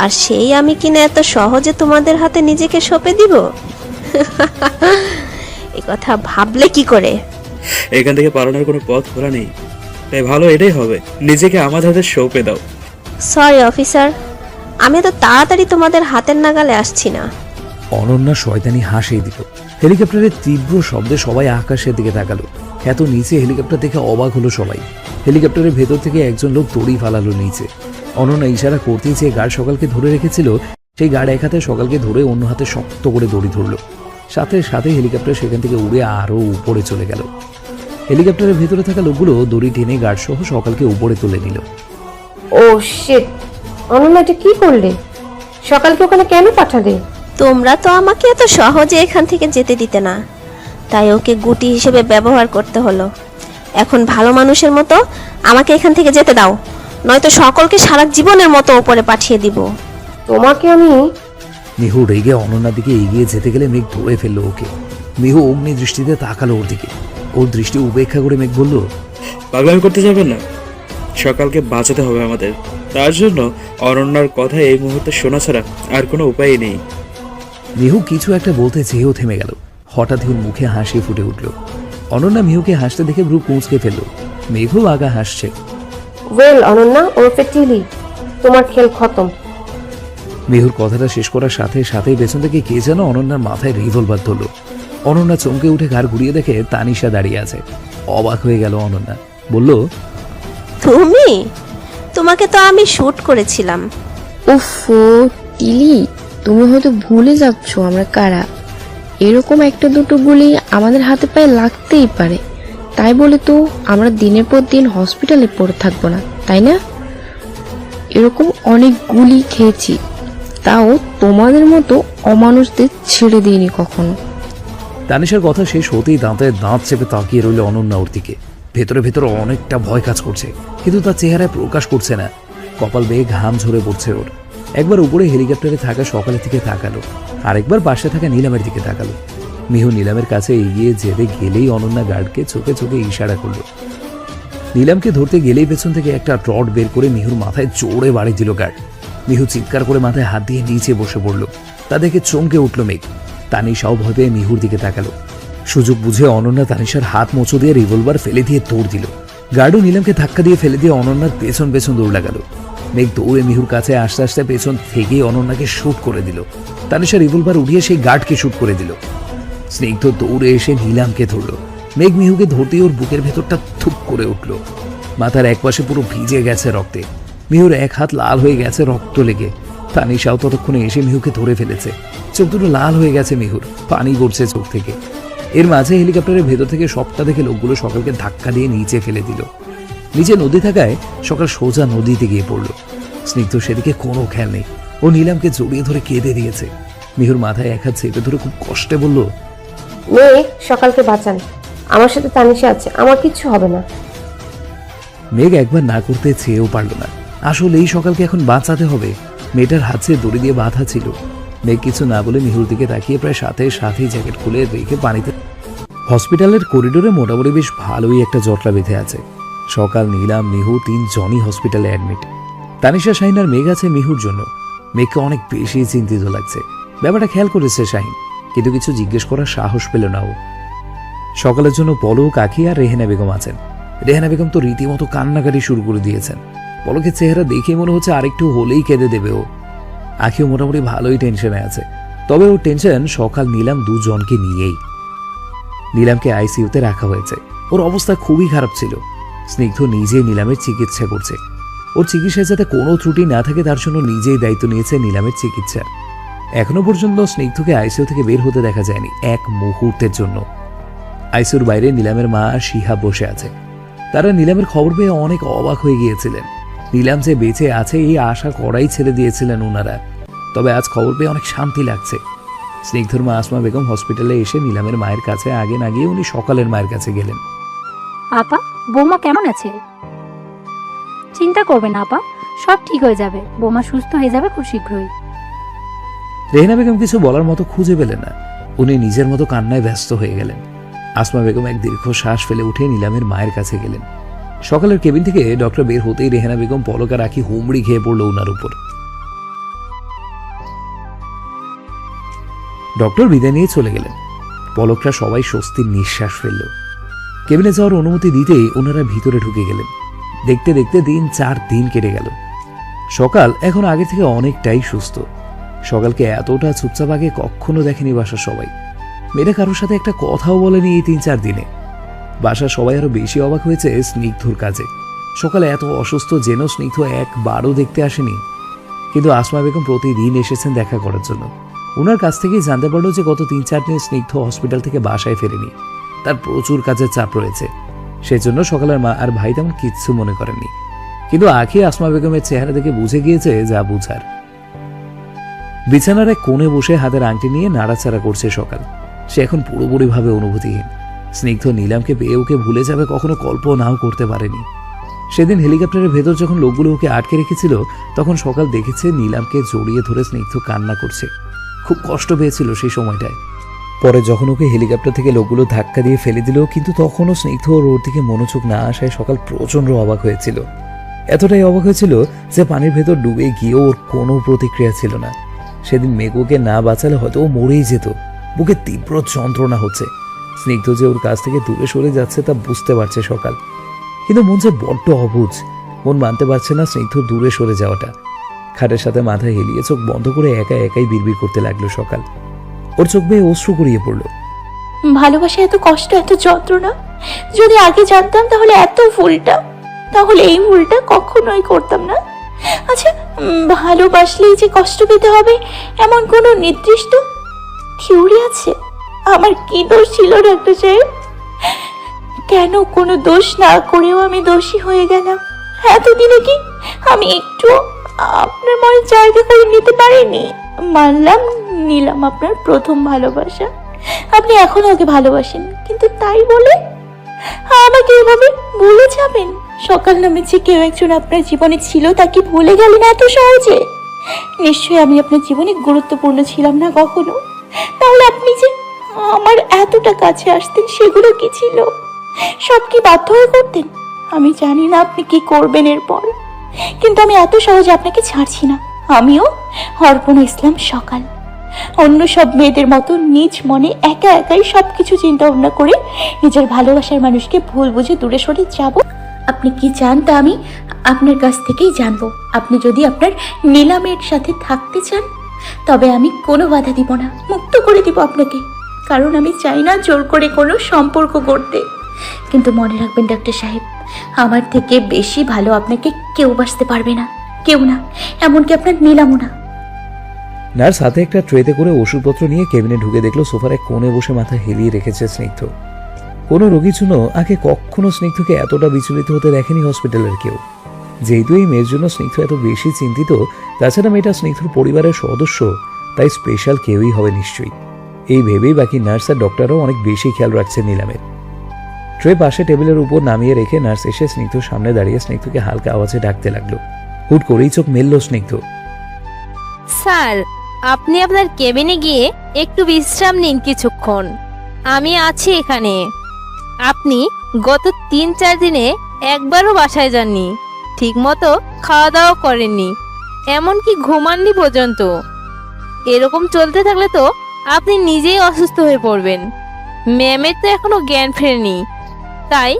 আর সেই আমি কিনা এত সহজে তোমাদের হাতে নিজেকে সঁপে দিব? এই কথা ভাবলে কি করে? এখান থেকে পালানোর কোনো পথ খোলা নেই, তাই ভালো এটাই হবে, নিজেকে আমাদের হাতে সঁপে দাও। সরি অফিসার, আমি তো তাড়াতাড়ি তোমাদের হাতের নাগালে আসছি না। অনন্যা শয়তানি হাসিয়ে দিল। হেলিকপ্টারের তীব্র শব্দে সবাই আকাশের দিকে তাকালো। এত নিচে হেলিকপ্টার দেখে অবাক হলো সবাই। হেলিকপ্টারের ভেতর থেকে একজন লোক দড়ি ফালালো নিচে। অনন্যা ইশারা করতেই যে গার্ড সকালকে ধরে রেখেছিল, সেই গার্ড এক হাতে সকালকে ধরে অন্য হাতে শক্ত করে দড়ি ধরল। সাথে সাথে হেলিকপ্টার সেখান থেকে উড়ে আরো উপরে চলে গেল। হেলিকপ্টারের ভেতরে থাকা লোকগুলো দড়ি টেনে গার্ড সহ সকালকে উপরে তুলে নিল। ও শিট, অনন্যা এটা কি করলে? সকালকে ওখানে কেন পাঠালে? তোমরা তো আমাকে এত সহজে এখান থেকে যেতে দিতে না, তাই ওকে গুটি হিসেবে ব্যবহার করতে হলো। এখন ভালো মানুষের মতো আমাকে এখান থেকে যেতে দাও, নয়তো সকলকে সারা জীবনের মতো উপরে পাঠিয়ে দিব। তোমাকে আমি... মিহু রেগে অনন্যার দিকে এগিয়ে যেতে গেলে মেঘ ধরে ফেললো ওকে। মিহু অগ্নি দৃষ্টিতে তাকালো ওর দিকে। ওর দৃষ্টি উপেক্ষা করে মেঘ বলল, পাগলামি করতে যাবেন না, সকালকে বাঁচাতে হবে আমাদের। তার জন্য অরণ্যার কথা এই মুহূর্তে শোনা ছাড়া আর কোনো উপায় নেই। মিহু কিছু একটা বলতে চেয়েও থেমে গেল। হঠাৎ ওর মুখে হাসি ফুটে উঠল। অনন্যা মিহুকে হাসতে দেখে ভ্রু কুঁচকে ফেলল। মেঘও আগা হাসছে। ওয়েল অনন্যা ওরফে টিলি, তোমার খেল খতম। মিহুর কথাটা শেষ করার সাথে সাথেই পেছন থেকে কে যেন অনন্যার মাথায় রিভলভার ধরল। অনন্যা চমকে উঠে ঘাড় ঘুরিয়ে দেখে তানিশা দাঁড়িয়ে আছে। অবাক হয়ে গেল অনন্যা, বলল, তুমি? তোমাকে তো আমি শুট করেছিলাম। উফো টিলি, তুমি হয়তো ভুলে যাচ্ছ আমরা কারা। এরকম একটা দুটো গুলি আমাদের হাতে পায়ে লাগতেই পারে, তাই বলে তো আমরা দিনের পর দিন হসপিটালে পড়ে থাকবো না, তাই না? এরকম অনেক গুলি খেয়েছি, তাও তোমাদের মতো অমানুষদের ছেড়ে দিইনি কখনো। তানিশার কথা শেষ হতেই দাঁতে দাঁত চেপে তাকিয়ে রইল অনন্যা ওর দিকে। ভেতরে ভেতরে অনেকটা ভয় কাজ করছে, কিন্তু তার চেহারায় প্রকাশ করছে না। কপাল বেয়ে ঘাম ঝরে পড়ছে ওর। একবার উপরে হেলিকপ্টারে থাকা সকালের দিকে তাকালো, আরেকবার পাশে থাকা নিলামের দিকে তাকালো। মিহু নিলামের কাছে এগিয়ে যেতে গেলেই অনন্যা গার্ডকে চোখে চোখে ইশারা করলো। নিলামকে ধরতে গেলেই পেছন থেকে একটা রড বের করে মিহুর মাথায় জোরে বাড়ি দিল গার্ড। মিহু চিৎকার করে মাথায় হাত দিয়ে নিচে বসে পড়ল। তা দেখে চমকে উঠল মেঘ। তানিশাও ভয় পেয়ে মিহুর দিকে তাকালো। সুযোগ বুঝে অনন্যা তানিশার হাত মোচো দিয়ে রিভলভার ফেলে দিয়ে দৌড় দিল। গার্ডও নিলামকে ধাক্কা দিয়ে ফেলে দিয়ে অনন্যার পেছন পেছন দৌড় লাগালো। মেঘ দৌড়ে মিহুর কাছে আস্তে আস্তে পেছন থেকেই অনন্যাকে শুট করে দিল। তানিশা রিভলভার উঠিয়ে সেই গার্ডকে শুট করে দিল। স্নিগ্ধ দৌড়ে এসে নিলামকে ধরল। মেঘ মিহুকে ধরতেই ওর বুকের ভেতরটা থুপ করে উঠল। মাথার একপাশে পুরো ভিজে গেছে রক্তে। মিহুর এক হাত লাল হয়ে গেছে রক্ত লেগে। তানিশাও ততক্ষণে এসে মিহুকে ধরে ফেলেছে। চোখ দুটো লাল হয়ে গেছে মিহুর, পানি পড়ছে চোখ থেকে। এর মাঝে হেলিকপ্টারের ভেতর থেকে সবটা দেখে লোকগুলো সকালকে ধাক্কা দিয়ে নিচে ফেলে দিল। নিচে নদী থাকায় সকাল সোজা নদীতে গিয়ে পড়ল। স্নিগ্ধ সেদিকে কোনো খেয়াল নেই। ও নিলামকে জড়িয়ে ধরে কেঁদে দিয়েছে। মিহুর মাথায় এক হাত চেপে ধরে খুব কষ্টে বলল, মেয়ে সকালকে বাঁচান, আমার সাথে তানিশা আছে, আমার কিচ্ছু হবে না। মেঘ একবার না করতে চেয়েও পারল না। আসলে এই সকালকে এখন বাঁচাতে হবে। মেয়েটার হাতে দড়ি দিয়ে বাঁধা ছিল। মেঘ কিছু না বলে মিহুর দিকে তাকিয়ে প্রায় সাথে সাথেই জ্যাকেট খুলে রেখে পানিতে। হসপিটালের করিডোরে মোটামুটি বেশ ভালোই একটা জটলা বেঁধে আছে। সকাল, নিলাম, মিহু তিনজনই হসপিটালে অ্যাডমিট। তানিশা, শাহিন আর মেঘ আছে মিহুর জন্য। মেঘকে অনেক বেশি চিন্তিত লাগছে। ব্যাপারটা খেয়াল করেছে শাহিন, কিন্তু কিছু জিজ্ঞেস করার সাহস পেল না ও। সকালের জন্য পলক, আখি আর রেহেনা বেগম আছেন। রেহেনা বেগম তো রীতিমতো কান্নাকাটি শুরু করে দিয়েছেন। পলকের চেহারা দেখে মনে হচ্ছে আরেকটু হলেই কেঁদে দেবে ও। আখিও মোটামুটি ভালোই টেনশনে আছে, তবে ওর টেনশন সকাল, নিলাম দুজনকে নিয়েই। নিলামকে আইসিইউতে রাখা হয়েছে। ওর অবস্থা খুবই খারাপ ছিল। স্নিগ্ধ নিজেই নিলামের চিকিৎসা করছে। ওর চিকিৎসায় যাতে কোনো ত্রুটি না থাকে তার জন্য নিজেই দায়িত্ব নিয়েছে নিলামের চিকিৎসার। এখনো পর্যন্ত স্নিগ্ধকে আইসিইউ থেকে বের হতে দেখা যায়নি এক মুহূর্তের জন্য। আইসিইউর বাইরে নিলামের মা শিহা বসে আছে। তারা নিলামের খবর পেয়ে অনেক অবাক হয়ে গিয়েছিলেন। নিলাম যে বেঁচে আছে এই আশা করাই ছেড়ে দিয়েছিলেন ওনারা। তবে আজ খবর পেয়ে অনেক শান্তি লাগছে। স্নিগ্ধর মা আসমা বেগম হসপিটালে এসে নিলামের মায়ের কাছে আগে না গিয়ে উনি সকালের মায়ের কাছে গেলেন। আপা, বৌমা কেমন আছে? চিন্তা করবেন আপা, সব ঠিক হয়ে যাবে। বৌমা সুস্থ হয়ে যাবে খুব শীঘ্রই। রেহেনা বেগম কিছু বলার মতো খুঁজে পেলেন না। উনি নিজের মতো কান্নায় ব্যস্ত হয়ে গেলেন। আসমা বেগম এক দীর্ঘ শ্বাস ফেলে উঠে নিলামের মায়ের কাছে গেলেন। সকালের কেবিন থেকে ডক্টর বের হতেই রেহেনা বেগম, পলক আর আখি হুমড়ি খেয়ে পড়ল ওনার উপর। ডক্টর বিদায় নিয়ে চলে গেলেন। পলকরা সবাই স্বস্তির নিঃশ্বাস ফেলল। কেবিনে যাওয়ার অনুমতি দিতেই ওনারা ভিতরে ঢুকে গেলেন। দেখতে দেখতে 3-4 দিন কেটে গেল। সকাল এখন আগে থেকে অনেকটাই সুস্থ। সকালকে এতটা চুপচাপ আগে কখনো দেখেনি বাসার সবাই। মেয়েটা কারোর সাথে একটা কথাও বলেনি এই 3-4 দিনে। বাসার সবাই আরো বেশি অবাক হয়েছে স্নিগ্ধর কাজে। সকালে এত অসুস্থ যেন স্নিগ্ধ একবারও দেখতে আসেনি, কিন্তু আসমা বেগম প্রতিদিন এসেছেন দেখা করার জন্য। ওনার কাছ থেকেই জানতে পারলো যে গত 3-4 দিন স্নিগ্ধ হসপিটাল থেকে বাসায় ফেরেনি, তার প্রচুর কাজের চাপ রয়েছে। সেজন্য সকালের মা আর ভাই তেমন কিচ্ছু মনে করেননি, কিন্তু আখি আসমা বেগমের চেহারা দেখে বুঝে গিয়েছে যা বুঝার। বিছানার এক কোণে বসে হাতের আংটি নিয়ে নাড়াচাড়া করছে সকাল। সে এখন পুরোপুরিভাবে অনুভূতিহীন। স্নিগ্ধ নীলামকে পেয়ে ওকে ভুলে যাবে কখনো কল্পনাও করতে পারেনি। সেদিন হেলিকপ্টারের ভেতর যখন লোকগুলো ওকে আটকে রেখেছিল, তখন সকাল দেখেছে নীলামকে জড়িয়ে ধরে স্নিগ্ধ কান্না করছে। খুব কষ্ট পেয়েছিল সেই সময়টায়। পরে যখন ওকে হেলিকপ্টার থেকে লোকগুলো ধাক্কা দিয়ে ফেলে দিল, কিন্তু তখনও স্নিগ্ধ ওর দিকে মনোযোগ না আসায় সকাল প্রচন্ড অবাক হয়েছিল। এতটাই অবাক হয়েছিল যে পানির ভেতর ডুবে গিয়েও ওর কোনো প্রতিক্রিয়া ছিল না। সেদিন মেঘুকে না বাঁচালে হয়তো ও মরেই যেত। বুকে তীব্র যন্ত্রণা হচ্ছে। স্নিগ্ধ যে ওর কাছ থেকে দূরে সরে যাচ্ছে তা বুঝতে পারছে সকাল, কিন্তু মন যে বড্ড অবুঝ। মন মানতে পারছে না স্নিগ্ধ দূরে সরে যাওয়াটা। খাটের সাথে মাথা হেলিয়ে চোখ বন্ধ করে একা একাই বিড়বিড় করতে লাগলো সকাল। ওর চোখ বেয়ে অশ্রু গড়িয়ে পড়ল। ভালোবাসা এত কষ্ট, এত যন্ত্রণা। যদি আগে জানতাম তাহলে এত ভুলটা, তাহলে এই ভুলটা কখনোই করতাম না। আচ্ছা, ভালোবাসলেই যে কষ্ট পেতে হবে এমন কোনো নির্দিষ্ট থিওরি আছে? আমার কি দোষ ছিল ডাক্তার সাহেব? কেন কোনো দোষ না করেও আমি দোষী হয়ে গেলাম? এতদিনে কি আমি একটু আপনার মনে জায়গা করে নিতে পারিনি? মানলাম, নিলাম আপনার প্রথম ভালোবাসা, আপনি এখন ওকে ভালোবাসেন, কিন্তু তাই বলে আমাকে এভাবে ভুলে যাবেন? সকাল নামে যে কেউ একজন আপনার জীবনে ছিল তাকে ভুলে গেলেন এত সহজে? নিশ্চয়ই আমি আপনার জীবনে গুরুত্বপূর্ণ ছিলাম না কখনো। তাহলে আপনি যে আমার এতটা কাছে আসতেন সেগুলো কি ছিল? সব কি বাধ্য হয়ে করতেন? আমি জানি না আপনি কি করবেন এরপর, কিন্তু আমি এত সহজে আপনাকে ছাড়ছি না। আমিও অর্পণা ইসলাম সকাল অন্য সব মেয়েদের মতো নিজ মনে একা একাই সবকিছু চিন্তা ভাবনা করে নিজের ভালোবাসার মানুষকে ভুল বুঝে দূরে সরে যাব। আপনি কি চান তা আমি আপনার কাছ থেকেই জানবো। আপনি যদি আপনার নীলামের সাথে থাকতে চান তবে আমি কোনো বাধা দিব না, মুক্ত করে দিব আপনাকে, কারণ আমি চাই না জোর করে কোনো সম্পর্ক করতে। কিন্তু মনে রাখবেন ডাক্তার সাহেব, আমার থেকে বেশি ভালো আপনাকে কেউ বাঁচতে পারবে না, কেউ না, এমনকি আপনার নীলামও না। নার্স হাতে একটা ট্রেতে করে ওষুধপত্র নিয়ে কেবিনে ঢুকে দেখলো সোফার এক কোণে বসে মাথা হেলিয়ে রেখেছে স্নিগ্ধ। কোনো রোগীর জন্য আগে কখনো স্নিগ্ধকে এতটা বিচলিত হতে দেখেনি হসপিটালের কেউ। যেহেতু এই মেয়ের জন্য স্নিগ্ধ এত বেশি চিন্তিত, তাছাড়া মেয়েটা স্নিগ্ধর পরিবারের সদস্য, তাই স্পেশাল কেউই হবে নিশ্চয়ই। এই ভেবেই বাকি নার্স আর ডক্টরও অনেক বেশি খেয়াল রাখছে নীলামের। ট্রে পাশে টেবিলের উপর নামিয়ে রেখে নার্স এসে স্নিগ্ধর সামনে দাঁড়িয়ে স্নিগ্ধকে হালকা আওয়াজে ডাকতে লাগলো। হুট করেই চোখ মেলল স্নিগ্ধ। স্যার, আপনি আপনার কেবিনে গিয়ে একটু বিশ্রাম নিন কিছুক্ষণ, আমি আছি এখানে। আপনি গত 3-4 দিনে একবারও বাসায় যাননি, ঠিকমতো খাওয়া দাওয়া করেননি, এমনকি ঘুমাননি পর্যন্ত। এরকম চলতে থাকলে তো আপনি নিজেই অসুস্থ হয়ে পড়বেন। ম্যামের তো এখনো জ্ঞান ফেরেনি, তাই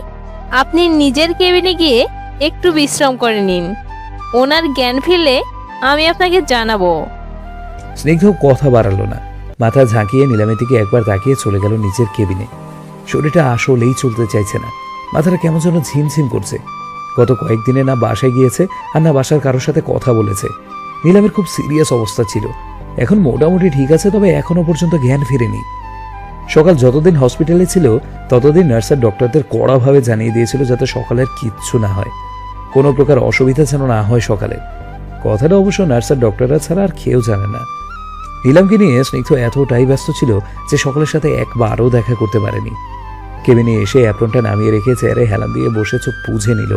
আপনি নিজের কেবিনে গিয়ে একটু বিশ্রাম করে নিন। ওনার জ্ঞান ফিরলে আমি আপনাকে জানাবো। স্নিগ্ধ কথা বাড়ালো না, মাথা ঝাঁকিয়ে নীলামের দিকে একবার তাকিয়ে চলে গেল নিজের কেবিনে। শরীরটা আসলেই চলতে চাইছে না, মাথাটা কেমন যেন ঝিমঝিম করছে। গত কয়েকদিনে না বাসায় গিয়েছে আর না বাসার কারোর সাথে কথা বলেছে। নীলামের খুব সিরিয়াস অবস্থা ছিল, এখন মোটামুটি ঠিক আছে, তবে এখনো পর্যন্ত জ্ঞান ফেরেনি। সকাল যতদিন হসপিটালে ছিল ততদিন নার্স আর ডক্টরদের কড়াভাবে জানিয়ে দিয়েছিল যাতে সকালের কিচ্ছু না হয়, কোনো প্রকার অসুবিধা যেন না হয় সকালে। কথাটা অবশ্য নার্স আর ডক্টররা ছাড়া আর কেউ জানে না। নীলামকে নিয়ে স্নিগ্ধ এতটাই ব্যস্ত ছিল যে সকালের সাথে একবারও দেখা করতে পারেনি। কেবিনে এসে অ্যাপ্রনটা নামিয়ে রেখে চেয়ারে হেলান দিয়ে বসে চোখ বুঝে নিল।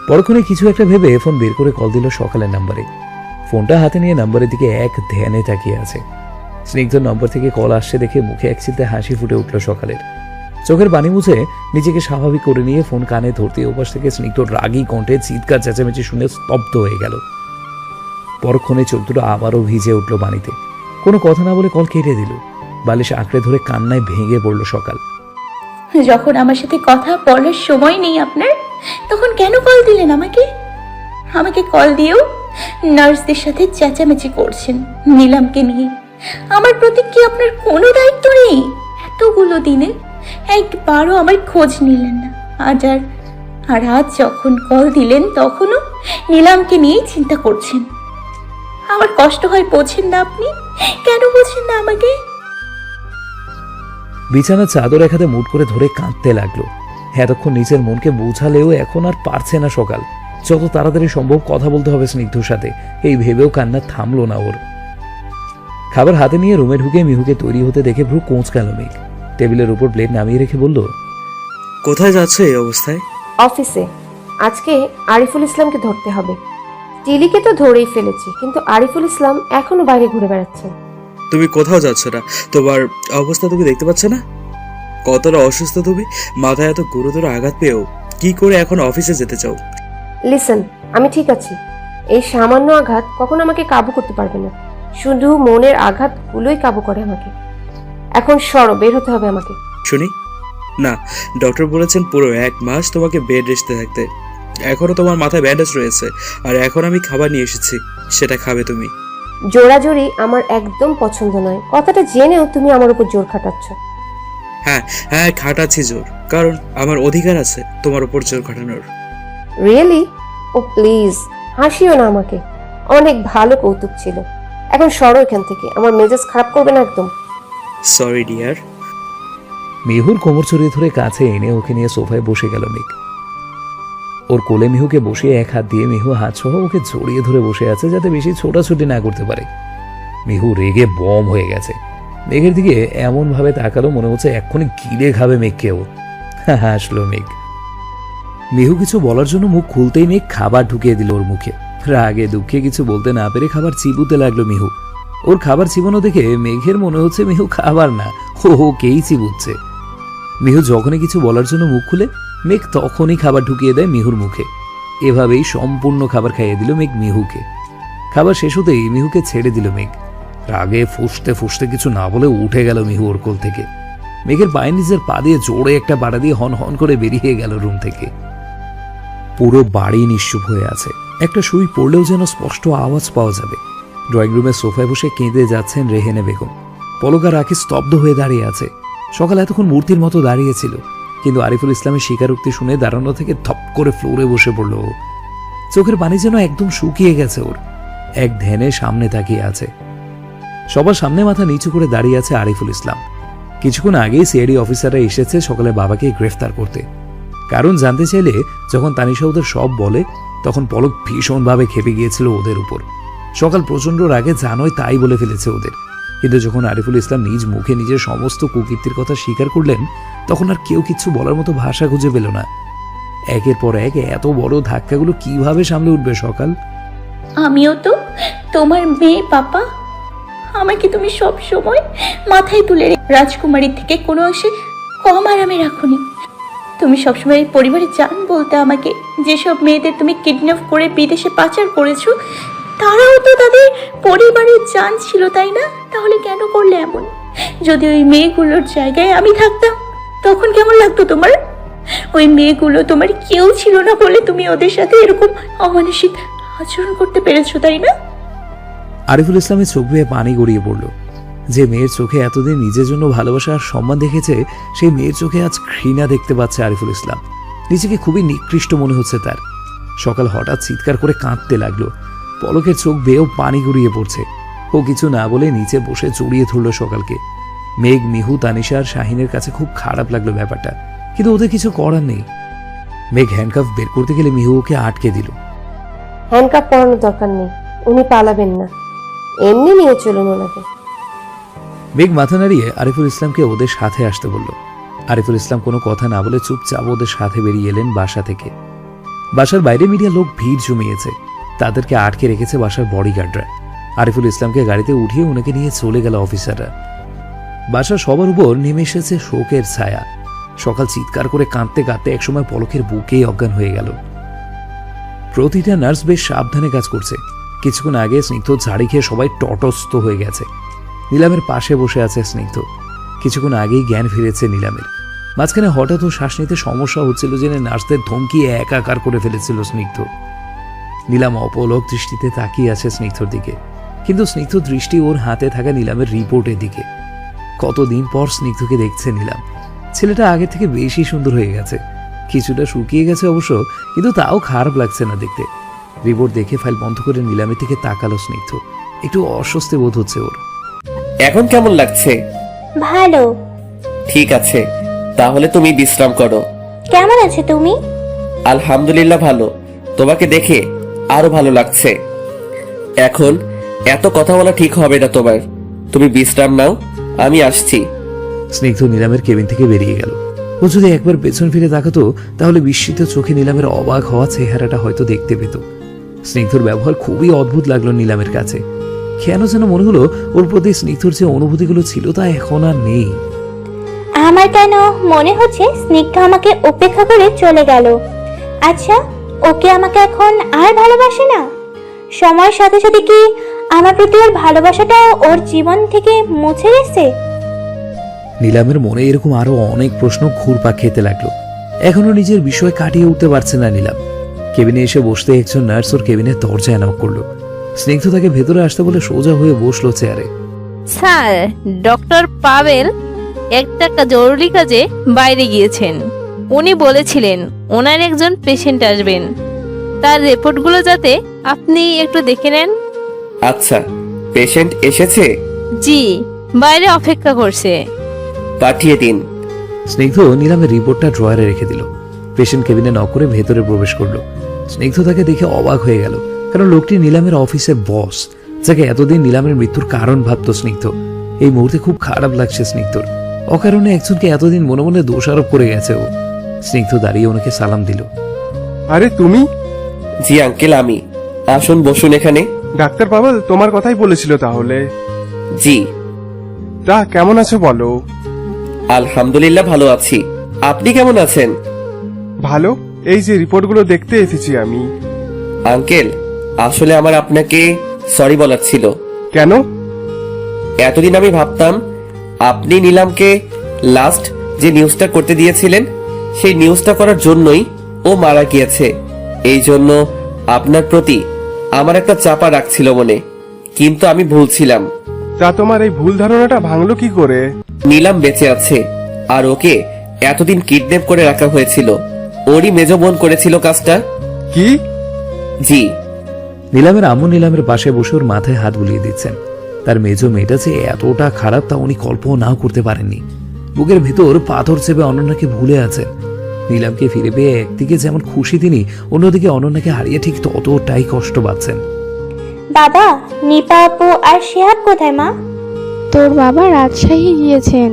পরক্ষণে কিছু একটা ভেবে ফোন বের করে কল দিল সকালের নাম্বারে। ফোনটা হাতে নিয়ে নাম্বারের দিকে এক ধ্যানে তাকিয়ে আছে। স্নিগ্ধর নম্বর থেকে কল আসছে দেখে মুখে এক চিলতে হাসি ফুটে উঠল সকালের। চোখের পানি মুছে নিজেকে স্বাভাবিক করে নিয়ে ফোন কানে ধরতে ওপাশ থেকে স্নিগ্ধর রাগী কণ্ঠে চিৎকার চেঁচামেচি শুনে স্তব্ধ হয়ে গেল। পরক্ষণে চোখ দুটো আবারও ভিজে উঠল পানিতে। কোনো কথা না বলে কল কেটে দিল। বালিশ আঁকড়ে ধরে কান্নায় ভেঙে পড়ল সকাল। যখন আমার সাথে কথা বলার সময় নেই আপনার, তখন কেন কল দিলেন আমাকে? আমাকে কল দিয়েও নার্সদের সাথে চেঁচামেচি করছেন নিলামকে নিয়ে। আমার প্রতি কি আপনার কোনো দায়িত্ব নেই? এতগুলো দিনে একবারও আমার খোঁজ নিলেন না। আর আজ যখন কল দিলেন তখনও নিলামকে নিয়েই চিন্তা করছেন। আমার কষ্ট হয় বোঝেন না আপনি? কেন বোঝেন না আমাকে? বিছানার চাদর এক হাতে মুঠ করে ধরে কাঁদতে লাগলো। এতক্ষণ নিজের মনকে বোঝালেও এখন আর পারছে না সকাল। যত তাড়াতাড়ি সম্ভব কথা বলতে হবে স্নিগ্ধর সাথে, এই ভেবেও কান্না থামলো না ওর। খাবার হাতে নিয়ে রুমে ঢুকে মিহুকে তৈরি হতে দেখে ভ্রু কোঁচ গেল মেঘ। টেবিলের উপর প্লেট নামিয়ে রেখে বলল, কোথায় যাচ্ছে এই অবস্থায়? অফিসে। আজকে আরিফুল ইসলামকে ধরতে হবে। টিলিকে তো ধরেই ফেলেছি, কিন্তু আরিফুল ইসলাম এখনো বাইরে ঘুরে বেড়াচ্ছে। তুমি কোথাও যাচ্ছ না? তোমার অবস্থা তুমি দেখতে পাচ্ছ না কতটা অসুস্থ তুমি? মাথায় এত গুরুতর আঘাত পেয়েও কি করে এখন অফিসে যেতে চাও? লিসেন, আমি ঠিক আছি। এই সামান্য আঘাত কখনো আমাকে কাবু করতে পারবে না। শুধু মনের আঘাতগুলোই কাবু করে আমাকে। এখন সরো, বের হতে হবে আমাকে। শুনি না, ডক্টর বলেছেন পুরো 1 মাস তোমাকে বেড রেস্টে থাকতে। এখনো তোমার মাথায় ব্যান্ডেজ রয়েছে, আর এখন আমি খাবার নিয়ে এসেছি, সেটা খাবে তুমি। জোরাজোরি আমার একদম পছন্দ নয়। কথাটা জেনেও তুমি আমার উপর জোর খাটাচ্ছ। হ্যাঁ হ্যাঁ, খাটাচ্ছি জোর, কারণ আমার অধিকার আছে তোমার উপর জোর খাটানোর। রিয়েলি? ও প্লিজ, হাসিও না আমাকে। অনেক ভালো কৌতুক ছিল। এখন সরো এখান থেকে, আমার মেজাজ খারাপ করবে না একদম। Sorry dear. মিহুর কোমর চড়িয়ে ধরে কাছে এনে ওকে নিয়ে সোফায় বসে গেল মেঘ। ওর কোলে মিহুকে বসিয়ে এক হাত দিয়ে মিহু হাত সহ ওকে জড়িয়ে ধরে বসে আছে, যাতে বেশি ছোটাছুটি না করতে পারে। মিহু রেগে বম হয়ে গেছে। মেঘের দিকে এমন ভাবে তাকালো মনে হচ্ছে এক্ষুনি গিলে খাবে মেঘকেও। হাসলো মেঘ। মিহু কিছু বলার জন্য মুখ খুলতেই মেঘ খাবার ঢুকিয়ে দিল ওর মুখে। রাগে দুঃখে কিছু বলতে না পেরে খাবার চিবুতে লাগলো মিহু। ওর খাবার চিবানো দেখে মেঘের মনে হচ্ছে মিহু খাবার না, ওকেই চিবুচ্ছে। মিহু যখনই কিছু বলার জন্য মুখ খুলে মেঘ তখনই খাবার ঢুকিয়ে দেয় মিহুর মুখে। এভাবেই সম্পূর্ণ খাবার খাইয়ে দিল মেঘ মিহুকে। খাবার শেষ হতেই মিহুকে ছেড়ে দিল মেঘ। রাগে ফুসতে ফুসতে কিছু না বলে উঠে গেল মিহু ওর কোল থেকে। মেঘের পায়ে নিজের পা দিয়ে জোরে একটা বাড়া দিয়ে হন হন করে বেরিয়ে গেল রুম থেকে। পুরো বাড়ি নিশ্চুপ হয়ে আছে। একটা সুই পড়লেও যেন স্পষ্ট আওয়াজ পাওয়া যাবে। ড্রয়িং রুমের সোফায় বসে কেঁদে যাচ্ছেন রেহেনে বেগম। পলক আর রাখি স্তব্ধ হয়ে দাঁড়িয়ে আছে। সকাল এতক্ষণ মূর্তির মতো দাঁড়িয়েছিল, কিন্তু আরিফুল ইসলামের স্বীকারোক্তি শুনে দাঁড়ানো থেকে থপ করে ফ্লোরে বসে পড়ল ও। চোখের পানি যেন একদম শুকিয়ে গেছে ওর। এক ধ্যানে সামনে তাকিয়ে আছে। সবার সামনে মাথা নিচু করে দাঁড়িয়ে আছে আরিফুল ইসলাম। কিছুক্ষণ আগেই সিআইডি অফিসাররা এসেছে সকালে বাবাকে গ্রেফতার করতে। কারণ জানতে চাইলে যখন তানিশা ওদের সব বলে, তখন পলক ভীষণভাবে খেপে গিয়েছিল ওদের উপর। সকাল প্রচন্ড রাগে জানোই তাই বলে ফেলেছে ওদের। কিন্তু যখন আরিফুল ইসলাম নিজ মুখে নিজের সমস্ত কুকীর্তির কথা স্বীকার করলেন, তখন আর কেউ কিছু বলার মতো ভাষা খুঁজে পেল না। একের পর এক এত বড় ধাক্কাগুলো কিভাবে সামলে উঠবে সকাল? আমিও তো তোমার মেয়ে পাপা। আমাকে তুমি সব সময় মাথায় তুলে রাজকুমারীর থেকে কোনো অংশে কম আরামে রাখোনি। তুমি সবসময় পরিবারের জান বলতে আমাকে। যেসব মেয়েদের তুমি কিডন্যাপ করে বিদেশে পাচার করেছো, তারাও তো তাদের পরিবারের জান ছিল, তাই না? তাহলে কেন করলে এমন? যদি ওই মেয়েগুলোর জায়গায় আমি থাকতাম, তখন কেমন লাগতো তোমার? ওই মেয়েগুলো তোমার কেউ ছিল না বলে তুমি ওদের সাথে এরকম অমানসিক আচরণ করতে পেরেছো, তাই না? আরিফুল ইসলামের চোখ বেয়ে পানি গড়িয়ে পড়ল। যে মেয়ের চোখে এতদিন নিজের জন্য ভালোবাসা আর সম্মান দেখেছে, সেই মেয়ের চোখে আজ ঘৃণা দেখতে পাচ্ছে আরিফুল ইসলাম। নিজেকে খুবই নিকৃষ্ট মনে হচ্ছে তার। সকাল হঠাৎ চিৎকার করে কাঁদতে লাগলো। পলকের চোখ বেয়েও পানি গড়িয়ে পড়ছে। ও কিছু না বলে নিচে বসে জড়িয়ে ধরল সকালকে। মেঘ, মিহু, তানিশা আর শাহিনের কাছে খুব খারাপ লাগলো ব্যাপারটা, কিন্তু ওদের কিছু করার নেই। মেঘ হ্যান্ডকাফ বের করতে গেলে মিহু ওকে আটকে দিল। হ্যান্ডকাপ পরানোর দরকার নেই, উনি পালাবেন না। এমনি নিয়ে চলুন ওনাকে। মেঘ মাথা নাড়িয়ে আরিফুল ইসলামকে ওদের সাথে আসতে বলল। আরিফুল ইসলাম কোনো কথা না বলে চুপচাপ ওদের সাথে বেরিয়ে এলেন বাসা থেকে। বাসার বাইরে মিডিয়া লোক ভিড় জমিয়েছে। তাদেরকে আটকে রেখেছে বাসার বডিগার্ডরা। আরিফুল ইসলামকে গাড়িতে উঠিয়ে ওনাকে নিয়ে চলে গেল অফিসাররা। বাসার সবার উপর নেমে এসেছে শোকের ছায়া। সকাল চিৎকার করে কাঁদতে কাঁদতে একসময় পলকের বুকেই অজ্ঞান হয়ে গেল। প্রতিটা নার্স বেশ সাবধানে কাজ করছে। কিছুক্ষণ আগে স্নিগ্ধ ঝাড়ি খেয়ে সবাই তটস্থ হয়ে গেছে। নীলামের পাশে বসে আছে স্নিগ্ধ। কিছুক্ষণ আগেই জ্ঞান ফিরেছে নীলামের। মাঝখানে হঠাৎ ও শ্বাস নিতে সমস্যা হচ্ছিল জেনে নার্সদের ধমকিয়ে একাকার করে ফেলেছিল স্নিগ্ধ। নীলাম অপলক দৃষ্টিতে তাকিয়ে আছে স্নিগ্ধর দিকে, কিন্তু স্নিগ্ধ দৃষ্টি ওর হাতে থাকা নীলামের রিপোর্টের দিকে। কতদিন পর স্নিগ্ধকে দেখছে নীলাম। ছেলেটা আগের থেকে বেশি সুন্দর হয়ে গেছে, কিছুটা শুকিয়ে গেছে অবশ্য, কিন্তু তাও খারাপ লাগছে না দেখতে। রিপোর্ট দেখে ফাইল বন্ধ করে নীলামের দিকে তাকালো স্নিগ্ধ। একটু অস্বস্তি বোধ হচ্ছে ওর। এখন কেমন লাগছে? ভালো। ঠিক আছে, তাহলে তুমি বিশ্রাম করো। কেমন আছো তুমি? আলহামদুলিল্লাহ ভালো। তোমাকে দেখে আরো ভালো লাগছে। এখন এত কথা বলা ঠিক হবে না তোমার। তুমি বিশ্রাম নাও, আমি আসছি। স্নিগ্ধ নীলামের কেবিন থেকে বেরিয়ে গেল। ও যদি একবার পেছন ফিরে তাকাতো তাহলে বিস্মিত চোখে নীলামের অবাক হওয়া চেহারাটা হয়তো দেখতে পেত। স্নিগ্ধর ব্যবহার খুবই অদ্ভুত লাগলো নীলামের কাছে। কেন যেন মনে হলো ওর প্রতি স্নিগ্ধর যে অনুভূতিগুলো ছিল তা এখন আর নেই। আমার কেন মনে হচ্ছে স্নিগ্ধ আমাকে উপেক্ষা করে চলে গেল। আচ্ছা, ওকে আমাকে এখন আর ভালোবাসে না? সময়ের সাথে সাথে কি আমার প্রতি ওর ভালোবাসাটা ওর জীবন থেকে মুছে গেছে? নীলামের মনে এরকম আরো অনেক প্রশ্ন ঘুরপাক খেতে লাগলো। এখনো নিজের বিষয় কাটিয়ে উঠতে পারছে না নীলাম। কেবিনে এসে বসতে একজন নার্স ওর কেবিনের দরজায় নক করলো। স্নিগ্ধ তাকে ভেতরে আসতে বলে সোজা হয়ে বসলো চেয়ারে। স্যার, ডক্টর পাভেল একটা জরুরি কাজে বাইরে গিয়েছেন। উনি বলেছিলেন ওনার একজন পেশেন্ট আসবেন, তার রিপোর্টগুলো যাতে আপনি একটু দেখে নেন। আচ্ছা, পেশেন্ট এসেছে? জি, বাইরে অপেক্ষা করছে। পাঠিয়ে দিন। স্নিগ্ধ নীলামের রিপোর্টটা ড্রয়ারে রেখে দিল। পেশেন্ট কেবিনে নক করে ভেতরে প্রবেশ করলো। স্নিগ্ধ তাকে দেখে অবাক হয়ে গেল, কারণ লোকটি নীলামের অফিসের বস, যাকে এতদিন নীলামের মৃত্যুর কারণ ভাবত স্নিগ্ধ। এই মুহূর্তে খুব খারাপ লাগছে স্নিগ্ধর। অকারণে একজনকে এতদিন মনে মনে দোষারোপ করে গেছে ও। স্নিগ্ধ দাঁড়িয়ে ওনাকে সালাম দিল। আরে তুমি? জি আঙ্কেল, আমি। আসুন, বসুন এখানে। ডাক্তার পাভেল তোমার কথাই বলেছিল তাহলে? জি। তা কেমন আছো বলো? আলহামদুলিল্লাহ ভালো আছি। আপনি কেমন আছেন? ভালো। এই যে রিপোর্টগুলো দেখতে এসেছি আমি। আঙ্কেল, আসলে আমার আপনাকে সরি বলার ছিল। কেন? এতদিন আমি ভাবতাম আপনি নীলামকে লাস্ট যে নিউজটা করতে দিয়েছিলেন সেই নিউজটা করার জন্যই ও মারা গিয়েছে। এই জন্য আপনার প্রতি আমার একটা চাপা রাখছিল মনে, কিন্তু আমি ভুল ছিলাম। তা তোমার এই ভুল ধারণাটা ভাঙলো কি করে? নীলাম বেঁচে আছে, আর ওকে এতদিন কিডন্যাপ করে রাখা হয়েছিল। ওরই মেজ বোন করেছিল কাজটা। কি? জি। নীলামের আম্মু নীলামের পাশে বসে ওর মাথায় হাত বুলিয়ে দিচ্ছেন। তার মেজো মেয়েটা যে এতটা খারাপ তা উনি কল্পনাও করতে পারেননি। বুকের ভেতর পাথর চেপে অনন্যাকে ভুলে আছেন। নীলামকে ফিরে পেয়ে একদিকে যেমন খুশি তিনি, অন্যদিকে অনন্যাকে হারিয়ে ঠিক ততটাই কষ্ট পাচ্ছেন। বাবা, নিপা আপু আর শিহাব কোথায় মা? তোর বাবা রাজশাহী গিয়েছেন।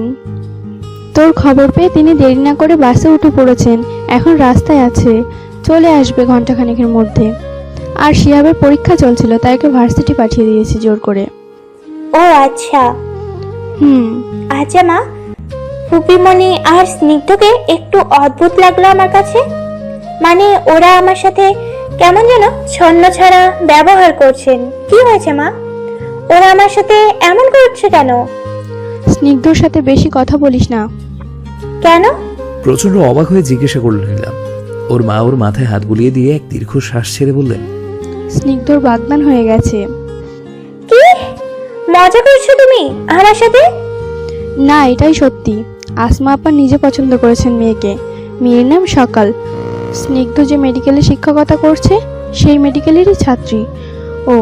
তোর খবর পেয়ে তিনি দেরি না করে বাসে উঠে পড়েছেন, এখন রাস্তায় আছে, চলে আসবে ঘন্টাখানেকের মধ্যে। আর শিহাবের পরীক্ষা চলছিল, তাই ওকে ভার্সিটি পাঠিয়ে দিয়েছি জোর করে। ও আচ্ছা। হুম। আচ্ছা মা, ফুপিমণি আর স্নিগ্ধকে একটু অদ্ভুত লাগলো আমার কাছে। মানে ওরা আমার সাথে কেমন যেন ছন্ন ছাড়া ব্যবহার করছেন। কি হয়েছে মা? ওরা আমার সাথে এমন করছে কেন? স্নিগ্ধর সাথে বেশি কথা বলিস না। কেন? প্রচন্ড অবাক হয়ে জিজ্ঞাসা করল নীলাম। ওর মা ওর মাথায় হাত বুলিয়ে দিয়ে এক দীর্ঘ শ্বাস ছেড়ে বললেন, স্নিগ্ধর বাগদান হয়ে গেছে। কি মজা করছো তুমি আমার সাথে? না, এটাই সত্যি। আসমা আপা নিজে পছন্দ করেছেন মেয়েকে। মেয়ের নাম সকাল। স্নিগ্ধ যে মেডিকেলে শিক্ষকতা করছে সেই মেডিকেলেরই ছাত্রী ও।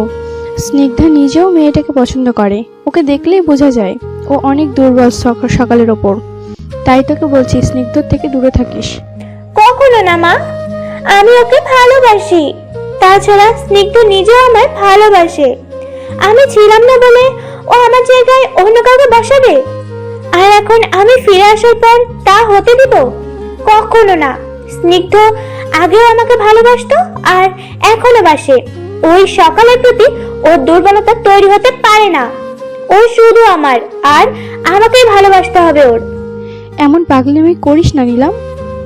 স্নিগ্ধা নিজেও মেয়েটাকে পছন্দ করে, ওকে দেখলেই বোঝা যায় ও অনেক দুর্বল সকালের ওপর। তাই তোকে বলছি স্নিগ্ধর থেকে দূরে থাকিস। কখনো না মা, আমি ওকে ভালোবাসি। তাছাড়া স্নিগ্ধ নিজেও আমায় ভালোবাসে। আমি ছিলাম না বলে ও আমার জায়গায় অন্য কাউকে বসাবে? আর এখন আমি ফিরে আসার পর তা হতে দিব? কখনো না। স্নিগ্ধ আগেও আমাকে ভালোবাসতো আর এখনো বাসে। ওই সকালের প্রতি ওর দুর্বলতা তৈরি হতে পারে না। ও শুধু আমার, আর আমাকেই ভালোবাসতে হবে ওর। এমন পাগলামি করিস না নীলাম।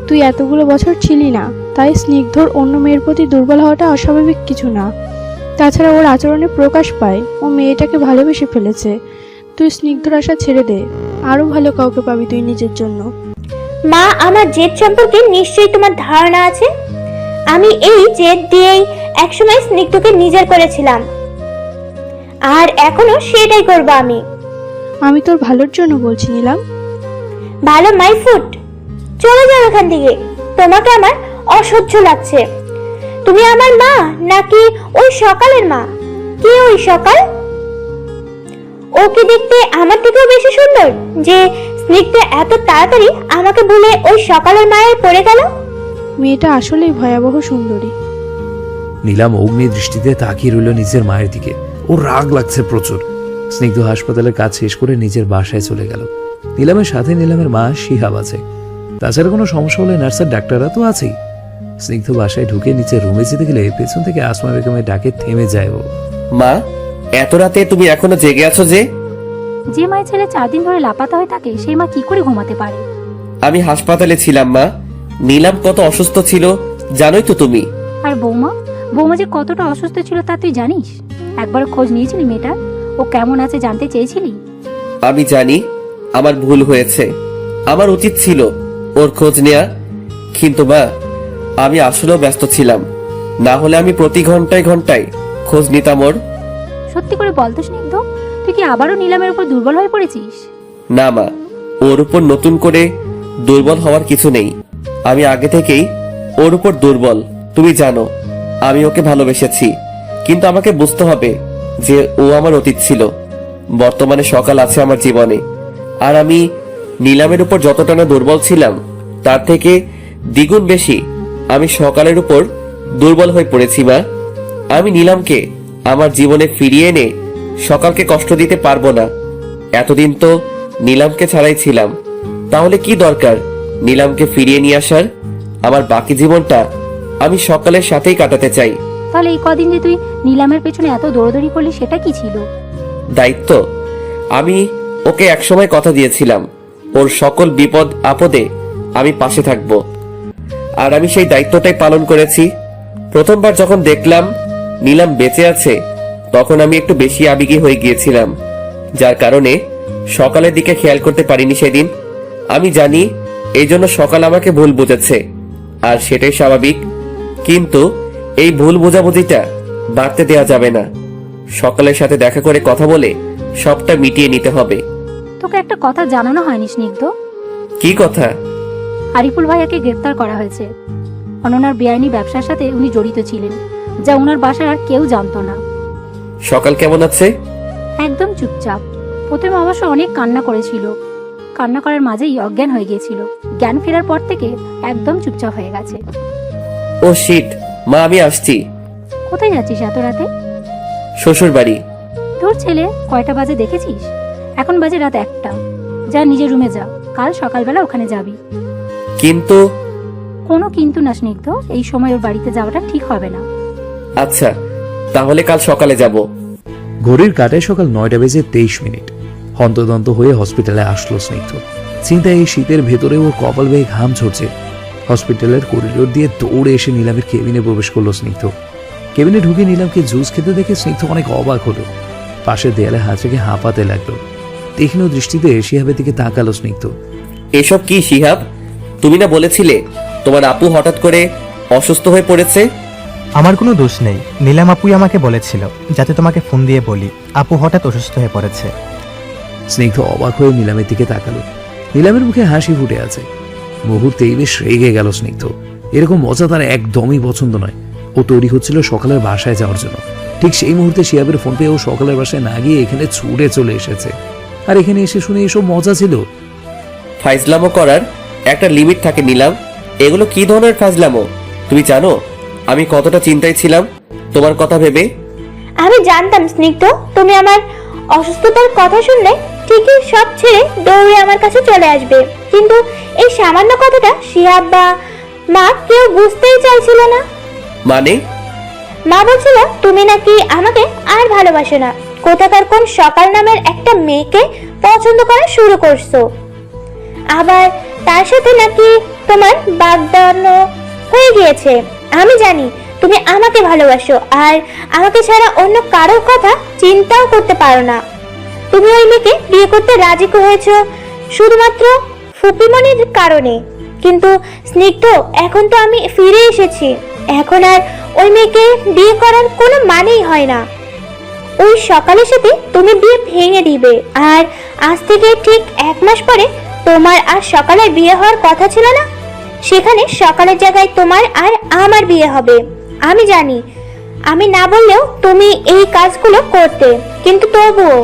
তুই এতগুলো বছর ছিলি না, তাই স্নিগ্ধর অন্য মেয়ের প্রতি দুর্বল হওয়াটা অস্বাভাবিক কিছু না। তাছাড়া ওর আচরণে প্রকাশ পায় ও মেয়েটাকে ভালোবেসে ফেলেছে। তুই স্নিগ্ধর আশা ছেড়ে দে, আরো ভালো কাউকে পাবি তুই নিজের জন্য। মা, আমার জেদ সম্পর্কে নিশ্চয়ই তোমার ধারণা আছে। আমি এই জেদ দিয়েই একসময় স্নিগ্ধকে নিজের করেছিলাম, আর এখনো সেটাই করব আমি। আমি তোর ভালোর জন্য বলছি নিলাম। ভালো মাই ফুট, চলে যাও এখান থেকে। তোমাকে আমার অসহ্য লাগছে। তুমি আমার মা নাকি ওই সকালের মা? কে ওই সকাল? ও কি দেখতে আমার থেকেও বেশি সুন্দর যে স্নিগ্ধ এত তাড়াতাড়ি আমাকে ভুলে ওই সকালের মায়ের পড়ে গেল? মেয়েটা আসলেই ভয়াবহ সুন্দরী। নীলাম অগ্নি দৃষ্টিতে তাকিয়ে রইল নিজের মায়ের দিকে। ওর রাগ লাগছে প্রচুর। স্নিগ্ধ হাসপাতালের কাজ শেষ করে নিজের বাসায় চলে গেল। নীলামের সাথে নীলামের মা শিহাব আছে। তাছাড়া কোনো সমস্যা হলে নার্সের ডাক্তাররা তো আছেই। স্নিগ্ধ বাসায় ঢুকে নিচে রুমে যেতে গেলে পেছন থেকে আসমা বেগমের ডাকে থেমে যায় ও। মা, এত রাতে তুমি এখনো জেগে আছো যে? যে মায়ের ছেলে 4 দিন ধরে লাপাতা হয়ে থাকে সেই মা কি করে ঘুমাতে পারে? আমি হাসপাতালে ছিলাম মা। নীলাম কত অসুস্থ ছিল জানোই তো তুমি। আর বৌমা যে কতটা অসুস্থ ছিল তা তুই জানিস? একবার খোঁজ নিয়েছিলি মেয়েটার? ও কেমন আছে জানতে চেয়েছিলি? আমি জানি আমার ভুল হয়েছে, আমার উচিত ছিল ওর খোঁজ নেয়া, কিন্তু মা আমি আসলেও ব্যস্ত ছিলাম। না হলে আমি প্রতি ঘন্টায় ঘন্টায় খোঁজ নিতাম ওর। সত্যি করে বলতো স্নিগ্ধ, তুই কি আবারও নিলামের উপর দুর্বল হয়ে পড়েছিস? না মা, ওর উপর নতুন করে দুর্বল হওয়ার কিছু নেই। আমি আগে থেকেই ওর উপর দুর্বল। তুমি জানো আমি ওকে ভালোবেসেছি, কিন্তু আমাকে বুঝতে হবে যে ও আমার অতীত ছিল। বর্তমানে সকাল আছে আমার জীবনে, আর আমি নীলামের উপর যতটা না দুর্বল ছিলাম তার থেকে দ্বিগুণ বেশি আমি সকালের উপর দুর্বল হয়ে পড়েছি মা। আমি নীলামকে আমার জীবনে ফিরিয়ে এনে সকালকে কষ্ট দিতে পারবো না। এতদিন তো নীলামকে ছাড়াই ছিলাম, তাহলে কি দরকার নীলামকে ফিরিয়ে নিয়ে আসার? আমার বাকি জীবনটা আমি সকালের সাথেই কাটাতে চাই। তাহলে এই কদিন যে তুই নিলামের পেছনে এত দৌড়দৌড়ি করলি সেটা কি ছিল? দায়িত্ব। আমি ওকে একসময় কথা দিয়েছিলাম ওর সকল বিপদ আপদে আমি পাশে থাকব, আর আমি সেই দায়িত্বটাই পালন করেছি। প্রথমবার যখন দেখলাম নীলাম বেঁচে আছে তখন আমি একটু বেশি আবেগী হয়ে গিয়েছিলাম, যার কারণে সকালের দিকে খেয়াল করতে পারিনি সেদিন। আমি জানি এই জন্য সকাল আমাকে ভুল বুঝেছে, আর সেটাই স্বাভাবিক, কিন্তু এই ভুল বোঝাবুঝিটা বাড়তে দেওয়া যাবে না। সকালের সাথে দেখা করে কথা বলে সবটা মিটিয়ে নিতে হবে। তোকে একটা কথা জানানো হয়নি স্নিগ্ধ। কি কথা? আরিফুল ভাইয়াকে গ্রেফতার করা হয়েছে। অননার বেআইনি ব্যবসার সাথে উনি জড়িত ছিলেন, যা ওনার বাসার আর কেউ জানতো না। সকাল কেমন আছে? একদম চুপচাপ। প্রথমে অবশ্য অনেক কান্না করেছিল, কান্না করার মাঝেই অজ্ঞান হয়ে গিয়েছিল। জ্ঞান ফেরার পর থেকে একদম চুপচাপ হয়ে গেছে। ও শিট, মা আমি আসছি। কোথায় যাচ্ছিস এত রাতে? শ্বশুর বাড়ি। তোর ছেলে কয়টা বাজে দেখেছিস? এখন বাজে রাত 1টা। যা নিজের রুমে যা, কাল সকালবেলা ওখানে যাবি। কিন্তু? কোনো কিন্তু না স্নিগ্ধ, এই সময় ওর বাড়িতে যাওয়াটা ঠিক হবে না। আচ্ছা, তাহলে কাল সকালে যাব। ঘড়ির কাঁটায় সকাল 9:23। হন্তদন্ত হয়ে হসপিটালে আসলো স্নিগ্ধ। চিন্তায় এই শীতের ভেতরে ওর কপাল বেয়ে ঘাম ঝরছে। হসপিটালের করিডোর দিয়ে দৌড়ে এসে নিলামের কেবিনে প্রবেশ করলো স্নিগ্ধ। কেবিনে ঢুকে নিলামকে জুস খেতে দেখে স্নিগ্ধ অনেক অবাক হলো। পাশের দেয়ালে হাত রেখে হাঁপাতে লাগলো। তীক্ষ্ণ দৃষ্টিতে শিহাবের দিকে তাকালো স্নিগ্ধ। এসব কি শিহাব? তুমি না বলেছিলে তোমার আপু হঠাৎ করে অসুস্থ হয়ে পড়েছে? আমার কোনো দোষ নেই, নীলাম আপুই আমাকে বলেছিল যাতে তোমাকে ফোন দিয়ে বলি আপু হঠাৎ অসুস্থ হয়ে পড়েছে। স্নিগ্ধ অবাক হয়ে নিলামের দিকে তাকালো। নিলামের মুখে হাসি ফুটে আছে। মুহূর্তেই বেশ রেগে গেল স্নিগ্ধ। এরকম মজা তার একদমই পছন্দ নয়। ও তৈরি হচ্ছিল সকালের বাসায় যাওয়ার জন্য। ঠিক সেই মুহূর্তে শিহাবের ফোন পেয়ে ও সকালের বাসায় না গিয়ে এখানে ছুটে চলে এসেছে। আর এখানে এসে শুনে এসব মজা ছিল। ফাইজলামো করার একটা লিমিট থাকে নিলাম। এগুলো কি ধরনের ফাইজলামো? তুমি জানো আমি কতটা চিন্তায় ছিলাম তোমার কথা ভেবে? আমি জানতাম স্নিগ্ধ তুমি আমার অসুস্থতার কথা শুনলে ঠিকই সব ছেড়ে দৌড়ে আমার কাছে চলে আসবে, কিন্তু এই সামান্য কথাটা শিহাব বা মা কেউ বুঝতেই চাইছিল না। মানে? মা বলছিল তুমি নাকি আমাকে আর ভালোবাসো না, কোথাকার কোন সকাল নামের একটা মেয়েকে পছন্দ করা শুরু করছো, আবার তার সাথে নাকি তোমার বাগদানো হয়ে গিয়েছে। আমি জানি তুমি আমাকে ভালোবাসো আর আমাকে ছাড়া অন্য কারোর কথা চিন্তাও করতে পারো না। তুমি তুমি ওই মেয়েকে বিয়ে করতে রাজি হয়েছো শুধুমাত্র ফুপিমনির কারণে। কিন্তু স্নিগ্ধ, এখন তো আমি ফিরে এসেছি, এখন আর ওই মেয়েকে বিয়ে করার কোনো মানেই হয় না। ওই সকালের সাথে তুমি বিয়ে ভেঙে দিবে, আর আজ থেকে ঠিক 1 মাস পরে তোমার আর সকালের বিয়ে হওয়ার কথা ছিল না? সেখানে সকালের জায়গায় তোমার আর আমার বিয়ে হবে। আমি জানি, আমি না বললেও তুমি এই কাজগুলো করতে, কিন্তু তবুও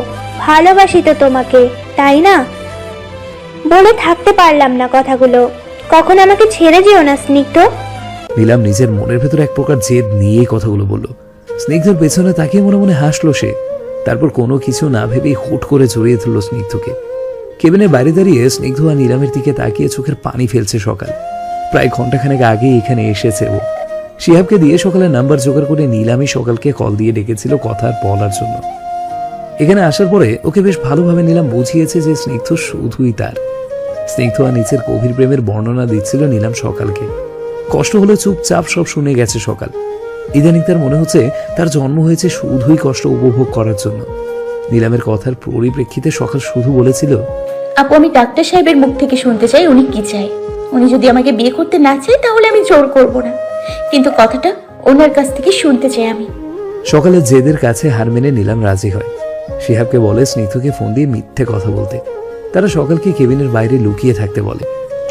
ভালোবাসি তো তোমাকে, তাই না? বলে থাকতে পারলাম না কথাগুলো। কখন আমাকে ছেড়ে যেও না স্নিগ্ধ। নীলাম নিজের মনের ভেতর এক প্রকার জেদ নিয়েই কথাগুলো বলল। স্নিগ্ধর পেছনে তাকিয়ে মনে মনে হাসলো সে। তারপর কোনো কিছু না ভেবেই হুট করে জড়িয়ে ধরল স্নিগ্ধকে। কেবিনের বাইরে দাঁড়িয়ে স্নিগ্ধ আর নীলামের দিকে তাকিয়ে চোখের পানি ফেলছে সকাল। প্রায় ঘন্টাখানেক আগে এখানে এসেছে ও। শিহাবকে দিয়ে সকালের নাম্বার জোগাড় করে নীলামই সকালকে কল দিয়ে ডেকেছিল কথা বলার জন্য। এখানে আসার পরে ওকে বেশ ভালোভাবে নীলাম বুঝিয়েছে যে স্নিগ্ধ শুধুই তার। স্নিগ্ধ আর নিচের গভীর প্রেমের বর্ণনা দিচ্ছিল নীলাম সকালকে। কষ্ট হলে চুপচাপ সব শুনে গেছে সকাল। ইদানিং তার মনে হচ্ছে তার জন্ম হয়েছে শুধুই কষ্ট উপভোগ করার জন্য। নীলামের কথার পরিপ্রেক্ষিতে সকাল শুধু বলেছিল, আপু, আমি ডাক্তার সাহেবের মুখ থেকে শুনতে চাই উনি কি চাই। উনি যদি আমাকে বিয়ে করতে না চায় তাহলে আমি জোর করব না, কিন্তু কথাটা ওনার কাছ থেকে শুনতে চাই আমি। সকালের জেদের কাছে হার মেনে নীলাম রাজি হয়। শিহাবকে বলে স্নিগ্ধকে ফোন দিয়ে মিথ্যে কথা বলতে। তারা সকালকে কেবিনের বাইরে লুকিয়ে থাকতে বলে।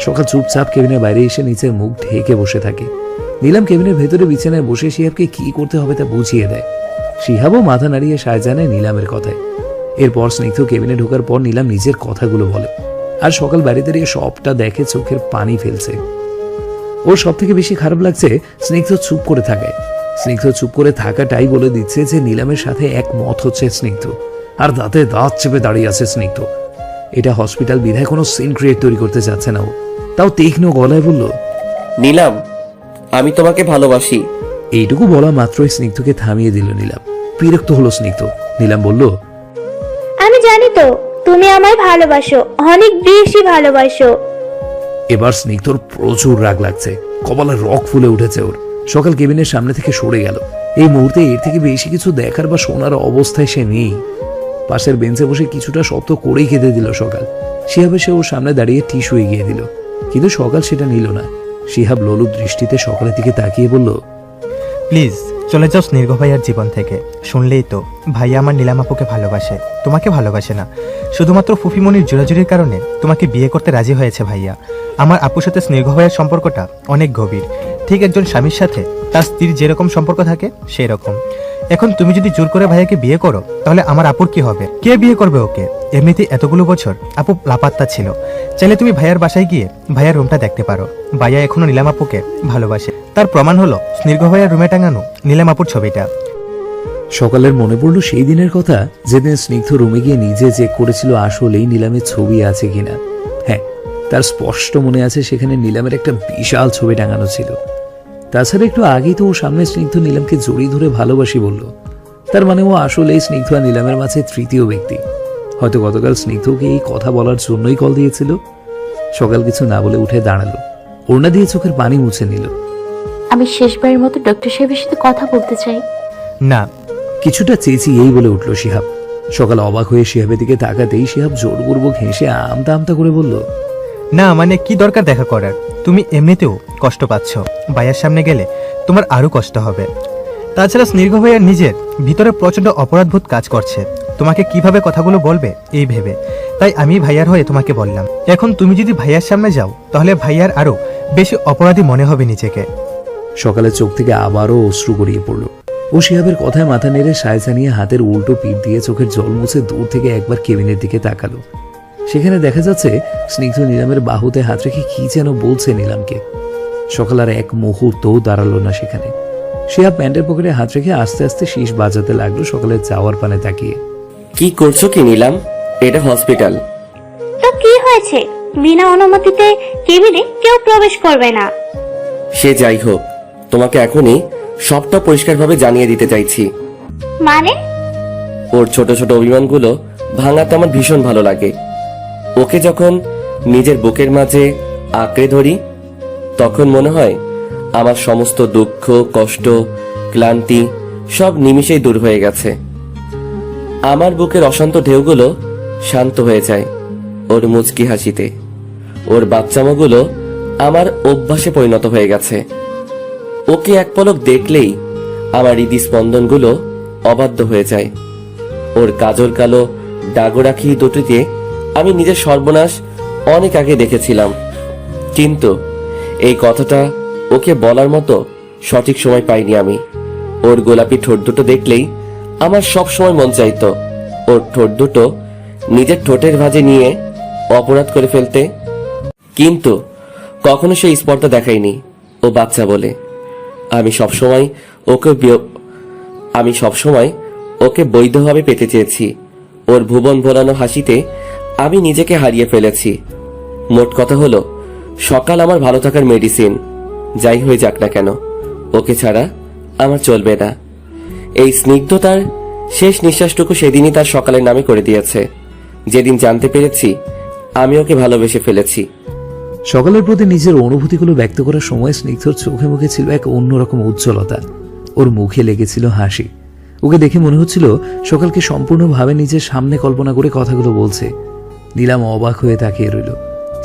সকাল চুপচাপ কেবিনের বাইরে এসে নিচের মুখ ঢেকে বসে থাকে। নীলাম কেবিনের ভেতরে বিছানায় বসে শিহাবকে কি করতে হবে তা বুঝিয়ে দেয়। শিহাবও মাথা নাড়িয়ে সায় জানায় নীলামের কথায়। এরপর স্নিগ্ধ কেবিনে ঢোকার পর নীলাম নিজের কথাগুলো বলে। আর সকাল বাইরে দাঁড়িয়ে সবটা দেখে চোখের পানি ফেলছে। ওর সব থেকে বেশি খারাপ লাগছে স্নিগ্ধ চুপ করে থাকায়। স্নিগ্ধ চুপ করে থাকাটাই বলে দিচ্ছে যে নীলামের সাথে একমত হচ্ছে স্নিগ্ধ, আর দাঁতে দাঁত চেপে দাঁড়িয়ে আছে স্নিগ্ধ। এটা হসপিটাল বিধায় কোনো সিন ক্রিয়েট তৈরি করতে চাচ্ছে না ও। তাও তীক্ষ্ণ গলায় বলল, নীলাম, আমি তোমাকে ভালোবাসি। এইটুকু বলা মাত্রই স্নিগ্ধকে থামিয়ে দিল নীলাম। বিরক্ত হলো স্নিগ্ধ। নীলাম বলল, আমি জানি তো তুমি আমায় ভালোবাসো, অনেক বেশি ভালোবাসো। এবার স্নিগ্ধর প্রচুর রাগ লাগছে। কপালে রক ফুলে উঠেছে ওর। সকাল কেবিনের সামনে থেকে সরে গেল। এই মুহূর্তে এর থেকে বেশি কিছু দেখার বা শোনার অবস্থায় সে নেই। পাশের বেঞ্চে বসে কিছুটা শব্দ করেই খেতে দিল সকাল। শিহাবে সে ওর সামনে দাঁড়িয়ে টিস্যু এগিয়ে দিল, কিন্তু সকাল সেটা নিল না। শিহাব লোলুপ দৃষ্টিতে সকালের দিকে তাকিয়ে বলল, প্লিজ চলে যাও স্নিগ্ধ ভাইয়ার জীবন থেকে। শুনলেই তো, ভাইয়া আমার নীলাম আপুকে ভালোবাসে, তোমাকে ভালোবাসে না। শুধুমাত্র ফুফিমনির জোরাজুরির কারণে তোমাকে বিয়ে করতে রাজি হয়েছে ভাইয়া। আমার আপুর সাথে স্নিগ্ধ ভাইয়ার সম্পর্কটা অনেক গভীর, ঠিক একজন স্বামীর সাথে তার স্ত্রীর যেরকম সম্পর্ক থাকে সেই রকম। এখন তুমি যদি জোর করে ভাইয়াকে বিয়ে করো তাহলে আমার আপুর কি হবে? কে বিয়ে করবে ওকে? এমনিতেই এতগুলো বছর আপু লাপাত্তা ছিল। চাইলে তুমি ভাইয়ার বাসায় গিয়ে ভাইয়ার রুমটা দেখতে পারো। ভাইয়া এখনো নীলাম আপুকে ভালোবাসে, তার প্রমাণ হলো স্নিগ্ধ ভাইয়ার রুমে টাঙানো নীলাম আপুর ছবিটা। সকালের মনে পড়ল সেই দিনের কথা, যেদিন স্নিগ্ধ রুমে গিয়ে নিজে চেক করেছিল আসলেই নীলামের ছবি আছে কিনা। হ্যাঁ, তার স্পষ্ট মনে আছে সেখানে নীলামের একটা বিশাল ছবি টাঙানো ছিল। তাছাড়া একটু আগেই তো ও সামনে স্নিগ্ধ নীলামকে জড়িয়ে ধরে ভালোবাসি বলল। তার মানে ও আসলেই স্নিগ্ধ আর নীলামের মাঝে তৃতীয় ব্যক্তি। হয়তো গতকাল স্নিগ্ধকে এই কথা বলার জন্যই কল দিয়েছিল। সকাল কিছু না বলে উঠে দাঁড়ালো, ওড়না দিয়ে চোখের পানি মুছে নিল। আমি শেষবারের মতো ডক্টর সাহেবের সাথে কথা বলতে চাই। না, কিছুটা চেঁচিয়েই বলে উঠল শিহাব। সকাল অবাক হয়ে শিহাবের দিকে তাকাতেই শিহাব জোরপূর্বক হেসে আমতা আমতা করে বলল, না মানে কি দরকার দেখা করার? তুমি এমনিতেও কষ্ট পাচ্ছ, ভাইয়ার সামনে গেলে তোমার আরো কষ্ট হবে। তাছাড়া স্নিগ্ধ ভাইয়ার নিজের ভিতরে প্রচন্ড অপরাধবোধ কাজ করছে তোমাকে কিভাবে কথাগুলো বলবে এই ভেবে। তাই আমি ভাইয়ার হয়ে তোমাকে বললাম, এখন তুমি যদি ভাইয়ার সামনে যাও তাহলে ভাইয়ার আরো বেশি অপরাধী মনে হবে নিজেকে। সকালের চোখ থেকে আবারও অশ্রু গড়িয়ে পড়ল। ও শিহাবের কথায় মাথা নেড়ে সায় জানিয়ে হাতের উল্টো পিঠ দিয়ে চোখের জল মুছে দূর থেকে একবার কেবিনের দিকে তাকালো। সেখানে দেখা যাচ্ছে স্নিগ্ধ নীলামের বাহুতে হাত রেখে কি যেন বলছে নীলামকে। সকাল আর এক মুহূর্তও দাঁড়ালো না সেখানে। শিহাব প্যান্টের পকেটে হাত রেখে আস্তে আস্তে শীষ বাজাতে লাগলো সকালের যাওয়ার পানে তাকিয়ে। কি করছো কি নীলাম? এটা হসপিটাল। তো কি হয়েছে? বিনা অনুমতিতে কেবিনে কেউ প্রবেশ করবে না। সে যাই হোক, তোমাকে এখনই সবটা পরিষ্কারভাবে জানিয়ে দিতে চাইছি। মানে? ওর ছোট ছোট অভিমানগুলো ভাঙাতে আমার ভীষণ ভালো লাগে। ওকে যখন নিজের বুকের মাঝে আঁকড়ে ধরি তখন মনে হয় আমার সমস্ত দুঃখ, কষ্ট, ক্লান্তি সব নিমিষেই দূর হয়ে গেছে। আমার বুকের অশান্ত ঢেউগুলো শান্ত হয়ে যায় ওর মুচকি হাসিতে। ওর বাচ্চামাগুলো আমার অভ্যাসে পরিণত হয়ে গেছে। ওকে এক পলক দেখলেই আমার হৃদস্পন্দনগুলো অবাধ্য হয়ে যায়। ওর কাজল কালো ডাগরাখি দুটিতে আমি নিজের সর্বনাশ অনেক আগে দেখেছিলাম, কিন্তু এই কথাটা ওকে বলার মতো সঠিক সময় পাইনি আমি। ওর গোলাপি ঠোঁট দুটো দেখলেই আমার সব সময় মন চাইতো ওর ঠোঁট দুটো নিজের ঠোঁটের ভাঁজে নিয়ে অপরাধ করে ফেলতে, কিন্তু কখনো সেই স্পর্ধা দেখায়নি ও বাচ্চা বলে। আমি সবসময় ওকে বৈধভাবে পেতে চেয়েছি। ওর ভুবন ভোলানো হাসিতে আমি নিজেকে হারিয়ে ফেলেছি। মোট কথা হলো, সকাল আমার ভালো থাকার মেডিসিন। যাই হয়ে যাক না কেন, ওকে ছাড়া আমার চলবে না। এই স্নিগ্ধতার শেষ নিঃশ্বাসটুকু সেদিনই তার সকালের নামে করে দিয়েছে, যেদিন জানতে পেরেছি আমি ওকে ভালোবেসে ফেলেছি। সকালের প্রতি নিজের অনুভূতিগুলো ব্যক্ত করার সময় স্নিগ্ধর চোখে মুখে ছিল এক অন্যরকম উজ্জ্বলতা। ওর মুখে লেগেছিল হাসি। ওকে দেখে মনে হচ্ছিল সকালকে সম্পূর্ণভাবে নিজের সামনে কল্পনা করে কথাগুলো বলছে। নীলাম অবাক হয়ে তাকিয়ে রইল।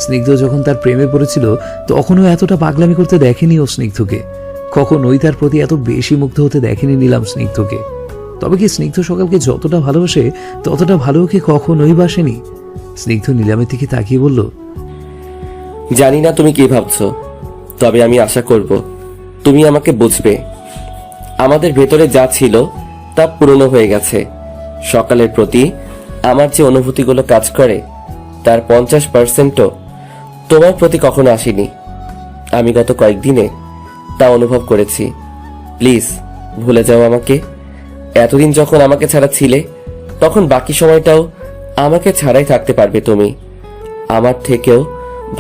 স্নিগ্ধ যখন তার প্রেমে পড়েছিল তখনও এতটা পাগলামি করতে দেখেনি ও স্নিগ্ধকে। কখনোই তার প্রতি এত বেশি মুগ্ধ হতে দেখেনি নীলাম স্নিগ্ধকে। তবে কি স্নিগ্ধ সকালকে যতটা ভালোবাসে ততটা ভালো ওকে কখনোই বাসেনি? স্নিগ্ধ নীলামের দিকে তাকিয়ে বলল, জানি না তুমি কি ভাবছো, তবে আমি আশা করব তুমি আমাকে বুঝবে। আমাদের ভেতরে যা ছিল তা পুরনো হয়ে গেছে। সকালের প্রতি আমার যে অনুভূতিগুলো কাজ করে তার 50%ও তোমার প্রতি কখনো আসেনি। আমি গত কয়েকদিনে তা অনুভব করেছি। প্লিজ ভুলে যাও আমাকে। এতদিন যখন আমাকে ছাড়া ছিলে, তখন বাকি সময়টাও আমাকে ছাড়াই থাকতে পারবে তুমি। আমার থেকেও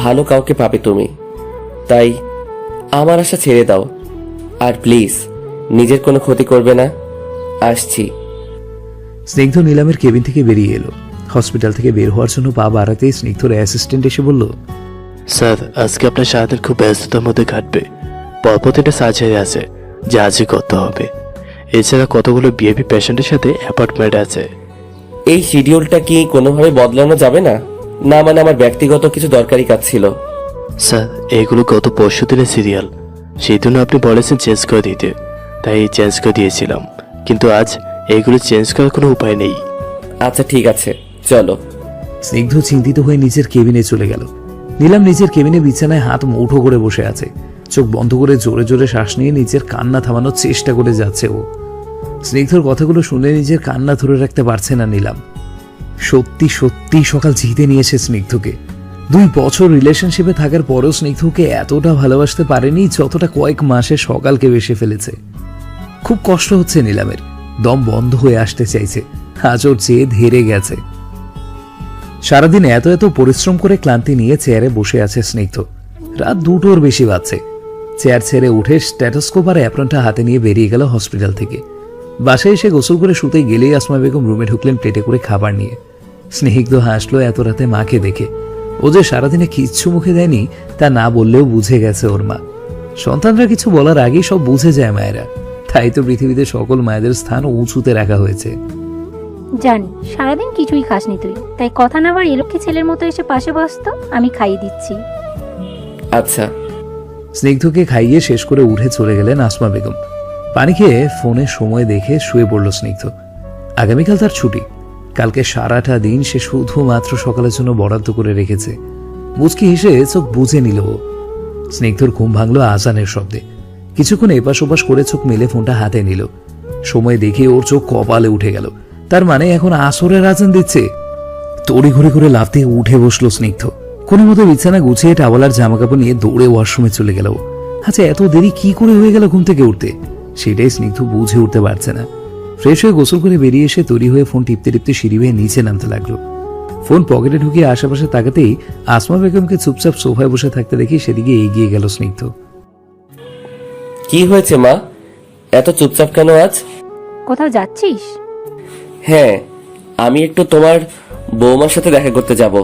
ভালো কাউকে পাবে তুমি। তাই আমার আশা ছেড়ে দাও, আর প্লিজ নিজের কোনো ক্ষতি করবে না। আসছি। স্নিগ্ধ নীলামের কেবিন থেকে বেরিয়ে এলো। হসপিটাল থেকে বের হওয়ার জন্য পা বাড়াতেই স্নিগ্ধর অ্যাসিস্ট্যান্ট এসে বলল, স্যার আজকে আপনার সারাদিন খুব ব্যস্ততার মধ্যে কাটবে। পরপতিটা সার্জারি আছে যা আজই করতে হবে। এছাড়া কতগুলো বিএপি পেশেন্টের সাথে অ্যাপয়েন্টমেন্ট আছে। এই শিডিউলটা কি কোনোভাবে বদলানো যাবে না? না মানে আমার ব্যক্তিগত কিছু দরকারি কাজ ছিল। স্যার এইগুলো গত পরশু দিনের সিরিয়াল, সেই জন্য আপনি বলেছেন চেঞ্জ করে দিতে, তাই চেঞ্জ করে দিয়েছিলাম। কিন্তু আজ এইগুলো চেঞ্জ করার কোনো উপায় নেই। আচ্ছা ঠিক আছে, চলো। স্নিগ্ধ চিন্তিত হয়ে নিজের কেবিনে চলে গেল। নীলাম নিজের কেবিনে বিছানায় হাত মুঠো করে বসে আছে। চোখ বন্ধ করে জোরে জোরে শ্বাস নিয়ে নিজের কান্না থামানোর চেষ্টা করে যাচ্ছে ও। স্নিগ্ধর কথাগুলো শুনে নিজের কান্না ধরে রাখতে পারছে না নীলাম। সত্যি সত্যি সকাল জিতে নিয়েছে স্নিগ্ধকে। 2 বছর রিলেশনশিপে থাকার পরেও স্নিগ্ধকে এতটা ভালোবাসতে পারেনি যতটা কয়েক মাসে সকালকে বেসে ফেলেছে। খুব কষ্ট হচ্ছে নীলামের, দম বন্ধ হয়ে আসতে চাইছে। আজ ওর চেয়ে ধীরে গেছে। সারাদিন এত এত পরিশ্রম করে ক্লান্তি নিয়ে চেয়ারে বসে আছে স্নিগ্ধ। রাত 2টোর বেশি বাজছে। চেয়ার ছেড়ে উঠে স্ট্যাটোস্কোপ আর অ্যাপ্রনটা হাতে নিয়ে বেরিয়ে গেল হসপিটাল থেকে। বাসায় এসে গোসল করে শুতে গেলেই আসমা বেগম রুমে ঢুকলেন প্লেটে করে খাবার নিয়ে। স্নিগ্ধ হাসলো এত রাতে মাকে দেখে। ও যে সারাদিনে কিচ্ছু মুখে দেয়নি তা না বললেও বুঝে গেছে ওর মা। সন্তানরা কিছু বলার আগেই সব বুঝে যায় মায়েরা। তাই তো পৃথিবীতে সকল মায়েদের স্থান উঁচুতে রাখা হয়েছে। জানি সারাদিন কিছুই খাসনি তুই, তাই কথা না বাড়িয়ে লক্ষ্মী ছেলের মতো এসে পাশে বসতো, আমি খাইয়ে দিচ্ছি। আচ্ছা। স্নিগ্ধকে খাইয়ে শেষ করে উঠে চলে গেলেন আসমা বেগম। পানি খেয়ে ফোনে সময় দেখে শুয়ে পড়ল স্নিগ্ধ। আগামীকাল তার ছুটি। কালকে সারাটা দিন সে শুধুমাত্র সকালের জন্য বরাদ্দ করে রেখেছে। মুচকি হেসে চোখ বুঝে নিল ও। স্নিগ্ধর ঘুম ভাঙল আজানের শব্দে। কিছুক্ষণ এপাশ ওপাশ করে চোখ মেলে ফোনটা হাতে নিল। সময় দেখে ওর চোখ কপালে উঠে গেল। তার মানে এখন আসরের আজান দিচ্ছে। তড়িঘড়ি করে লাফ দিয়ে উঠে বসলো স্নিগ্ধ। কোনো মতো বিছানা গুছিয়ে টাওয়ালার জামাকাপড় নিয়ে দৌড়ে ওয়াশরুমে চলে গেল। আচ্ছা এত দেরি কি করে হয়ে গেল ঘুম থেকে উঠতে? সেটাই স্নিগ্ধ বুঝে উঠতে পারছে না। ফ্রেশ হয়ে গোসল করে বেরিয়ে এসে তৈরি হয়ে ফোন টিপতে টিপতে সিঁড়ি বেয়ে নিচে নামতে লাগলো। ফোন পকেটে ঢুকিয়ে আশেপাশে তাকাতেই আসমা বেগমকে চুপচাপ সোফায় বসে থাকতে দেখি সেদিকে এগিয়ে গেল স্নিগ্ধ। কি হয়েছে মা, এত চুপচাপ কেন আজ? কোথাও যাচ্ছিস? হ্যাঁ, আমি একটু তোমার বৌমার সাথে দেখা করতে যাব।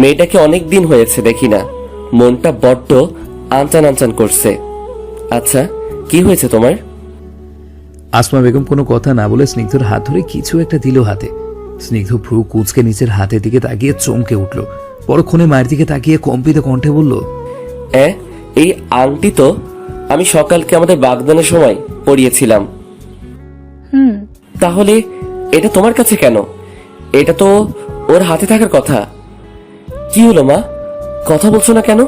মেয়েটাকে অনেক দিন হয়েছে দেখি না, মনটা বড্ড আনচান আনচান করছে। আচ্ছা কি হয়েছে তোমার? আসমা বেগম কোনো কথা না বলে স্নিগ্ধর হাত ধরে কিছু একটা দিল হাতে। স্নিগ্ধ ভ্রু কুচকে নিচের হাতের দিকে তাকিয়ে চমকে উঠল। পরক্ষণে মায়ের দিকে তাকিয়ে কম্পিত কণ্ঠে বলল, এই আংটি তো আমি সকালকে আমাদের বাগদানের সময় পরিয়েছিলাম। তাহলে এটা তোমার কাছে কেন? এটা তো ওর হাতে থাকার কথা। কি হলো মা, কথা বলছো না কেন?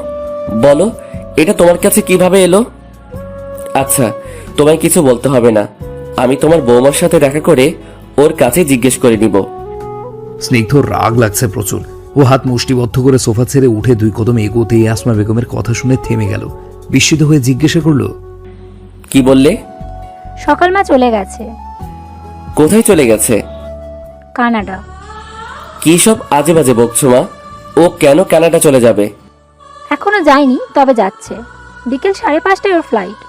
বলো, এটা তোমার কাছে কিভাবে এলো? আচ্ছা, তোমায় কিছু বলতে হবে না, আমি তোমার বৌমার সাথে দেখা করে ওর কাছে জিজ্ঞেস করে নিব। স্নিগ্ধ রাগ লাগছে প্রচুর। ও হাত মুষ্টিবদ্ধ করে সোফা ছেড়ে উঠে 2 কদম এগোতেই আসমা বেগমের কথা শুনে থেমে গেল। বিস্মিত হয়ে জিজ্ঞাসা করলো, কি বললে? সকাল মা চলে গেছে। কোথায় চলে গেছে? কানাডা। কি সব আজে বাজে বকছো মা? ও কেন কানাডা চলে যাবে? এখনো যায়নি, তবে যাচ্ছে। বিকেল 5:30টায় ওর ফ্লাইট।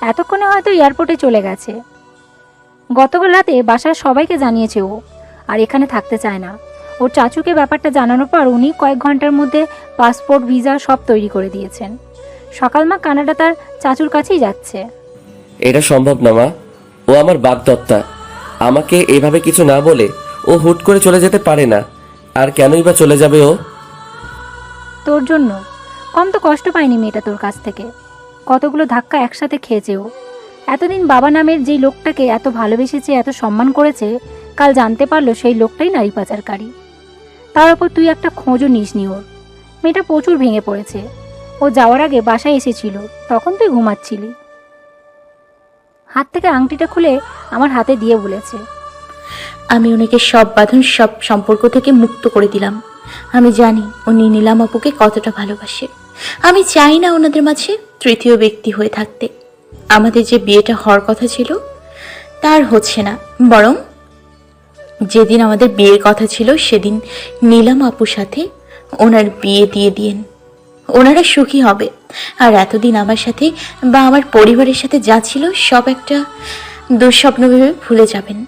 এতক্ষণে হয়তো এয়ারপোর্টে চলে গেছে। গতকাল রাতে বাসার সবাইকে জানিয়েছে ও, আর এখানে থাকতে চায় না। ওর চাচুকে ব্যাপারটা জানানোর পর উনি কয়েক ঘন্টার মধ্যে পাসপোর্ট, ভিসা সব তৈরি করে দিয়েছেন। সকাল মা কানাডা তার চাচুর কাছেই যাচ্ছে। এটা সম্ভব না মা, ও আমার বাগদত্তা। আমাকে এভাবে কিছু না বলে ও হুট করে চলে যেতে পারে না। আর কেনই বা চলে যাবে ও? তোর জন্য। কম তো কষ্ট পায়নি মেয়েটা তোর কাছ থেকে। কতগুলো ধাক্কা একসাথে খেয়েছে ও। এতদিন বাবা নামের যেই লোকটাকে এত ভালোবেসেছে, এত সম্মান করেছে, কাল জানতে পারলো সেই লোকটাই নারী পাচারকারী। তার উপর তুই একটা খোঁজও নিসনি ওর। মেয়েটা প্রচুর ভেঙে পড়েছে। ও যাওয়ার আগে বাসায় এসেছিল, তখন তুই ঘুমাচ্ছিলি। হাত থেকে আংটিটা খুলে আমার হাতে দিয়ে বলেছে, আমি ওনাকে সব বাঁধন, সব সম্পর্ক থেকে মুক্ত করে দিলাম। আমি জানি উনি নীলাম আপুকে কতটা ভালোবাসে। আমি চাই না ওনাদের মাঝে তৃতীয় ব্যক্তি হয়ে থাকতে। আমাদের যে বিয়েটা হওয়ার কথা ছিল তার হচ্ছে না, বরং যেদিন আমাদের বিয়ের কথা ছিল সেদিন নীলাম আপুর সাথে ওনার বিয়ে দিয়ে দিয়েন। ওনারা সুখী হবে। আর এতদিন আমার সাথে বা আমার পরিবারের সাথে যা ছিল সব একটা দুঃস্বপ্ন ভেবে ভুলে যাবেন।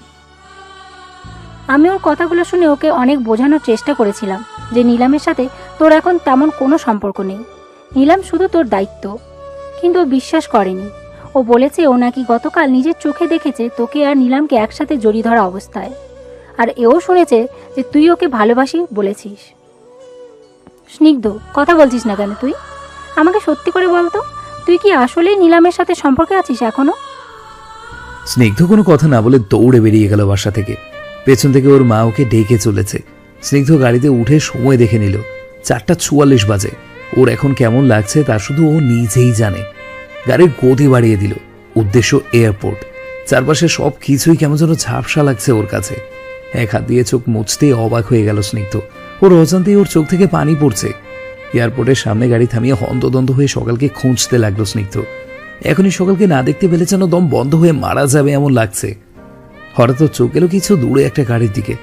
আমি ওর কথাগুলো শুনে ওকে অনেক বোঝানোর চেষ্টা করেছিলাম যে নীলামের সাথে তোর এখন তেমন কোনো সম্পর্ক নেই। নীলাম শুধু তোর দায়িত্ব। কিন্তু ও বিশ্বাস করেনি। ও বলেছে ও নাকি গতকাল নিজের চোখে দেখেছে তোকে আর নীলামকে একসাথে জড়িয়ে ধরা অবস্থায়। আর এও শুনেছে যে তুই ওকে ভালোবাসি বলেছিস। স্নিগ্ধ, কথা বলছিস না কেন তুই? আমাকে সত্যি করে বলতো, তুই কি আসলেই নীলামের সাথে সম্পর্কে আছিস এখনো? স্নিগ্ধ কোনো কথা না বলে দৌড়ে বেরিয়ে গেল বাসা থেকে। পেছন থেকে ওর মা ওকে ডেকে চলেছে। স্নিগ্ধ গাড়িতে উঠে সময় দেখে নিল, 4:44 বাজে। ওর এখন কেমন লাগছে তা শুধু ও নিজেই জানে। গাড়ির গতি বাড়িয়ে দিল। উদ্দেশ্য এয়ারপোর্ট। চারপাশে সব কিছুই কেমন যেন ঝাপসা লাগছে ওর কাছে। এক হাত দিয়ে চোখ মুছতেই অবাক হয়ে গেল স্নিগ্ধ। ওর অজান্তেই ওর চোখ থেকে পানি পড়ছে। এয়ারপোর্টের সামনে গাড়ি থামিয়ে হন্তদন্ত হয়ে সকালকে খুঁজতে লাগলো স্নিগ্ধ। এখনই সকালকে না দেখতে পেলে যেন দম বন্ধ হয়ে মারা যাবে এমন লাগছে। হঠাৎ চোখ এলো কিছু দূরে একটা গাড়ির দিকে।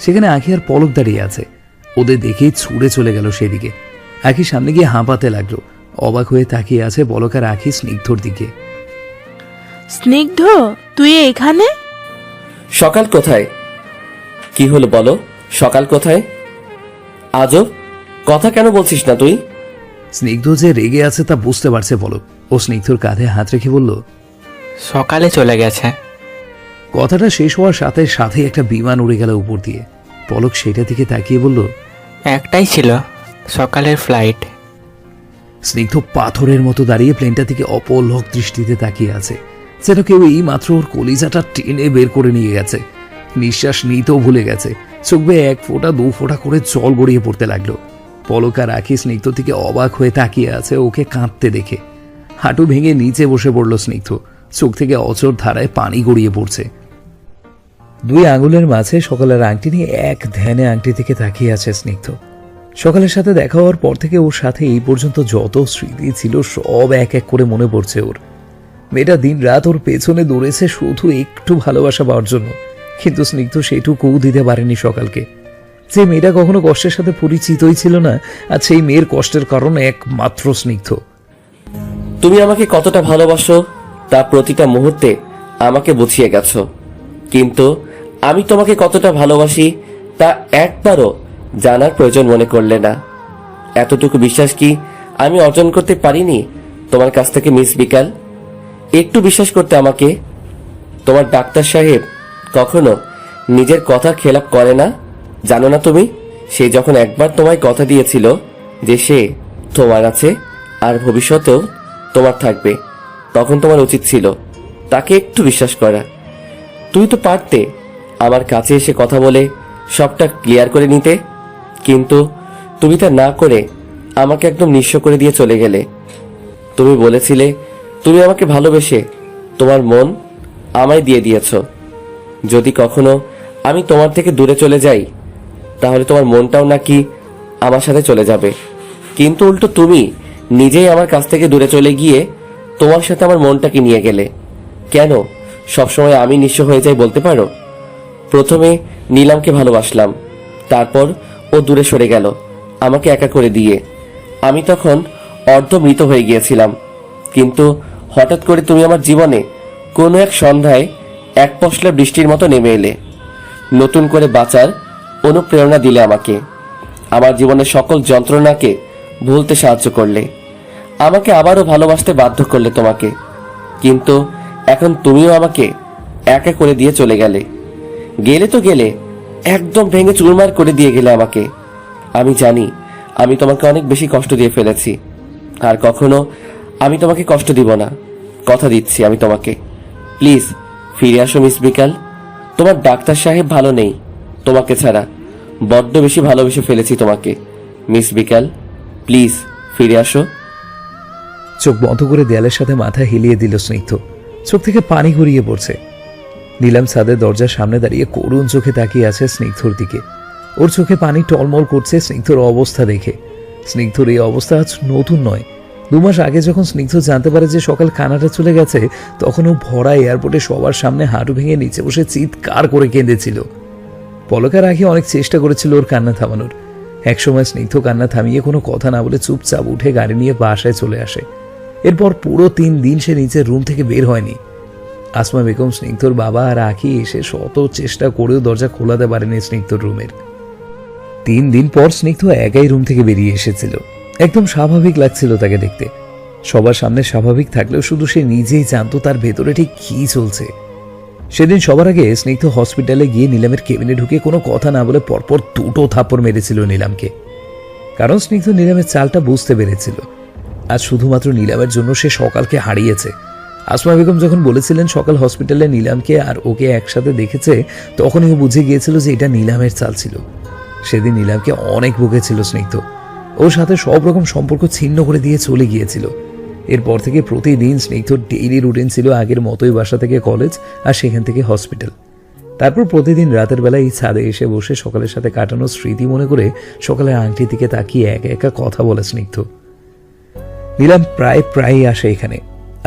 সেখানে আঁখি আর পলক দাঁড়িয়ে আছে। ওদের দেখেই ছুড়ে চলে গেল সেদিকে। আঁখি সামনে গিয়ে হাঁপাতে লাগলো। অবাক হয়ে তাকিয়ে আছে পলক আর আঁখি স্নিগ্ধর দিকে। স্নিগ্ধ, তুই এখানে? সকাল কোথায়? কি হলো বলো, সকাল কোথায়? আজব কথা কেন বলছিস না তুই? স্নিগ্ধ যে রেগে আছে তা বুঝতে পারছে পলক। ও স্নিগ্ধর কাঁধে হাত রেখে বলল, সকালে চলে গেছে। কথাটা শেষ হওয়ার সাথে সাথে একটা বিমান উড়ে গেল উপর দিয়ে। পলক সেটা দিকে তাকিয়ে বলল, একটাই ছিল, সকালের ফ্লাইট। স্নিগ্ধ পাথরের মতো দাঁড়িয়ে প্লেনটা থেকে অপলক দৃষ্টিতে তাকিয়ে আছে, যেন কেউ এই মাত্র ওর কলিজাটা টেনে বের করে নিয়ে গেছে। নিঃশ্বাস নিতেও ভুলে গেছে। চোখ বেয়ে 1 ফোঁটা 2 ফোঁটা করে জল গড়িয়ে পড়তে লাগলো। পলক আর আঁখি স্নিগ্ধ থেকে অবাক হয়ে তাকিয়ে আছে ওকে কাঁদতে দেখে। হাঁটু ভেঙে নিচে বসে পড়ল স্নিগ্ধ। চোখ থেকে অচর ধারায় পানি গড়িয়ে পড়ছে। 2 আঙুলের মাঝে সকালের আংটি নিয়ে এক ধ্যানে আংটি থেকে তাকিয়ে আছে স্নিগ্ধ। সকালের সাথে দেখা হওয়ার পর থেকে ওর সাথে এই পর্যন্ত যত স্মৃতি ছিল সব এক এক করে মনে পড়ছে ওর। মেয়েটা দিন রাত ওর পেছনে দৌড়েছে শুধু একটু ভালোবাসা পাওয়ার জন্য, কিন্তু স্নিগ্ধ সেটুকুও দিতে পারেনি সকালকে। যে মেয়েটা কখনো কষ্টের সাথে পরিচিতই ছিল না, আর সেই মেয়ের কষ্টের কারণ একমাত্র স্নিগ্ধ। তুমি আমাকে কতটা ভালোবাসো তা প্রতিটা মুহূর্তে আমাকে বুঝিয়ে গেছো, কিন্তু আমি তোমাকে কতটা ভালোবাসি তা একবারও জানার প্রয়োজন মনে করলে না। এতটুকু বিশ্বাস কি আমি অর্জন করতে পারিনি তোমার কাছ থেকে মিস বিকাল? একটু বিশ্বাস করতে আমাকে। তোমার ডাক্তার সাহেব কখনো নিজের কথা খেলাপ করে না। জানো না তুমি, সে যখন একবার তোমায় কথা দিয়েছিল যে সে তোমার আছে আর ভবিষ্যতেও তোমার থাকবে, তখন তোমার উচিত ছিল তাকে একটু বিশ্বাস করা। তুই তো পারতে আমার কাছে এসে কথা বলে সবটা ক্লিয়ার করে নিতে, কিন্তু তুমি তা না করে আমাকে একদম নিঃস্ব করে দিয়ে চলে গেলে। তুমি বলেছিলে তুমি আমাকে ভালোবেসে তোমার মন আমায় দিয়ে দিয়েছ। যদি কখনো আমি তোমার থেকে দূরে চলে যাই তাহলে তোমার মনটাও নাকি আমার সাথে চলে যাবে, কিন্তু উল্টো তুমি নিজেই আমার কাছ থেকে দূরে চলে গিয়ে তোমার সাথে আমার মনটাকে নিয়ে গেলে। কেন সবসময় আমি নিঃস্ব হয়ে যাই বলতে পারো? প্রথমে নীলামকে ভালোবাসলাম, তারপর ও দূরে সরে গেল আমাকে একা করে দিয়ে। আমি তখন অর্ধমৃত হয়ে গিয়েছিলাম, কিন্তু হঠাৎ করে তুমি আমার জীবনে কোনো এক সন্ধ্যায় এক পশলা বৃষ্টির মতো নেমে এলে। নতুন করে বাঁচার অনুপ্রেরণা দিলে আমাকে, আমার জীবনের সকল যন্ত্রণাকে ভুলতে সাহায্য করলে, আমাকে আবারও ভালোবাসতে বাধ্য করলে তোমাকে। কিন্তু এখন তুমিও আমাকে একা করে দিয়ে চলে গেলে। গেলে তো গেলে, একদম ভেঙে চুরমার করে দিয়ে গেলে আমাকে। আমি জানি আমি তোমাকে অনেক বেশি কষ্ট দিয়ে ফেলেছি, আর কখনো আমি তোমাকে কষ্ট দিব না, কথা দিচ্ছি আমি তোমাকে। প্লিজ ফিরে আসো মিস বিকাল। তোমার ডাক্তার সাহেব ভালো নেই তোমাকে ছাড়া, বড্ড বেশি ভালোবেসে ফেলেছি তোমাকে মিস বিকাল। প্লিজ ফিরে আসো। চোখ বন্ধ করে দেয়ালের সাথে মাথা হিলিয়ে দিল স্নিগ্ধ। চোখ থেকে পানি গড়িয়ে পড়ছে। নীলাম ছাদের দরজার সামনে দাঁড়িয়ে করুণ চোখে তাকিয়ে আছে স্নিগ্ধর দিকে। ওর চোখে পানি টলমল করছে স্নিগ্ধর অবস্থা দেখে। স্নিগ্ধর এই অবস্থা আজ নতুন নয়। 2 মাস আগে যখন স্নিগ্ধ জানতে পারে যে সকাল কানাডা চলে গেছে, তখন ও ভরা এয়ারপোর্টে সবার সামনে হাঁটু ভেঙে নিচে বসে চিৎকার করে কেঁদেছিল। পলকার আগে অনেক চেষ্টা করেছিল ওর কান্না থামানোর। একসময় স্নিগ্ধ কান্না থামিয়ে কোনো কথা না বলে চুপচাপ উঠে গাড়ি নিয়ে বাসায় চলে আসে। এরপর পুরো 3 দিন সে নিজের রুম থেকে বের হয়নি। আসমা বেগম, স্নিগ্ধর বাবা আর আখি এসে শত চেষ্টা করেও দরজা খোলাতে পারেনি স্নিগ্ধর রুমের। 3 দিন পর স্নিগ্ধ একাই রুম থেকে বেরিয়ে এসেছিল। একদম স্বাভাবিক লাগছিল তাকে দেখতে। সবার সামনে স্বাভাবিক থাকলেও শুধু সে নিজেই জানতো তার ভেতরে ঠিক কি চলছে। সেদিন সবার আগে স্নিগ্ধ হসপিটালে গিয়ে নীলামের কেবিনে ঢুকে কোনো কথা না বলে পরপর 2টো থাপ্পড় মেরেছিল নীলামকে। কারণ স্নিগ্ধ নীলামের চালটা বুঝতে পেরেছিল। আজ শুধুমাত্র নীলামের জন্য সে সকালকে হারিয়েছে। আসমা বেগম যখন বলেছিলেন সকাল হসপিটালে নীলামকে আর ওকে একসাথে দেখেছে, তখনই ও বুঝে গিয়েছিল যে এটা নীলামের চাল ছিল। সেদিন নীলামকে অনেক বকেছিল স্নিগ্ধ। ওর সাথে সব রকম সম্পর্ক ছিন্ন করে দিয়ে চলে গিয়েছিল। এরপর থেকে প্রতিদিন স্নিগ্ধর ডেইলি রুটিন ছিল আগের মতোই বাসা থেকে কলেজ আর সেখান থেকে হসপিটাল। তারপর প্রতিদিন রাতের বেলা এই ছাদে এসে বসে সকালের সাথে কাটানো স্মৃতি মনে করে সকালের আংটির দিকে তাকিয়ে একা একা কথা বলে স্নিগ্ধ। নীলাম প্রায়ই আসে এখানে,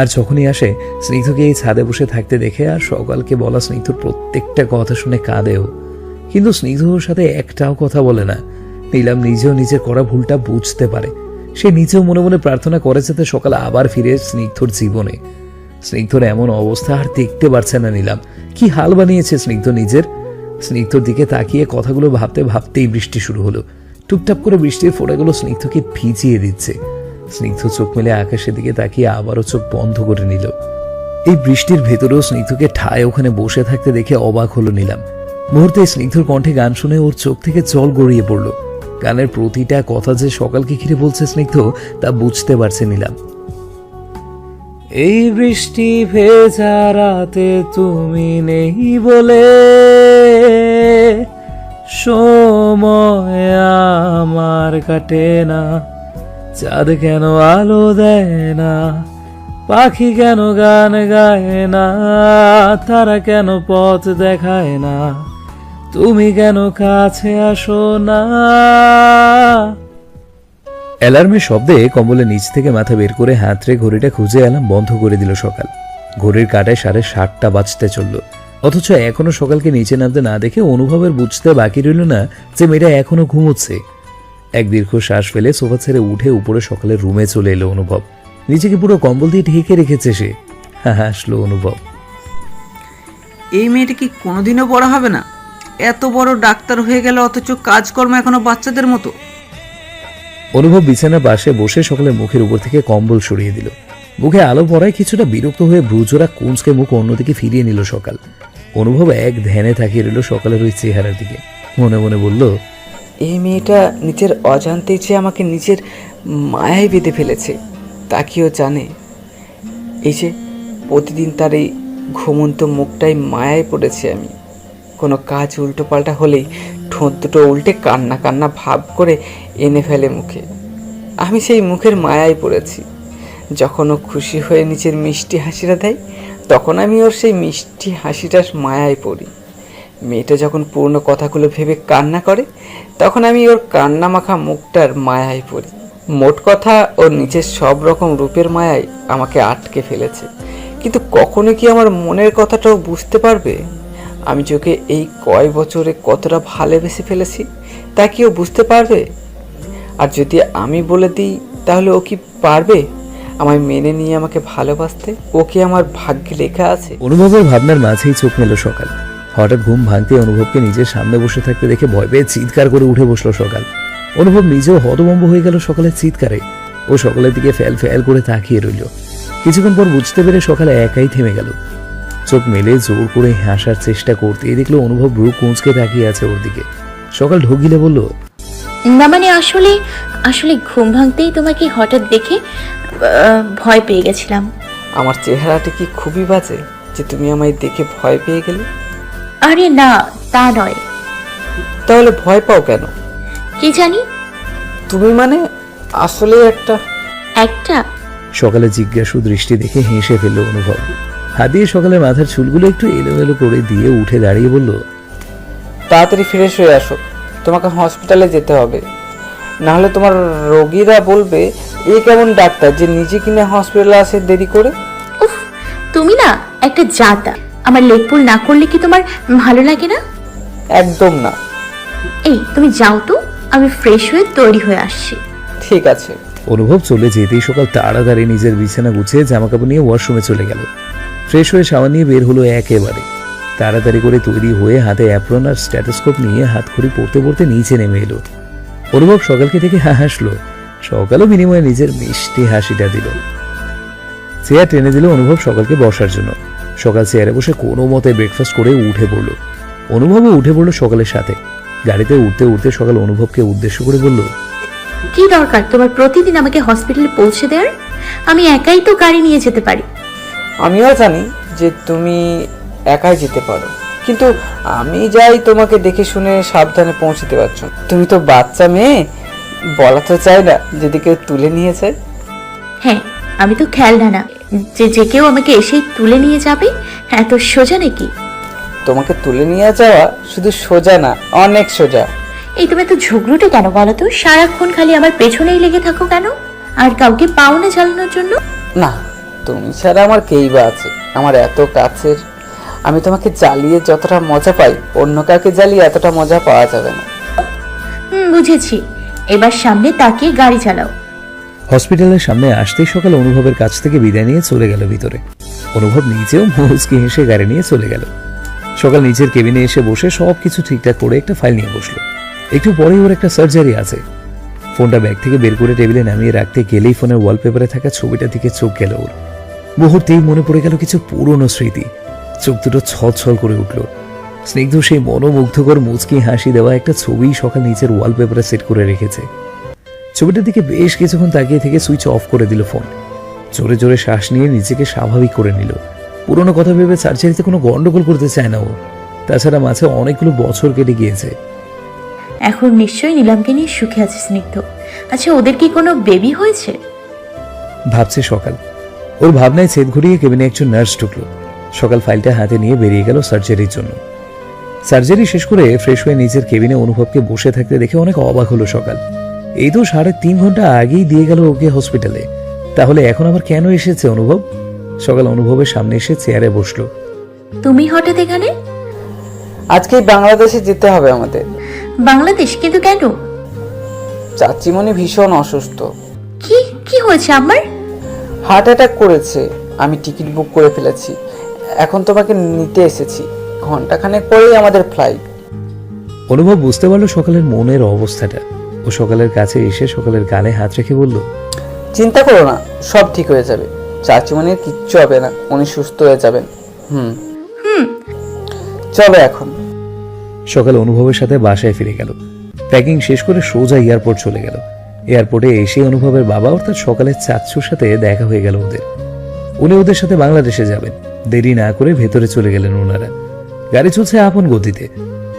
আর যখনই আসে স্নিগ্ধকে এই ছাদে বসে থাকতে দেখে আর সকালকে বলা স্নিগ্ধর প্রত্যেকটা কথা শুনে কাঁদেও। কিন্তু স্নিগ্ধ ওর সাথে একটাও কথা বলে না। নীলাম নিজেও নিজের করা ভুলটা বুঝতে পারে। সে নিজেও মনে মনে প্রার্থনা করে যাতে সকাল আবার ফিরে স্নিগ্ধর জীবনে। স্নিগ্ধর এমন অবস্থা আর দেখতে পারছে না নীলাম। কি হাল বানিয়েছে স্নিগ্ধ নিজের। স্নিগ্ধর দিকে তাকিয়ে কথাগুলো ভাবতে ভাবতেই বৃষ্টি শুরু হলো। টুপটাপ করে বৃষ্টির ফোঁটাগুলো স্নিগ্ধকে ভিজিয়ে দিচ্ছে। স্নিগ্ধ চোখ মেলে আকাশের দিকে তাকিয়ে আবারও চোখ বন্ধ করে নিল। এই বৃষ্টির ভেতরেও স্নিগ্ধকে ঠায় ওখানে বসে থাকতে দেখে অবাক হলো নীলাম। মুহূর্তে স্নিগ্ধর কণ্ঠে গান শুনে ওর চোখ থেকে জল গড়িয়ে পড়ল। গানের প্রতিটা কথা যে সকালকে ঘিরে বলছে স্নিগ্ধ তা বুঝতে পারছে নীলাম। এই বৃষ্টি ভেজা রাতে তুমি নেই বলে সময় আমার কাটে না, চাঁদ কেন আলো দেয় না, পাখি কেন গান গায় না, তারা কেন পথ দেখায় না, তুমি কেন কাছে আসো না। অ্যালার্মের শব্দে কম্বলের নিচ থেকে মাথা বের করে হাতরে ঘড়িটা খুঁজে অ্যালার্ম বন্ধ করে দিল সকাল। ঘড়ির কাঁটায় 7:30 বাজতে চলল। অথচ এখনো সকালকে নিচে নামতে না দেখে অনুভবের বুঝতে বাকি রইল না যে মেয়েটা এখনো ঘুমোচ্ছে। এক দীর্ঘ শ্বাস ফেলে সোফা ছেড়ে উঠে উপরে সকালের রুমে চলে এলো অনুভব। নিজেকে পুরো কম্বল দিয়ে ঢেকে রেখেছে সে। হাসলো অনুভব। এই মেয়েটা কি কোনোদিনও বড় হবে না? এত বড় ডাক্তার হয়ে গেল অথচ কাজকর্ম এখনো বাচ্চাদের মতো। অনুভব বিছানার পাশে বসে সকালের মুখের উপর থেকে কম্বল সরিয়ে দিল। মুখে আলো পড়ায় কিছুটা বিরক্ত হয়ে ভ্রুজোড়া কুঁচকে মুখ অন্যদিকে ফিরিয়ে নিল সকাল। অনুভব এক ধ্যানে তাকিয়ে রইল সকালের ওই চেহারার দিকে। মনে মনে বলল, এই মেয়েটা নিজের অজান্তেই যে আমাকে নিজের মায়ায় বেঁধে ফেলেছে তা কিও জানে। এই যে প্রতিদিন তার এই ঘুমন্ত মুখটাই মায়ায় পড়েছি আমি। কোনো কাজ উল্টো পাল্টা হলেই ঠোঁট দুটো উল্টে কান্না কান্না ভাব করে এনে ফেলে মুখে। আমি সেই মুখের মায়ায় পড়েছি। যখন ও খুশি হয়ে নিজের মিষ্টি হাসিটা দেয় তখন আমি ওর সেই মিষ্টি হাসিটার মায়ায় পড়ি। মেয়েটা যখন পূর্ণ কথাগুলো ভেবে কান্না করে তখন আমি ওর কান্না মাখা মুখটার মায়ায় পড়ি। মোট কথা ওর নিজের সব রকম রূপের মায়ায় আমাকে আটকে ফেলেছে। কিন্তু কখনো কি আমার মনের কথাটাও বুঝতে পারবে? আমি যে ওকে এই কয় বছরে কতটা ভালোবেসে ফেলেছি তা কি ও বুঝতে পারবে? আর যদি আমি বলে দিই তাহলে ও কি পারবে আমায় মেনে নিয়ে আমাকে ভালোবাসতে? ও কি আমার ভাগ্যে লেখা আছে? অনুভবের ভাবনার মাঝেই চোখ মেল সকাল। হঠাৎ ঘুম ভাঙতে অনুভবকে নিজের সামনে বসে থাকতে দেখে ভয় পেয়ে চিৎকার করে উঠে বসলো সকাল। অনুভব নিজেও হতভম্ব হয়ে গেল সকালের চিৎকারে। ও সকালের দিকে ফ্যাল ফ্যাল করে তাকিয়ে রইল। কিছুক্ষণ পর বুঝতে পেরে সকালে একাই থেমে গেল। চোখ মেলে জোর করে হাসার চেষ্টা করতেই দেখলো অনুভব রূপ কুঁচকে তাকিয়ে আছে ওর দিকে। সকাল ঢোক গিলে বলল, না মানে আসলে আসলে ঘুম ভাঙতেই তোমাকে হঠাৎ দেখে ভয় পেয়ে গেছিলাম। আমার চেহারাটা কি খুবই বাজে যে তুমি আমায় দেখে ভয় পেয়ে গেলে? আরে না, তা নয়। তাহলে ভয় পাও কেন? কি জানি। তুমি মানে আসলে একটা একটা সকালে জিজ্ঞাসু দৃষ্টি দেখে হেসে ফেলল অনুভব। হাত দিয়ে সকালের মাথার চুলগুলো একটু এলোমেলো করে দিয়ে উঠে দাঁড়িয়ে বলল, তাড়াতাড়ি ফ্রেশ হয়ে আসো, তোমাকে হসপিটালে যেতে হবে। নাহলে তোমার রোগীরা বলবে এ কেমন ডাক্তার যে নিজে কিনে হসপিটালে আসে দেরি করে। উফ, তুমি না একটা জাতা। আমার লেগ পুল না করলে কি তোমার ভালো লাগে না? একদম না। এই তুমি যাও তো, আমি ফ্রেশ হয়ে তৈরি হয়ে আসছি। ঠিক আছে। অনুভব চলে যেতেই সকাল তাড়াতাড়ি নিজের বিছানা গুছিয়ে জামাকাপড় নিয়ে ওয়াশরুমে চলে গেল। ফ্রেশ হয়ে সাবান নিয়ে বের হলো একেবারে। তাড়াতাড়ি করে তৈরি হয়ে হাতে অ্যাপ্রন আর স্ট্যাথোস্কোপ নিয়ে হাতখড়ি পড়তে পড়তে নিচে নেমে এলো। অনুভব সকালকে দেখে হাসলো। সকালও বিনিময়ে নিজের মিষ্টি হাসিটা দিল। চেয়ার টেনে দিল অনুভব সকালকে বসার জন্য। সকাল চেয়ারে বসে কোনো মতে ব্রেকফাস্ট করে উঠে পড়লো। অনুভবও উঠে পড়লো সকালের সাথে। গাড়িতে উঠতে উঠতে সকাল অনুভবকে উদ্দেশ্য করে বলল, কি দরকার তোমার প্রতিদিন আমাকে হসপিটালে পৌঁছে দেওয়ার? আমি একাই তো গাড়ি নিয়ে যেতে পারি। আমিও জানি যে তুমি একাই যেতে পারো, কিন্তু আমি যাই তোমাকে দেখে শুনে সাবধানে পৌঁছতে পারছো। তুমি তো বাচ্চা মেয়ে, বলা তো চাই না যদি কেউ তুলে নিয়ে যায়। হ্যাঁ, আমি তো খেলনা না যে যে কেউ আমাকে এসেই তুলে নিয়ে যাবে। হ্যাঁ, তো সোজা নাকি? তোমাকে তুলে নিয়ে যাওয়া শুধু সোজা না, অনেক সোজা। এই তুমি তো ঝগড়ুটে কেন বলো তো? সারাক্ষণ খালি আমার পেছনেই লেগে থাকো কেন? আর কাউকে পাও না জ্বালানোর জন্য? না, তুমি ছাড়া আমার কেই বা আছে? আমার এত কাছের। আমি তোমাকে জ্বালিয়ে যতটা মজা পাই অন্য কাউকে জ্বালিয়ে এতটা মজা পাওয়া যাবে না। বুঝেছি। এবার সামনে তাকিয়ে গাড়ি চালাও। হসপিটালের সামনে আসতেই সকাল অনুভবের কাছ থেকে বিদায় নিয়ে চলে গেল ভিতরে। অনুভব নিজেও মুচকি হেসে গাড়ি নিয়ে চলে গেল। সকাল নিচের কেবিনে এসে বসে সবকিছু ঠিকঠাক করে একটা ফাইল নিয়ে বসলো। একটু পরেই ওর একটা সার্জারি আছে। ফোনটা ব্যাগ থেকে বের করে টেবিলে নামিয়ে রাখতে গেলেই ফোনের ওয়ালপেপারে থাকা ছবিটার দিকে চোখ গেল ওর। মুহূর্তেই মনে পড়ে গেল কিছু পুরনো স্মৃতি। চোখ দুটো ছলছল করে উঠল। স্নিগ্ধ সেই মনোমুগ্ধকর মুচকি হাসি দেওয়া একটা ছবি সকাল নিচের ওয়ালপেপারে সেট করে রেখেছে। ছবিটার দিকে বেশ কিছুক্ষণ তাকিয়ে থেকে সুইচ অফ করে দিল ফোন। জোরে জোরে শ্বাস নিয়ে নিজেকে স্বাভাবিক করে নিল। পুরনো কথা ভেবে সার্জারিতে কোনো গন্ডগোল করতে চায় না ও। তাছাড়া মাঝে অনেকগুলো বছর কেটে গিয়েছে। এখন নিশ্চয়ই নিলামকে নিয়ে সুখে আছে স্নিগ্ধ। আচ্ছা, ওদের কি কোনো বেবি হয়েছে? ভাবছে সকাল। ওর ভাবনায় ছেদ ঘুরিয়ে কেবিনে একজন নার্স ঢুকলো। সকাল ফাইলটা হাতে নিয়ে বেরিয়ে গেল সার্জারির জন্য। সার্জারি শেষ করে ফ্রেশ হয়ে নিজের কেবিনে অনুভবকে বসে থাকতে দেখে অনেক অবাক হলো সকাল। এই তো 3.5 ঘন্টা আগেই দিয়ে গেল ওকে হসপিটালে, তাহলে এখন আবার কেন এসেছে অনুভব? সকাল অনুভবের সামনে এসে চেয়ারে বসলো। তুমি হঠাৎ এখানে? আজকে বাংলাদেশে যেতে হবে আমাদের। বাংলাদেশ? কিন্তু কেন? চাচিমণি ভীষণ অসুস্থ। কি কি হয়েছে আমার? হার্ট অ্যাটাক করেছে। আমি টিকিট বুক করে ফেলেছি, এখন তোমাকে নিতে এসেছি। ঘন্টাখানেক পরেই আমাদের ফ্লাইট। অনুভব বুঝতে পারলো সকালের মনের অবস্থাটা। ও সকালের কাছে এসে সকালের গালে হাত রেখে বলল, চিন্তা করো না, সব ঠিক হয়ে যাবে। চাচিমণির কিচ্ছু হবে না, উনি সুস্থ হয়ে যাবেন। চলো এখন। সকাল অনুভবের সাথে বাসায় ফিরে গেল। প্যাকিং শেষ করে সোজা এয়ারপোর্ট চলে গেল। এয়ারপোর্টে এসে অনুভবের বাবা অর্থাৎ সকালের চাচ্চুর সাথে দেখা হয়ে গেল ওদের। উনি ওদের সাথে বাংলাদেশে যাবেন। দেরি না করে ভেতরে চলে গেলেন ওনারা। গাড়ি চলছে আপন গতিতে।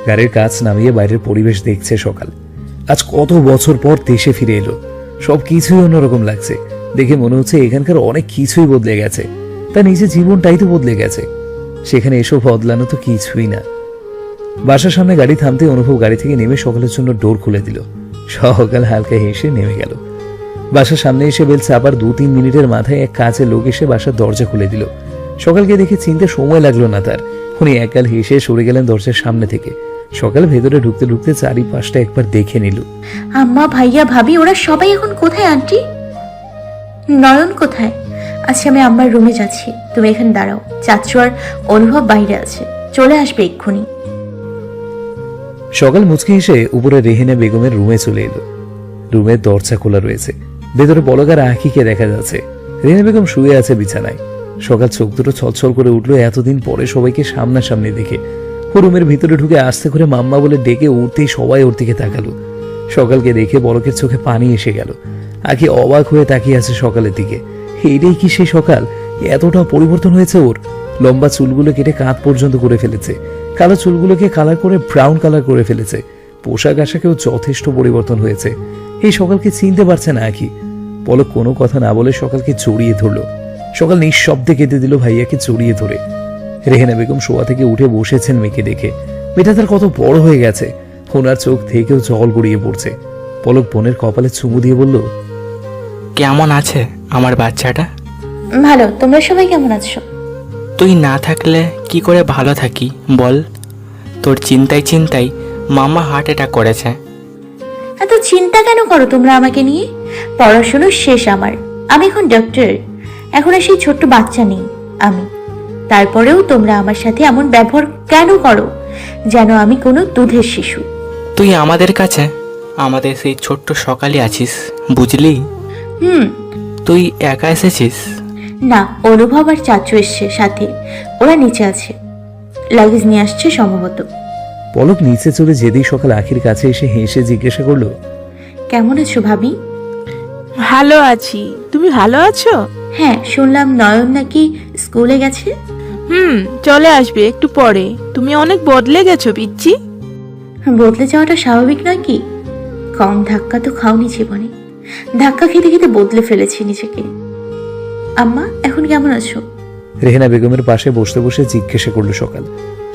গাড়ির কাজ নামিয়ে বাইরের পরিবেশ দেখছে সকাল। আজ কত বছর পর দেশে ফিরে এলো। সব কিছুই অন্যরকম লাগছে। দেখে মনে হচ্ছে এখানকার অনেক কিছুই বদলে গেছে। তার নিজের জীবনটাই তো বদলে গেছে। সেখানে এসব বদলানো তো কিছুই না। বাসার সামনে গাড়ি থামতে অনুভব গাড়ি থেকে নেমে সকালের জন্য ডোর খুলে দিল। সকাল হালকা হেসে নেমে গেল। বাসার সামনে এসে বেল চাপার 2-3 মিনিটের মাথায় এক কাজের লোক এসে বাসার দরজা খুলে দিল। সকালকে দেখে চিনতে সময় লাগলো না তার। উনি একগাল হেসে সরে গেলেন দরজার সামনে থেকে। সকাল ভেতরে ঢুকতে ঢুকতে চারিপাশটা একবার দেখে নিল। আম্মা, ভাইয়া, ভাবি ওরা সবাই এখন কোথায়? আন্টি, নয়ন কোথায়? আচ্ছা, আমি আম্মার রুমে যাচ্ছি, তুমি এখানে দাঁড়াও। চাচু আর অনুভব বাইরে আছে, চলে আসবে এক্ষুনি। সকাল মুচকি হেসে উপরে রেহেনা বেগমের রুমে চলে এলো। রুমের দরজা খোলা রয়েছে। ভেতরে পলক আর আঁখিকে দেখা যাচ্ছে। রেহেনা বেগম শুয়ে আছে বিছানায়। সকাল চোখ দুটো ছলছল করে উঠলো এতদিন পরে সবাইকে সামনাসামনি দেখে। ও রুমের ভিতরে ঢুকে আস্তে করে মাম্মা বলে ডেকে উঠতেই সবাই ওর দিকে তাকালো। সকালকে দেখে পলকের চোখে পানি এসে গেল। আঁখি অবাক হয়ে তাকিয়ে আছে সকালের দিকে। এইটাই কি সেই সকাল? এতটা পরিবর্তন হয়েছে ওর। লম্বা চুলগুলো কেটে কাঁধ পর্যন্ত করে ফেলেছে। কালো চুলগুলোকে কালার করে ব্রাউন কালার করে ফেলেছে। পোশাক আশাকেও যথেষ্ট পরিবর্তন হয়েছে। এই সকালকে চিনতে পারছে না আঁখি। পলক কোনো কথা না বলে সকালকে জড়িয়ে ধরলো। সকাল নিঃশব্দে কেঁদে দিল ভাইয়াকে জড়িয়ে ধরে। রেহেনা বেগম শোয়া থেকে উঠে বসেছেন মেয়েকে দেখে। মেয়েটা তার কত বড় হয়ে গেছে। ওনার চোখ থেকেও জল গড়িয়ে পড়ছে। পলক বোনের কপালে চুমু দিয়ে বলল, কেমন আছে আমার বাচ্চাটা? ভালো, তোমরা সবাই কেমন আছো? তুই না থাকলে কি করে ভালো থাকি বল? তোর চিন্তায় চিন্তায় মামা হার্ট অ্যাটাক করেছে। এত চিন্তা কেন করো তোমরা আমাকে নিয়ে? পড়াশোনা শেষ আমার, আমি এখন ডক্টর। এখন আর সেই ছোট্ট বাচ্চা নেই আমি। তারপরেও তোমরা আমার সাথে এমন ব্যবহার কেন করো, যেন আমি কোনো দুধের শিশু? তুই আমাদের কাছে আমাদের সেই ছোট্ট সকালে আছিস, বুঝলি? তুই একা এসেছিস? না, অনুভব আর চাচু এসছে সাথে, ওরা নিচে আছে, লাগেজ নিয়ে আসছে সম্ভবত। পলক নিচে চলে যেতেই সকাল আখির কাছে এসে হেসে জিজ্ঞাসা করলো, কেমন আছো ভাবি? ভালো আছি, তুমি ভালো আছো? হ্যাঁ, শুনলাম নয়ন নাকি স্কুলে গেছে। চলে আসবে একটু পরে। তুমি অনেক বদলে গেছো পিচ্চি। বদলে যাওয়াটা স্বাভাবিক নয় কি? কম ধাক্কা তো খাওনি জীবনে। ধাক্কা খেতে খেতে বদলে ফেলেছি নিজেকে। আম্মা, এখন কেমন আছো? রেহেনা বেগমের পাশে বসতে বসে জিজ্ঞাসা করলো সকাল।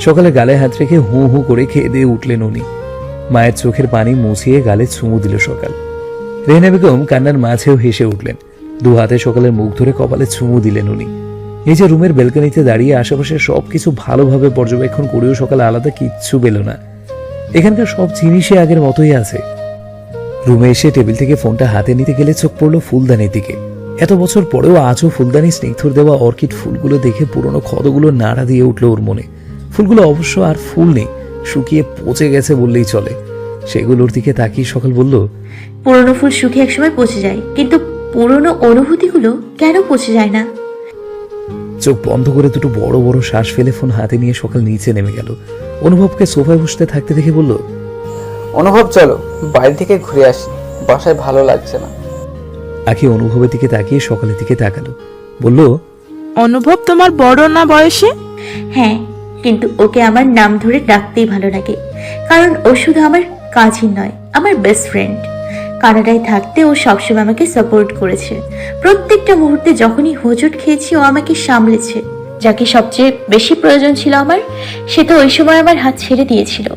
সকালে গালে হাত রেখে হু হু করে খেয়ে দিয়ে উঠলেন উনি। মায়ের চোখের পানি মুছিয়ে গালে চুমু দিল সকাল। রেহেনা বেগম কান্নার মাঝেও হেসে উঠলেন। দু হাতে সকালের মুখ ধরে কপালে চুমু দিলেন উনি। নিজের রুমের বেলকনিতে দাঁড়িয়ে আশেপাশে সবকিছু ভালোভাবে পর্যবেক্ষণ করেও সকালে আলাদা কিচ্ছু পেল না। এখানকার সব জিনিসই আগের মতোই আছে। রুমে এসে টেবিল থেকে ফোনটা হাতে নিতে গেলে চোখ পড়লো ফুলদানির দিকে। এত বছর পরেও আজও ফুলদানি স্নিগ্ধর দেওয়া অর্কিড ফুলগুলো দেখে পুরনো ক্ষতগুলো নাড়া দিয়ে উঠলো ওর মনে। ফুলগুলো অবশ্য আর ফুল নেই, শুকিয়ে পচে গেছে বললেই চলে। সেগুলোর দিকে তাকিয়ে সকাল বলল, পুরনো ফুল শুকিয়ে একসময় পচে যায়, কিন্তু পুরনো অনুভূতিগুলো কেন পচে যায় না? চোখ বন্ধ করে দুটো বড় বড় শ্বাস ফেলে ফোন হাতে নিয়ে সকাল নিচে নেমে গেল। অনুভবকে সোফায় বসতে থাকতে দেখে বলল, অনুভব চলো বাইরে থেকে ঘুরে আসি, বাসায় ভালো লাগছে না। আখি অনুভবের দিকে তাকিয়ে সকালের দিকে তাকালো, বলল, অনুভব তোমার বড় না বয়সে? হ্যাঁ, কিন্তু ওকে আমার নাম ধরে ডাকতেই ভালো লাগে, কারণ ও শুধু আমার কাজিন নয়, আমার বেস্ট ফ্রেন্ড। কানাডায় থাকতে ও সবসময় আমাকে সাপোর্ট করেছে। প্রত্যেকটা মুহূর্তে যখনই হোঁচট খেয়েছি ও আমাকে সামলেছে। যাকে সবচেয়ে বেশি প্রয়োজন ছিল আমার, সে তো ওই সময় আমার হাত ছেড়ে দিয়েছিল,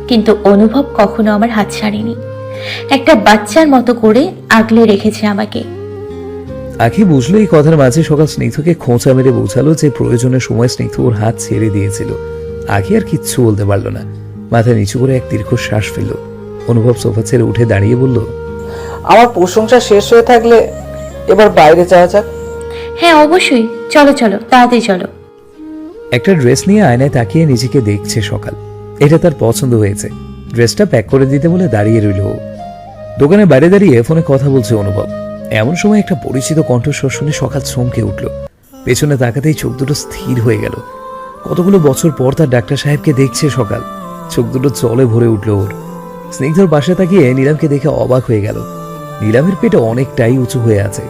কিন্তু অনুভব কখনো আমার হাত ছাড়েনি। একটা বাচ্চার মতো করে আগলে রেখেছে আমাকে। আখি বুঝলো এই কথার মাঝে সকাল স্নিগ্ধকে খোঁচা মেরে বোঝালো যে প্রয়োজনের সময় স্নিগ্ধ ওর হাত ছেড়ে দিয়েছিল। আখি আর কিচ্ছু বলতে পারলো না, মাথা নিচু করে এক দীর্ঘশ্বাস ফেলল। অনুভব সোফা ছেড়ে উঠে দাঁড়িয়ে বলল, আমার প্রশংসা শেষ হয়ে থাকলে এবার বাইরে যাওয়া যাক। হ্যাঁ অবশ্যই, চলো চলো, তাড়াতাড়ি চলো। একটা ড্রেস নিয়ে আয়নায় তাকিয়ে নিজেকে দেখছে সকাল। এটা তার পছন্দ হয়েছে। ড্রেসটা প্যাক করে দিতে বলে দাঁড়িয়ে রইল। দোকানে বাইরে দাঁড়িয়ে ফোনে কথা বলছে অনুভব। এমন সময় একটা পরিচিত কণ্ঠস্বর শুনে সকাল চমকে উঠল। পেছনে তাকাতেই চোখ দুটো স্থির হয়ে গেল। কতগুলো বছর পর তার ডাক্তার সাহেবকে দেখছে সকাল। চোখ দুটো জলে ভরে উঠল ওর। স্নিগ্ধর পাশে তাকিয়ে নীলামকে দেখে অবাক হয়ে গেল। নীলামের পেটে অনেকটাই উঁচু হয়ে আছে,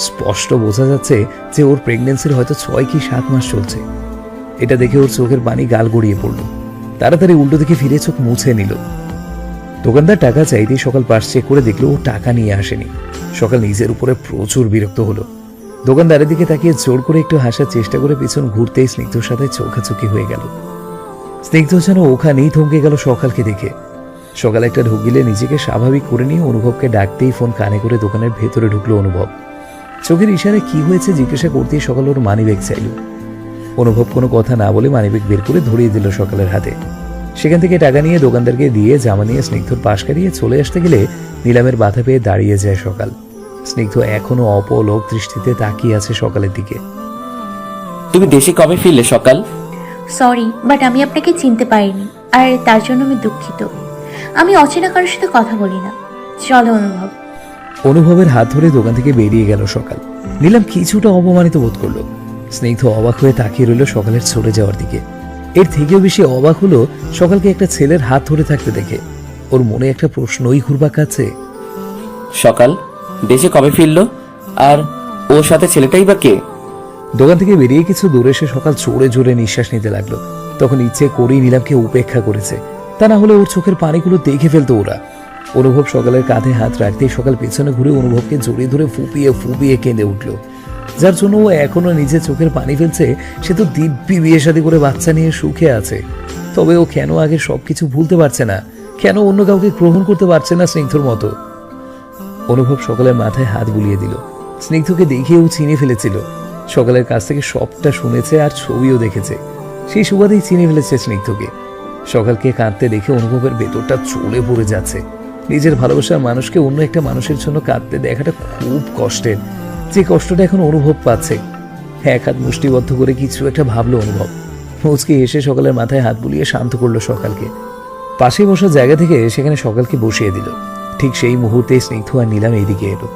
স্পষ্ট বোঝা যাচ্ছে যে ওর প্রেগনেন্সির হয়তো 6 কি 7 মাস চলছে। এটা দেখে ওর চোখের পানি গাল গড়িয়ে পড়ল। তাড়াতাড়ি উল্টো দিকে ফিরে চোখ মুছে নিল। দোকানদার টাকা চাইতেই সকাল পাশ চেক করে দেখলো ও টাকা নিয়ে আসেনি। সকাল নিজের উপরে প্রচুর বিরক্ত হলো। দোকানদারের দিকে তাকিয়ে জোর করে একটু হাসার চেষ্টা করে পিছন ঘুরতেই স্নিগ্ধর সাথে চোখাচোখি হয়ে গেল। স্নিগ্ধ যেন ওখানেই থমকে গেল সকালকে দেখে। সকাল একটা ঢুক গিলে নিজেকে স্বাভাবিক করে নিয়ে অনুভবকে ডাকতেই ফোন কানে করে দোকানের ভেতরে ঢুকলো অনুভব। চোখের ইশারে কি হয়েছে জিজ্ঞাসা করতেই সকাল ওর মানিব্যাগ চাইল। অনুভব কোনো কথা না বলে মানিব্যাগ বের করে ধরিয়ে দিল সকালের হাতে। সেখান থেকে টাকা নিয়ে দোকানদারকে দিয়ে জামা নিয়ে স্নিগ্ধর পাশ কাটিয়ে চলে আসতে গেলে নীলামের বাধা পেয়ে দাঁড়িয়ে যায় সকাল। স্নিগ্ধ এখনো অপলক দৃষ্টিতে তাকিয়ে আছে সকালের দিকে। তুমি দেশে কবে ফিরলে সকাল? সরি, বাট আমি আপনাকে চিনতে পারিনি, আর তার জন্য আমি দুঃখিত। আমি অচেনা কারোর সাথে কথা বলি না। চলো অনুভব। অনুভবের হাত ধরে দোকান থেকে বেরিয়ে গেল সকাল। নীলাম কিছুটা অপমানিত বোধ করলো। স্নিগ্ধ অবাক হয়ে তাকিয়ে রইল সকালের চলে যাওয়ার দিকে। এর থেকেও বেশি অবাক হলো সকালকে একটা ছেলের হাত ধরে থাকতে দেখে। ওর মনে একটা প্রশ্নই ঘুরপাক খাচ্ছে। সকাল দেশে কবে ফিরলো, আর ওর সাথে ছেলেটাই বা কে? দোকান থেকে বেরিয়ে কিছু দূরে এসে সকাল জোরে জোরে নিঃশ্বাস নিতে লাগলো। তখন ইচ্ছে করেই নীলামকে উপেক্ষা করেছে, তা না হলে ওর চোখের পানিগুলো দেখে ফেলতো ওরা। অনুভব সকালের কাঁধে হাত রাখতেই সকাল পেছনে ঘুরে অনুভবকে জড়িয়ে ধরে ফুপিয়ে ফুপিয়ে কেঁদে উঠল। যার জন্য ও এখনো নিজের চোখের পানি ফেলছে। সে তো দিব্যি বিয়ে শাদী করে বাচ্চা নিয়ে সুখে আছে, তবে ও কেন আগে সবকিছু ভুলতে পারছে না? কেন অন্য কাউকে গ্রহণ করতে পারছে না স্নিগ্ধর মতো? অনুভব সকালের মাথায় হাত বুলিয়ে দিল। স্নিগ্ধকে দেখিয়ে ও চিনে ফেলেছিল। সকালের কাছ থেকে সবটা শুনেছে আর ছবিও দেখেছে। সেই সুবাদেই চিনে ফেলেছে স্নিগ্ধকে। সকালকে কাঁদতে দেখে অনুভবের ভেতরটা চলে পড়ে যাচ্ছে। নিজের ভালোবাসার মানুষকে অন্য একটা মানুষের জন্য কাঁদতে দেখাটা খুব কষ্টের, যে কষ্টটা এখন অনুভব পাচ্ছে। এক হাত মুষ্টিবদ্ধ করে কিছু একটা ভাবলো অনুভব। মুচকি এসে সকালের মাথায় হাত বুলিয়ে শান্ত করলো সকালকে। পাশে বসার জায়গা থেকে সেখানে সকালকে বসিয়ে দিল। ঠিক সেই মুহূর্তে স্নিগ্ধ আর নীলাম এইদিকে এলো।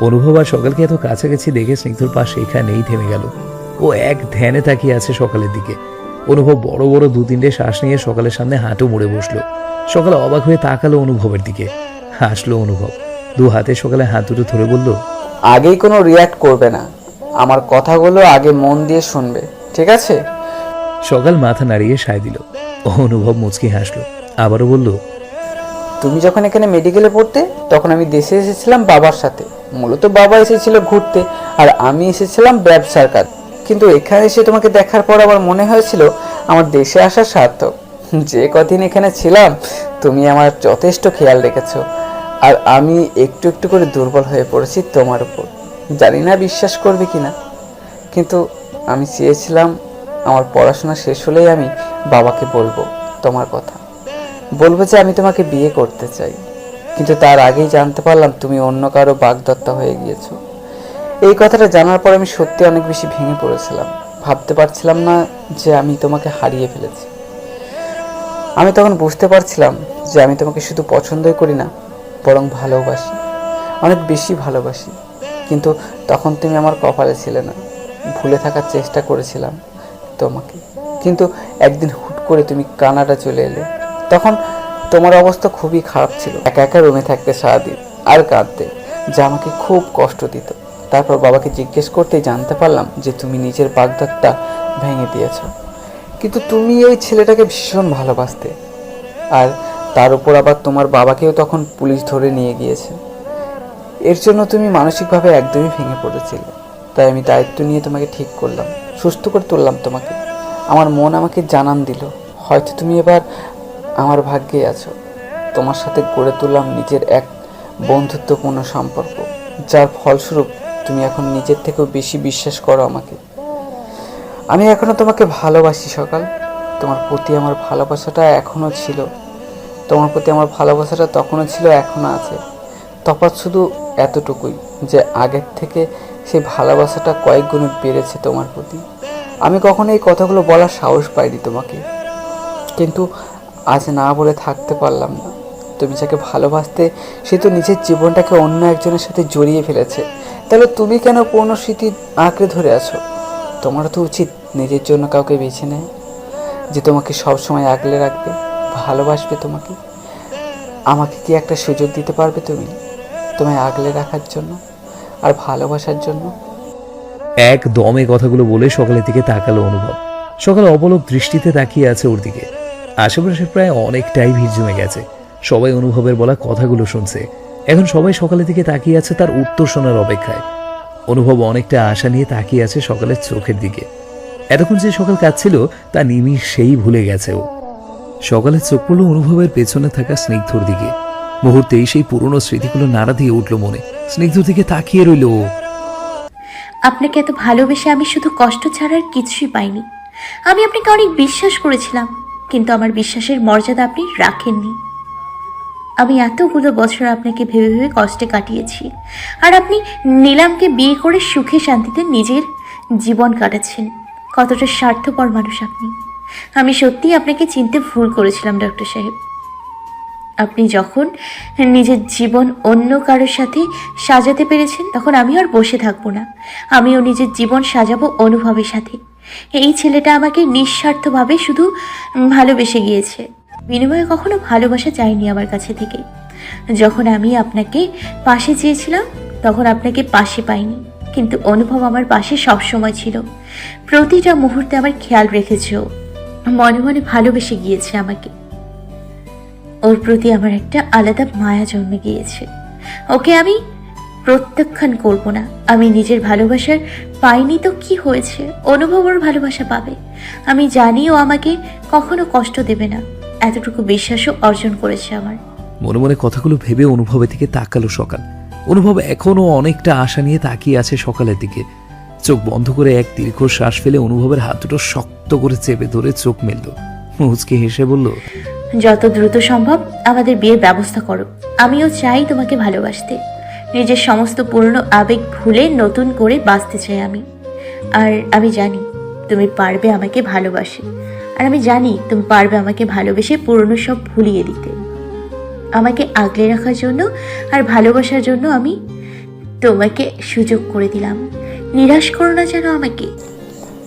অনুভব আর সকালকে এত কাছাকাছি দেখে স্নিগ্ধর পাশে এখানেই থেমে গেল। ও এক ধ্যানে তাকিয়ে আছে সকালের দিকে। অনুভব বড় বড় 2-3টে শ্বাস নিয়ে সকালের সামনে হাঁটু মুড়ে বসলো। সকালে অবাক হয়ে তাকালো অনুভবের দিকে। হাসলো অনুভব। 2 হাতে সকালে হাত দুটো ধরে বলল, আগেই কোনো রিয়্যাক্ট করবে না, আমার কথাগুলো আগে মন দিয়ে শুনবে, ঠিক আছে? সকাল মাথা নাড়িয়ে সায় দিল। অনুভব মুচকি হাসলো। আবারও বলল, তুমি যখন এখানে মেডিকেলে পড়তে তখন আমি দেশে এসেছিলাম বাবার সাথে। মূলত বাবা এসেছিল ঘুরতে আর আমি এসেছিলাম ব্যবসার কাজ। কিন্তু এখানে এসে তোমাকে দেখার পর আমার মনে হয়েছিল আমার দেশে আসা সার্থক। যে কদিন এখানে ছিলাম তুমি আমার যথেষ্ট খেয়াল রেখেছো, আর আমি একটু একটু করে দুর্বল হয়ে পড়েছি তোমার উপর। জানি না বিশ্বাস করবে কিনা, কিন্তু আমি চেয়েছিলাম আমার পড়াশোনা শেষ হলেই আমি বাবাকে বলবো তোমার কথা, বলবো যে আমি তোমাকে বিয়ে করতে চাই। কিন্তু তার আগেই জানতে পারলাম তুমি অন্য কারো বাগদত্তা হয়ে গিয়েছো। এই কথাটা জানার পর আমি সত্যি অনেক বেশি ভেঙে পড়েছিলাম। ভাবতে পারছিলাম না যে আমি তোমাকে হারিয়ে ফেলেছি। আমি তখন বুঝতে পারছিলাম যে আমি তোমাকে শুধু পছন্দই করি না, বরং ভালোবাসি, অনেক বেশি ভালোবাসি। কিন্তু তখন তুমি আমার কপালে ছিলে না। ভুলে থাকার চেষ্টা করেছিলাম তোমাকে, কিন্তু একদিন হুট করে তুমি কানাডা চলে এলে। তখন তোমার অবস্থা খুবই খারাপ ছিল, একা একা রুমে থাকতে সারাদিন আর কাঁদতে, যা আমাকে খুব কষ্ট দিত। তারপর বাবাকে জিজ্ঞেস করতেই জানতে পারলাম যে তুমি নিজের বাগদত্তা ভেঙে দিয়েছ। কিন্তু তুমি ওই ছেলেটাকে ভীষণ ভালোবাসতে, আর তার উপর আবার তোমার বাবাকেও তখন পুলিশ ধরে নিয়ে গিয়েছে। এর জন্য তুমি মানসিকভাবে একদমই ভেঙে পড়েছিলে। তাই আমি দায়িত্ব নিয়ে তোমাকে ঠিক করলাম, সুস্থ করে তুললাম তোমাকে। আমার মন আমাকে জানান দিল হয়তো তুমি এবার আমার ভাগ্যে আছো। তোমার সাথে গড়ে তুললাম নিজের এক বন্ধুত্বপূর্ণ সম্পর্ক, যার ফলস্বরূপ তুমি এখন নিজের থেকেও বেশি বিশ্বাস করো আমাকে। আমি এখনো তোমাকে ভালোবাসি সকাল। তোমার প্রতি আমার ভালোবাসাটা এখনো ছিল, তোমার প্রতি আমার ভালোবাসাটা তখনও ছিল, এখনো আছে। তফাৎ শুধু এতটুকুই যে আগের থেকে সেই ভালোবাসাটা কয়েক গুণে বেড়েছে তোমার প্রতি। আমি কখনো এই কথাগুলো বলার সাহস পাইনি তোমাকে, কিন্তু আজ না বলে থাকতে পারলাম না। তুমি যাকে ভালোবাসতে সে তো নিজের জীবনটাকে অন্য একজনের সাথে জড়িয়ে ফেলেছে, তাহলে তুমি কেন পুরনো স্মৃতি আঁকড়ে ধরে আছো? তোমার তো উচিত নিজের জন্য কাউকে বেছে নেয় যে তোমাকে সবসময় আগলে রাখবে, ভালোবাসবে তোমাকে? আমাকে কি একটা সুযোগ দিতে পারবে তুমি, তোমায় আগলে রাখার জন্য আর ভালোবাসার জন্য? এক দমে কথাগুলো বলে সকালের দিকে তাকালো অনুভব। সকাল অপলক দৃষ্টিতে তাকিয়ে আছে ওর দিকে। আশেপাশে প্রায় অনেকটাই ভিড় জমে গেছে। সবাই অনুভবের বলা কথাগুলো শুনছে। এখন সবাই সকালের দিকে তাকিয়ে আছে তার উত্তর শোনার অপেক্ষায়। অনুভব অনেকটা আশা নিয়ে তাকিয়ে আছে সকালের চোখের দিকে। এতক্ষণ যে সকাল কাঁদছিল তা নিমিষেই ভুলে গেছে ও। সকালের চোখ পড়ল অনুভবের পেছনে থাকা স্নিগ্ধর দিকে। মুহূর্তেই সেই পুরনো স্মৃতিগুলো নাড়া দিয়ে উঠল মনে। স্নিগ্ধর দিকে তাকিয়ে রইল ও। আপনাকে এত ভালোবেসে আমি শুধু কষ্ট ছাড়া আর কিছুই পাইনি। আমি আপনাকে অনেক বিশ্বাস করেছিলাম, কিন্তু আমার বিশ্বাসের মর্যাদা আপনি রাখেননি। আমি এতগুলো বছর আপনাকে ভেবে ভেবে কষ্টে কাটিয়েছি, আর আপনি নীলামকে বিয়ে করে সুখে শান্তিতে নিজের জীবন কাটাচ্ছেন। কতটা স্বার্থপর মানুষ আপনি। আমি সত্যিই আপনাকে চিনতে ভুল করেছিলাম ডক্টর সাহেব। আপনি যখন নিজের জীবন অন্য কারোর সাথে সাজাতে পেরেছেন, তখন আমি আর বসে থাকবো না। আমিও নিজের জীবন সাজাবো অনুভবের সাথে। এই ছেলেটা আমাকে নিঃস্বার্থভাবে শুধু ভালোবেসে গিয়েছে, বিনিময়ে কখনো ভালোবাসা চাইনি আমার কাছে থেকে। যখন আমি আপনাকে পাশে চেয়েছিলাম, তখন আপনাকে পাশে পাইনি, কিন্তু অনুভব আমার পাশে সবসময় ছিল। প্রতিটা মুহূর্তে আমার খেয়াল রেখেছে ও। মনে মনে ভালোবেসে গিয়েছে আমাকে। ওর প্রতি আমার একটা আলাদা মায়া জন্মে গিয়েছে। ওকে আমি প্রত্যাখ্যান করব না। আমি নিজের ভালোবাসার পাইনি তো কি হয়েছে, অনুভব ওর ভালোবাসা পাবে। আমি জানি ও আমাকে কখনো কষ্ট দেবে না, এতটুকু বিশ্বাসও অর্জন করেছে আমার। মনে মনে কথাগুলো ভেবে অনুভবের দিকে তাকালো সকাল। অনুভব এখনো অনেকটা আশা নিয়ে তাকিয়ে আছে সকালের দিকে। চোখ বন্ধ করে এক দীর্ঘ শ্বাস ফেলে অনুভবের হাত দুটো শক্ত করে চেপে ধরে চোখ মেলল। মুচকে হেসে বলল, যত দ্রুত সম্ভব আমাদের বিয়ের ব্যবস্থা করো। আমিও চাই তোমাকে ভালোবাসতে। নিজের সমস্ত পুরনো আবেগ ভুলে নতুন করে বাঁচতে চাই আমি। আর আমি জানি তুমি পারবে আমাকে ভালোবাসে। আর আমি জানি তুমি পারবে আমাকে ভালোবেসে পুরনো সব ভুলিয়ে দিতে। আমাকে আগলে রাখার জন্য আর ভালোবাসার জন্য আমি তোমাকে সুযোগ করে দিলাম। নিরাশ করো না যেন আমাকে।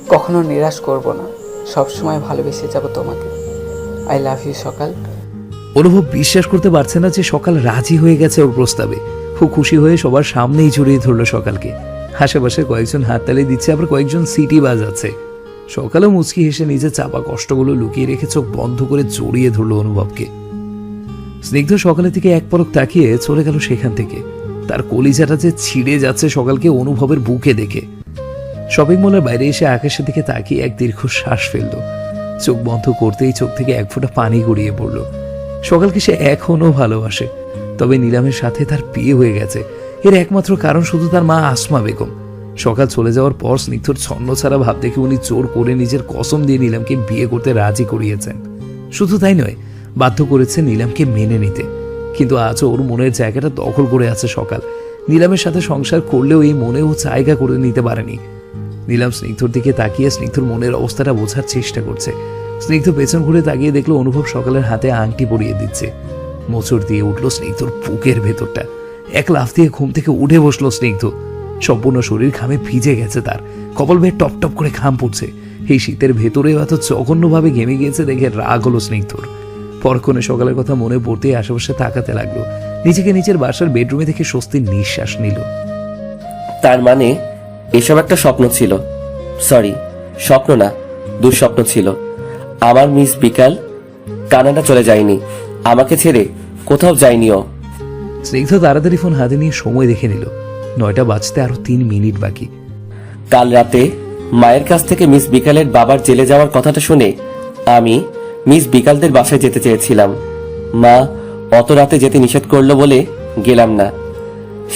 কখনো নিরাশ করব না, সবসময় ভালোবেসে যাব তোমাকে। আই লাভ ইউ সকাল। অনুভব বিশ্বাস করতে পারছে না যে সকাল রাজি হয়ে গেছে ওর প্রস্তাবে। খুব খুশি হয়ে সবার সামনেই জড়িয়ে ধরলো সকালকে। আশেপাশে কয়েকজন হাততালি দিচ্ছে, আবার কয়েকজন সিটি বাজাচ্ছে। সকালও মুচকি হেসে নিজের চাপা কষ্টগুলো লুকিয়ে রেখে চোখ বন্ধ করে জড়িয়ে ধরলো অনুভবকে। স্নিগ্ধ সকালের দিকে এক পলক তাকিয়ে চলে গেল সেখান থেকে। তার কলিজাটা যে ছিঁড়ে যাচ্ছে সকালকে অনুভবের বুকে দেখে। শপিং মলের বাইরে এসে আকাশের দিকে তাকিয়ে এক দীর্ঘ শ্বাস ফেলল। চোখ বন্ধ করতেই চোখ থেকে এক ফোঁটা পানি গড়িয়ে পড়ল। সকালকে সে এখনো ভালোবাসে, তবে নীলামের সাথে তার বিয়ে হয়ে গেছে। এর একমাত্র কারণ শুধু তার মা আসমা বেগম। সকাল চলে যাওয়ার পর স্নিগ্ধর ছন্ন ছাড়া ভাব দেখে উনি জোর করে নিজের কসম দিয়ে নীলামকে বিয়ে করতে রাজি করিয়েছেন। শুধু তাই নয়, বাধ্য করেছে নীলামকে মেনে নিতে। কিন্তু আজও ওর মনের জায়গাটা দখল করে আছে সকাল। নীলামের সাথে সংসার করলেও এই মনেও জায়গা করে নিতে পারেনি। নীলাম স্নিগ্ধর দিকে তাকিয়ে স্নিগ্ধর মনের অবস্থাটা বোঝার চেষ্টা করছে। স্নিগ্ধ পেছন ঘুরে তাকিয়ে দেখলো অনুভব সকালের হাতে আংটি পরিয়ে দিচ্ছে। মোচড় দিয়ে উঠলো স্নিগ্ধর বুকের ভেতরটা। এক লাফ দিয়ে ঘুম থেকে উঠে বসলো স্নিগ্ধ। সম্পূর্ণ শরীর ঘামে ভিজে গেছে তার। কপাল বেয়ে টপ টপ করে ঘাম পড়ছে। এই শীতের ভেতরেও এত জঘন্যভাবে ঘেমে গিয়েছে দেখে রাগ হলো স্নিগ্ধর। পরক্ষণে সকালের কথা মনে পড়তেই আশেপাশে তাকাতে লাগলো। নিজেকে নিজের বাসার বেডরুমে দেখে স্বস্তির নিঃশ্বাস নিল। তার মানে এসব একটা স্বপ্ন ছিল। সরি, স্বপ্ন না, দুঃস্বপ্ন ছিল। আমার মিস বিকাল কানাডা চলে যায়নি, আমাকে ছেড়ে কোথাও যায়নিও। স্নিগ্ধ তাড়াতাড়ি ফোন হাতে নিয়ে সময় দেখে নিল। 9টা বাজতে আরো 3 মিনিট বাকি। কাল রাতে মায়ের কাছ থেকে মিস বিকালের বাবার জেলে যাওয়ার কথাটা শুনে আমি মিস বিকালদের বাসায় যেতে চেয়েছিলাম। মা অত রাতে যেতে নিষেধ করলো বলে গেলাম না।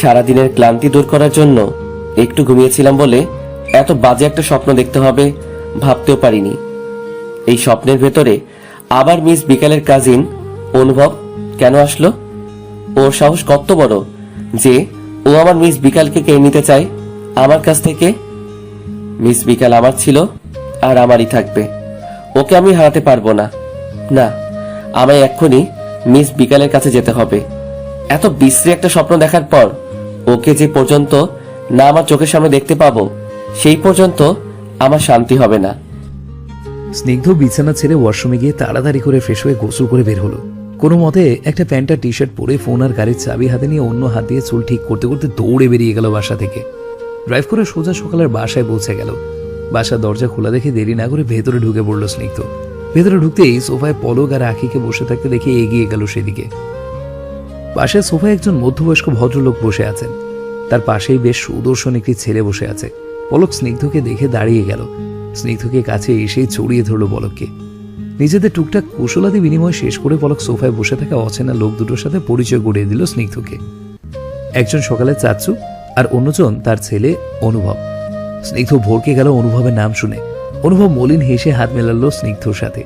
সারাদিনের ক্লান্তি দূর করার জন্য একটু ঘুমিয়েছিলাম বলে এত বাজে একটা স্বপ্ন দেখতে হবে ভাবতেও পারিনি। এই স্বপ্নের ভেতরে আবার মিস বিকালের কাজিন অনুভব কেন আসলো? ওর সাহস কত বড় যে ও আমার মিস বিকালকে কেড়ে নিতে চায় আমার কাছ থেকে। মিস বিকাল আমার ছিল আর আমারই থাকবে। ওকে আমি হারাতে পারবো না। না, আমায় এক্ষুনি মিস বিকালের কাছে যেতে হবে। এত বিশ্রী একটা স্বপ্ন দেখার পর ওকে যে পর্যন্ত না আমার চোখের সামনে দেখতে পাবো, সেই পর্যন্ত আমার শান্তি হবে না। স্নিগ্ধ বিছানা ছেড়ে ওয়াশরুমে গিয়ে তাড়াতাড়ি করে ফ্রেশ হয়ে গোসল করে বের হলো। কোনো মতে একটা প্যান্ট আর টি শার্ট পরে ফোন আর গাড়ির চাবি হাতে নিয়ে অন্য হাত দিয়ে চুল ঠিক করতে করতে দৌড়ে বেরিয়ে গেল বাসা থেকে। ড্রাইভ করে সোজা সকালের বাসায় পৌঁছে গেল। বাসার দরজা খোলা দেখে দেরি না করে ভেতরে ঢুকে পড়ল স্নিগ্ধ। ভেতরে ঢুকতেই সোফায় পলক আর আখিকে বসে থাকতে দেখে এগিয়ে গেল সেদিকে। পাশের সোফায় একজন মধ্যবয়স্ক ভদ্রলোক বসে আছেন, তার পাশেই বেশ সুদর্শন একটি ছেলে বসে আছে। পলক স্নিগ্ধকে দেখে দাঁড়িয়ে গেল। স্নিগ্ধকে কাছে এসেই জড়িয়ে ধরল পলককে। নিজেদের টুকটাক কুশলাদি বিনিময় শেষ করে পলক সোফায় বসে থাকা অচেনা লোক দুটোর সাথে পরিচয় করিয়ে দিল স্নিগ্ধকে। একজন সকালে চাচ্চু আর অন্যজন তার ছেলে অনুভব। স্নিগ্ধ ভরকে গেল অনুভবের নাম শুনে। অনুভব মলিন হেসে হাত মেলালো স্নিগ্ধর সাথে।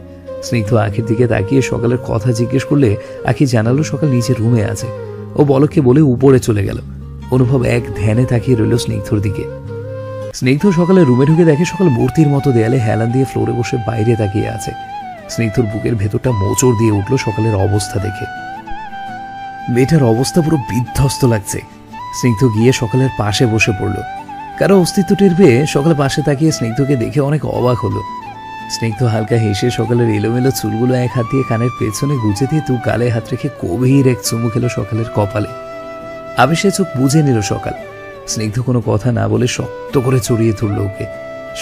স্নিগ্ধ আখির দিকে তাকিয়ে সকালের কথা জিজ্ঞেস করলে আখি জানালো সকাল নিচে রুমে আছে। ও পলককে বলে উপরে চলে গেল। অনুভব এক ধ্যানে তাকিয়ে রইল স্নিগ্ধর দিকে। স্নিগ্ধ সকালে রুমে ঢুকে দেখে সকাল মূর্তির মতো দেয়ালে হেলান দিয়ে ফ্লোরে বসে বাইরে তাকিয়ে আছে। স্নিগ্ধর বুকের ভেতরটা মোচড় দিয়ে উঠল সকালের অবস্থা দেখে। মেয়েটার অবস্থা পুরো বিধ্বস্ত লাগছে। স্নিগ্ধ গিয়ে সকালের পাশে বসে পড়ল। কারো অস্তিত্ব টের পেয়ে সকাল পাশে তাকিয়ে স্নিগ্ধকে দেখে অনেক অবাক হলো। স্নিগ্ধ হালকা হেসে সকালের এলোমেলো চুলগুলো এক হাত দিয়ে কানের পেছনে গুজে দিয়ে তু গালে হাত রেখে গভীর এক চুমু খেলো সকালের কপালে। আবেশে চোখ বুঝে নিল সকাল। স্নিগ্ধ কোনো কথা না বলে শক্ত করে চড়িয়ে ধরল ওকে।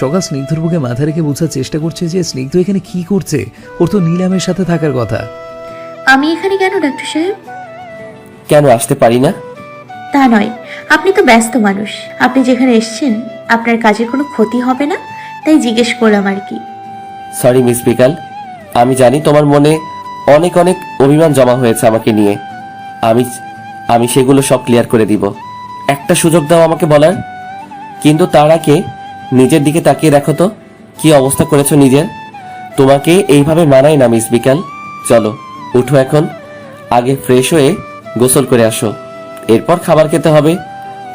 সকাল স্নিগ্ধর বুকে মাথা রেখে বোঝার চেষ্টা করছে যে স্নিগ্ধ এখানে কি করছে। ওর তো নীলামের সাথে থাকার কথা। আমি এখানে কেন ডাক্তার সাহেব? কেন আসতে পারি না? তা নয়, আপনি তো ব্যস্ত মানুষ। আপনি যেখানে এসেছেন আপনার কাজের কোনো ক্ষতি হবে না, তাই জিজ্ঞেস করলাম আর কি। সরি মিস বিকাল, আমি জানি তোমার মনে অনেক অনেক অভিমান জমা হয়েছে আমাকে নিয়ে। আমি সেগুলো সব ক্লিয়ার করে দিব। একটা সুযোগ দাও আমাকে বলার। কিন্তু তার আগে নিজের দিকে তাকিয়ে দেখো তো কি অবস্থা করেছো নিজের। তোমাকে এইভাবে মানায় না মিস বিকাল। চলো উঠো এখন, আগে ফ্রেশ হয়ে গোসল করে আসো, এরপর খাবার খেতে হবে,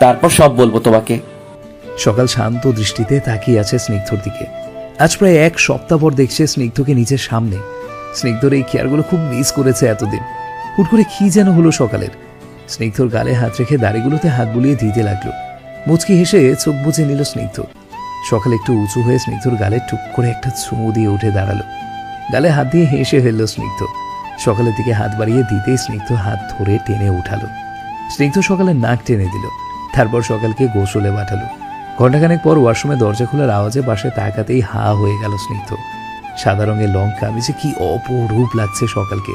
তারপর সব বলবো তোমাকে। সকাল শান্ত দৃষ্টিতে তাকিয়ে আছে স্নিগ্ধর দিকে। আজ প্রায় এক সপ্তাহ পর দেখছে স্নিগ্ধকে নিজের সামনে। স্নিগ্ধর এই কেয়ারগুলো খুব মিস করেছে এতদিন। হুট করে কি যেন হলো সকালের। স্নিগ্ধর গালে হাত রেখে দাড়িগুলোতে হাত বুলিয়ে দিতে লাগলো। মুচকি হেসে চোখ বুজে নিল স্নিগ্ধ। সকাল একটু উঁচু হয়ে স্নিগ্ধর গালে টুক করে একটা চুমু দিয়ে উঠে দাঁড়ালো। গালে হাত দিয়ে হেসে ফেলল স্নিগ্ধ। সকালের দিকে হাত বাড়িয়ে দিতেই স্নিগ্ধ হাত ধরে টেনে উঠালো। স্নিগ্ধ সকালের নাক টেনে দিল। তারপর সকালকে গোসলে পাঠালো। ঘণ্টাখানেক পর ওয়াশরুমে দরজা খোলার আওয়াজে পাশে তাকাতেই হা হয়ে গেল স্নিগ্ধ। সাদা রঙের লং কামিজে কি অপরূপ লাগছে সকালকে,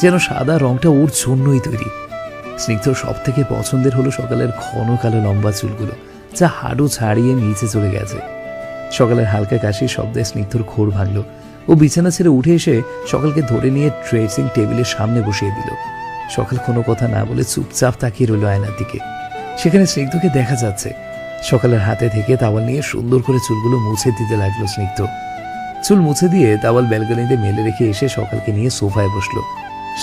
যেন সাদা রংটা ওর জন্যই তৈরি। স্নিগ্ধর সব থেকে পছন্দের হলো সকালের ঘন কালো লম্বা চুলগুলো, যা হাঁটু ছাড়িয়ে নিচে চলে গেছে। সকালের হালকা কাশির শব্দে স্নিগ্ধর ঘোর ভাঙল। ও বিছানা ছেড়ে উঠে এসে সকালকে ধরে নিয়ে ড্রেসিং টেবিলের সামনে বসিয়ে দিল। সকাল কোনো কথা না বলে চুপচাপ তাকিয়ে রইল আয়নার দিকে। সেখানে স্নিগ্ধকে দেখা যাচ্ছে। সকালের হাতে থেকে তাওয়াল নিয়ে সুন্দর করে চুলগুলো মুছে দিতে লাগলো স্নিগ্ধ। চুল মুছে দিয়ে তাওয়াল ব্যালকনিতে মেলে রেখে এসে সকালকে নিয়ে সোফায় বসলো।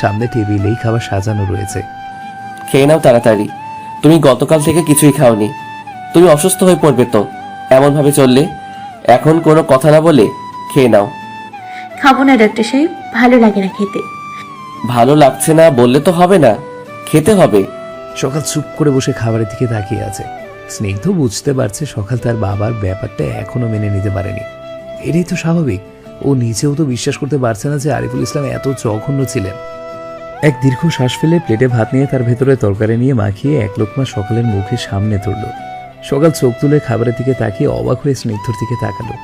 সামনে টেবিলেই খাবার সাজানো রয়েছে। খেয়ে নাও তাড়াতাড়ি, তুমি গতকাল থেকে কিছুই খাওনি। তুমি অসুস্থ হয়ে পড়বে তো এমন ভাবে চললে। এখন কোনো কথা না বলে খেয়ে নাও। খাবো না ডাক্তার সাহেব, ভালো লাগে না খেতে। ভালো লাগছে না বললে তো হবে না, খেতে হবে। সকাল চুপ করে বসে খাবারের দিকে তাকিয়ে আছে। স্নিগ্ধ বুঝতে পারছে সকাল তার বাবার ব্যাপারটা এখনো মেনে নিতে পারেনি। এটাই তো স্বাভাবিক। ও নিজেও তো বিশ্বাস করতে পারছে না যে আরিফুল ইসলাম এত জঘন্য ছিলেন। এক দীর্ঘ শ্বাস ফেলে প্লেটে ভাত নিয়ে তার ভেতরে তরকারি নিয়ে মাখিয়ে এক লোকমা সকালের মুখের সামনে তুলল। সকাল চোখ তুলে খাবারের দিকে তাকিয়ে অবাক হয়ে স্নিগ্ধর দিকে তাকালো।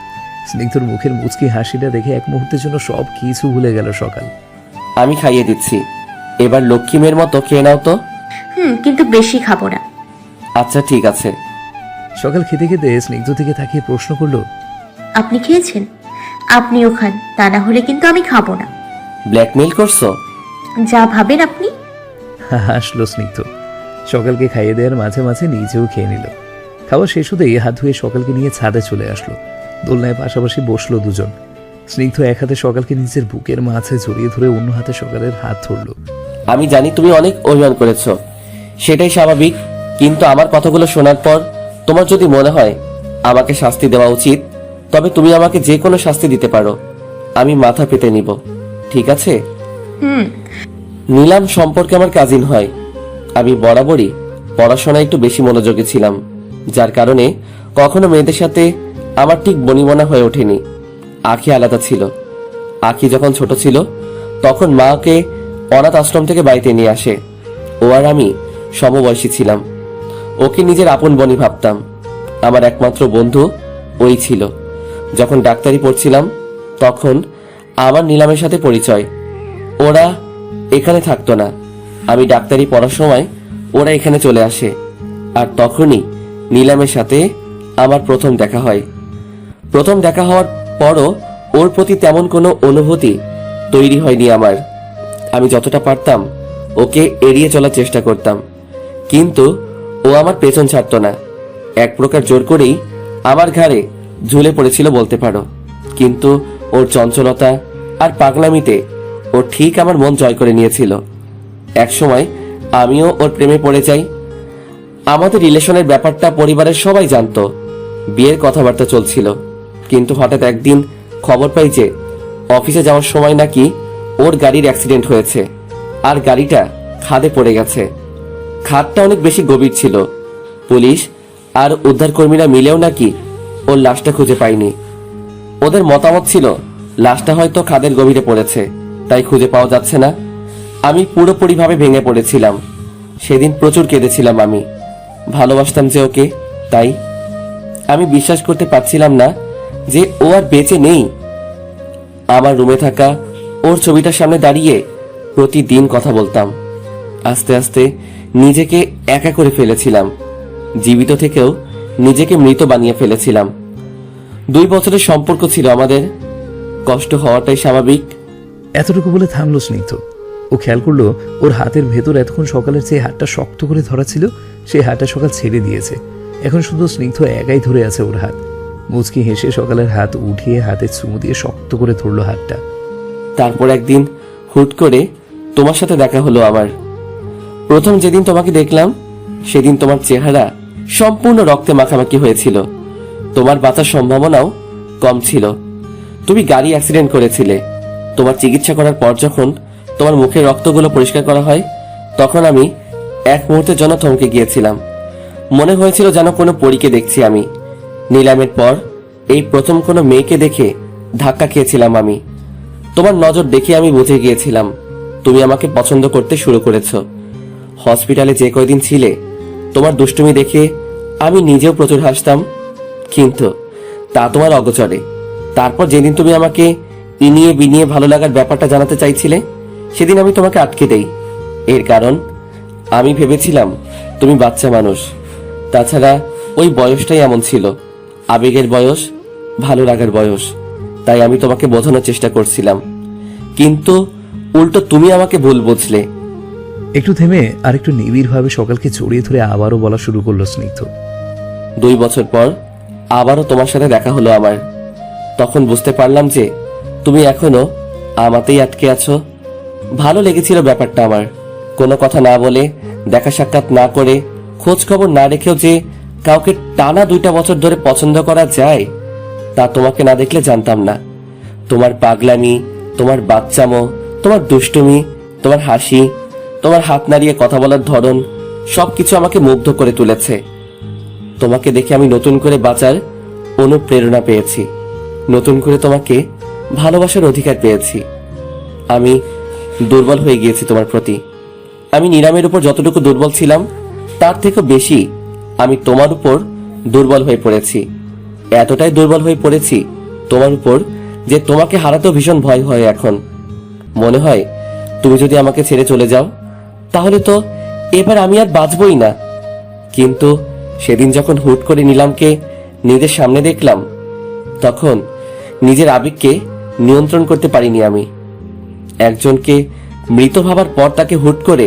স্নিগ্ধর মুখের মুচকি হাসিটা দেখে এক মুহূর্তের জন্য সব কিছু ভুলে গেল সকাল। আমি খাইয়ে দিচ্ছি, এবার লক্ষ্মী মেয়ের মতো খেয়ে নাও তো। কিন্তু বেশি খাবো না। আচ্ছা ঠিক আছে। সকাল খেতে খেতে স্নিগ্ধ থেকে তাকিয়ে প্রশ্ন করলো, আপনি খেয়েছেন? আপনিও খান, তা না হলে কিন্তু আমি খাবো না। ব্ল্যাকমেইল করছো? যা ভাবেন আপনি। হাসলো স্নিগ্ধ। সকালকে খাইয়ে দেওয়ার মাঝে মাঝে নিজেও খেয়ে নিল। খাওয়া শেষ হতেই হাত ধুয়ে সকালকে নিয়ে ছাদে চলে আসলো। দোলনায় পাশাপাশি বসলো দুজন। স্নিগ্ধ এক হাতে সকালকে নিজের বুকের মাঝে জড়িয়ে ধরে অন্য হাতে সকালের হাত ধরল। আমি জানি তুমি অনেক অভিমান করেছো, সেটাই স্বাভাবিক। কিন্তু আমার কথাগুলো শোনার পর তোমার যদি মনে হয় আমাকে শাস্তি দেওয়া উচিত, তবে তুমি আমাকে যে কোনো শাস্তি দিতে পারো। আমি মাথা পেতে নিব, ঠিক আছে? নীলাম সম্পর্কে আমার কাজিন হয়। আমি বরাবরই পড়াশোনায় একটু বেশি মনোযোগী ছিলাম, যার কারণে কখনো মেয়েদের সাথে আমার ঠিক বনিবনা হয়ে ওঠেনি। আখি আলাদা ছিল। আখি যখন ছোট ছিল তখন মা ওকে অনাথ আশ্রম থেকে বাড়িতে নিয়ে আসে। ও আর আমি সমবয়সী ছিলাম। ওকে নিজের আপন বোনই ভাবতাম। আমার একমাত্র বন্ধু ওই ছিল। যখন ডাক্তারি পড়ছিলাম তখন আমার নিলামের সাথে পরিচয়। ওরা এখানে থাকতো না। আমি ডাক্তারি পড়ার সময় ওরা এখানে চলে আসে, আর তখনই নিলামের সাথে আমার প্রথম দেখা হয়। প্রথম দেখা হওয়ার পরও ওর প্রতি তেমন কোনো অনুভূতি তৈরি হয়নি আমার। আমি যতটা পারতাম ওকে এড়িয়ে চলার চেষ্টা করতাম, কিন্তু ও আমার পেছন ছাড়তো না। এক প্রকার জোর করেই আমার ঘাড়ে ঝুলে পড়েছিল বলতে পারো। কিন্তু ওর চঞ্চলতা আর পাগলামিতে ও ঠিক আমার মন জয় করে নিয়েছিল। একসময় আমিও ওর প্রেমে পড়ে যাই। আমাদের রিলেশনের ব্যাপারটা পরিবারের সবাই জানতো। বিয়ের কথাবার্তা চলছিল, কিন্তু হঠাৎ একদিন খবর পাই যে অফিসে যাওয়ার সময় নাকি ওর গাড়ির অ্যাক্সিডেন্ট হয়েছে, আর গাড়িটা খাদে পড়ে গেছে। খাদটা অনেক বেশি গভীর ছিল। পুলিশ আর উদ্ধারকর্মীরা মিলেও নাকি ওর লাশটা খুঁজে পায়নি। ওদের মতামত ছিল লাশটা হয়তো খাদের গভীরে পড়েছে, তাই খুঁজে পাওয়া যাচ্ছে না। আমি পুরোপুরিভাবে ভেঙে পড়েছিলাম। সেদিন প্রচুর কেঁদেছিলাম। আমি ভালোবাসতাম যে ওকে, তাই আমি বিশ্বাস করতে পারছিলাম না যে ও আর বেঁচে নেই। আমার রুমে থাকা ওর ছবিটার সামনে দাঁড়িয়ে প্রতিদিন কথা বলতাম। আস্তে আস্তে নিজেকে একা করে ফেলেছিলাম। জীবিত থেকেও নিজেকে মৃত বানিয়ে ফেলেছিলাম। 2 বছরের সম্পর্ক ছিল আমাদের। কষ্ট হওয়াটাই স্বাভাবিক। এতটুকু বলে থামলো স্নিগ্ধ। ও খেয়াল করলো ওর হাতের ভেতর এতক্ষণ সকালের যে হাতটা শক্ত করে ধরা ছিল, সেই হাতটা সকাল ছেড়ে দিয়েছে। এখন শুধু স্নিগ্ধ একাই ধরে আছে ওর হাত। মুচকি হেসে সকালের হাত উঠিয়ে হাতে চুমু দিয়ে শক্ত করে ধরলো হাতটা। তারপর একদিন হুট করে তোমার সাথে দেখা হলো আমার। প্রথম যেদিন তোমাকে দেখলাম সেদিন তোমার চেহারা সম্পূর্ণ রক্তে মাখামাখি হয়েছিল। তোমার বাঁচার সম্ভাবনাও কম ছিল। তুমি গাড়ি অ্যাক্সিডেন্ট করেছিলে। তোমার চিকিৎসা করার পর যখন তোমার মুখের রক্তগুলো পরিষ্কার করা হয়, তখন আমি এক মুহূর্তের জন্য থমকে গিয়েছিলাম। মনে হয়েছিল যেন কোনো পরীকে দেখছি আমি। নিলামের পর এই প্রথম কোনো মেয়েকে দেখে ধাক্কা খেয়েছিলাম আমি। তোমার নজর দেখে আমি বুঝে গিয়েছিলাম তুমি আমাকে পছন্দ করতে শুরু করেছো। হসপিটালে যে কয়দিন ছিলে তোমার দুষ্টুমি দেখে আমি নিজেও প্রচুর হাসতাম, কিন্তু তা তোমার অগোচরে। তারপর যেদিন তুমি আমাকে ইনিয়ে বিনিয়ে ভালো লাগার ব্যাপারটা জানাতে চাইছিলে, সেদিন আমি তোমাকে আটকে দেই। এর কারণ আমি ভেবেছিলাম তুমি বাচ্চা মানুষ। তাছাড়া ওই বয়সটাই এমন ছিল, আবেগের বয়স, ভালো লাগার বয়স। তাই আমি তোমাকে বোঝানোর চেষ্টা করছিলাম, কিন্তু উল্টো তুমি আমাকে ভুল বুঝলে। একটু থেমে আর একটু নিবিড়ভাবে সকালকে জড়িয়ে ধরে আবারও বলা শুরু করলো স্নিগ্ধ। 2 বছর পর আবারও তোমার সাথে দেখা হলো আমার। তখন বুঝতে পারলাম যে তুমি এখনো আমাতেই আটকে আছো। ভালো লেগেছিল ব্যাপারটা আমার। কোনো কথা না বলে, দেখা সাক্ষাৎ না করে, খোঁজ খবর না রেখেও যে কাউকে টানা 2টা বছর ধরে পছন্দ করা যায়, তা তোমাকে না দেখলে জানতাম না। তোমার পাগলামি, তোমার বাচ্চামো, তোমার দুষ্টুমি, তোমার হাসি, তোমার হাত নাড়িয়ে কথা বলার ধরন, সবকিছু আমাকে মুগ্ধ করে তুলেছে। তোমাকে দেখে আমি নতুন করে বাঁচার অনুপ্রেরণা পেয়েছি। নতুন করে তোমাকে ভালোবাসার অধিকার পেয়েছি। আমি দুর্বল হয়ে গিয়েছি তোমার প্রতি। আমি নিলামের উপর যতটুকু দুর্বল ছিলাম, তার থেকেও বেশি আমি তোমার উপর দুর্বল হয়ে পড়েছি। এতটাই দুর্বল হয়ে পড়েছি তোমার উপর যে তোমাকে হারাতেও ভীষণ ভয় হয় এখন। মনে হয় তুমি যদি আমাকে ছেড়ে চলে যাও, তাহলে তো এবার আমি আর বাঁচবই না। কিন্তু সেদিন যখন হুট করে নিলামকে নিজের সামনে দেখলাম, তখন নিজের আবেগকে নিয়ন্ত্রণ করতে পারিনি আমি। একজনকে মৃত ভাবার পর তাকে হুট করে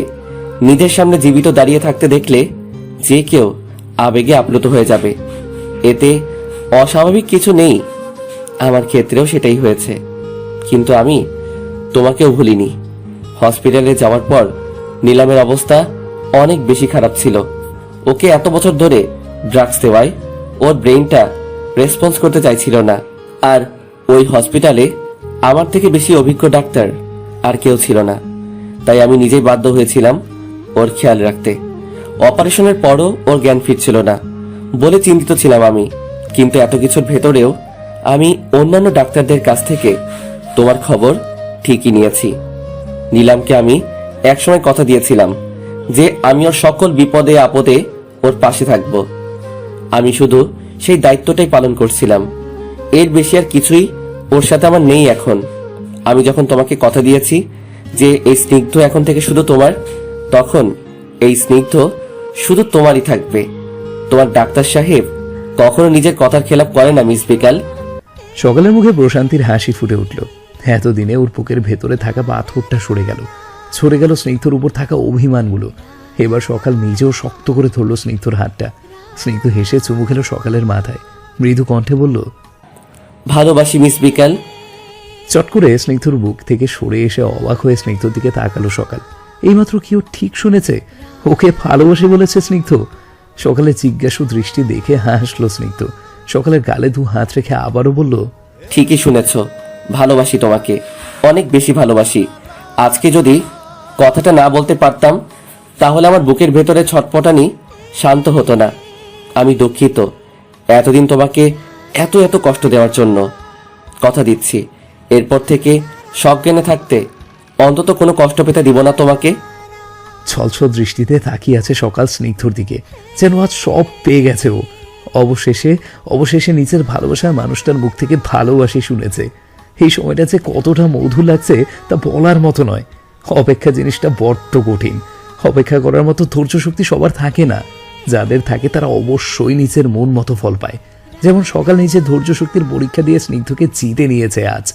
নিজের সামনে জীবিত দাঁড়িয়ে থাকতে দেখলে যে কেউ আবেগে আপ্লুত হয়ে যাবে। এতে অস্বাভাবিক কিছু নেই। আমার ক্ষেত্রেও সেটাই হয়েছে। কিন্তু আমি তোমাকেও ভুলিনি। হসপিটালে যাওয়ার পর নিলামের অবস্থা অনেক বেশি খারাপ ছিল। ওকে এত বছর ধরে ড্রাগস দেওয়ায় ওর ব্রেইনটা রেসপন্স করতে চাইছিল না। আর ওই হসপিটালে আমার থেকে বেশি অভিজ্ঞ ডাক্তার আর কেউ ছিল না। তাই আমি নিজেই বাধ্য হয়েছিলাম ওর খেয়াল রাখতে। অপারেশনের পরও ওর জ্ঞান ফিরছিল না বলে চিন্তিত ছিলাম আমি। কিন্তু এত কিছুর ভেতরেও আমি অন্যান্য ডাক্তারদের কাছ থেকে তোমার খবর ঠিকই নিয়েছি। নীলামকে আমি একসময় কথা দিয়েছিলাম যে আমি ওর সকল বিপদে আপদে ওর পাশে থাকব। আমি শুধু সেই দায়িত্বটাই পালন করছিলাম, এর বেশি আর কিছুই ওর সাথে আমার নেই এখন। আমি যখন তোমাকে কথা দিয়েছি যে এই স্নিগ্ধ এখন থেকে শুধু তোমার, তখন এই স্নিগ্ধ শুধু তোমারই থাকবে। তোমার ডাক্তার সাহেব কখনো নিজের কথার খেলাপ করে না মিস বিকাল। সকালের মুখে প্রশান্তির হাসি ফুটে উঠল। এতদিনে ওর বুকের ভেতরে থাকা পাথরটা সরে গেল স্নিগ্ধর উপর থাকা অভিমানগুলো। এবার সকাল নিজেও শক্ত করে ধরল স্নিগ্ধর হাতটা। স্নিগ্ধ হেসে চুমু খেল সকালের মাথায়, মৃদু কণ্ঠে বলল, ভালোবাসি মিস বিকাল। চট করে স্নিগ্ধর বুক থেকে সরে এসে অবাক হয়ে স্নিগ্ধর দিকে তাকালো সকাল। এইমাত্র কেউ ঠিক শুনেছে, ওকে ভালোবাসে বলেছে স্নিগ্ধ। সকালে জিজ্ঞাসু দৃষ্টি দেখে হাসলো স্নিগ্ধ। সকালের গালে দু হাত রেখে আবারও বলল, ঠিকই শুনেছ, ভালোবাসি তোমাকে, অনেক বেশি ভালোবাসি। আজকে যদি কথাটা না বলতে পারতাম তাহলে আমার বুকের ভেতরে ছটপটানি শান্ত হতো না। আমি দুঃখিত এতদিন তোমাকে এত এত কষ্ট দেওয়ার জন্য। কথা দিচ্ছি এরপর থেকে সজ্ঞানে থাকতে অন্তত কোনো কষ্ট পেতে দিব না তোমাকে। ছলছল দৃষ্টিতে তাকিয়ে আছে সকাল স্নিগ্ধর দিকে, যেন আজ সব পেয়ে গেছে ও। অবশেষে নিজের ভালোবাসার মানুষটার মুখ থেকে ভালোবাসি শুনেছে। এই সময়টা যে কতটা মধুর লাগছে তা বলার মতো নয়। অপেক্ষা জিনিসটা বড্ড কঠিন। অপেক্ষা করার মতো ধৈর্য শক্তি সবার থাকে না। যাদের থাকে তারা অবশ্যই নিজের মন মতো ফল পায়। যেমন সকাল নিজের ধৈর্য শক্তির পরীক্ষা দিয়ে স্নিগ্ধকে জিতে নিয়েছে আজ।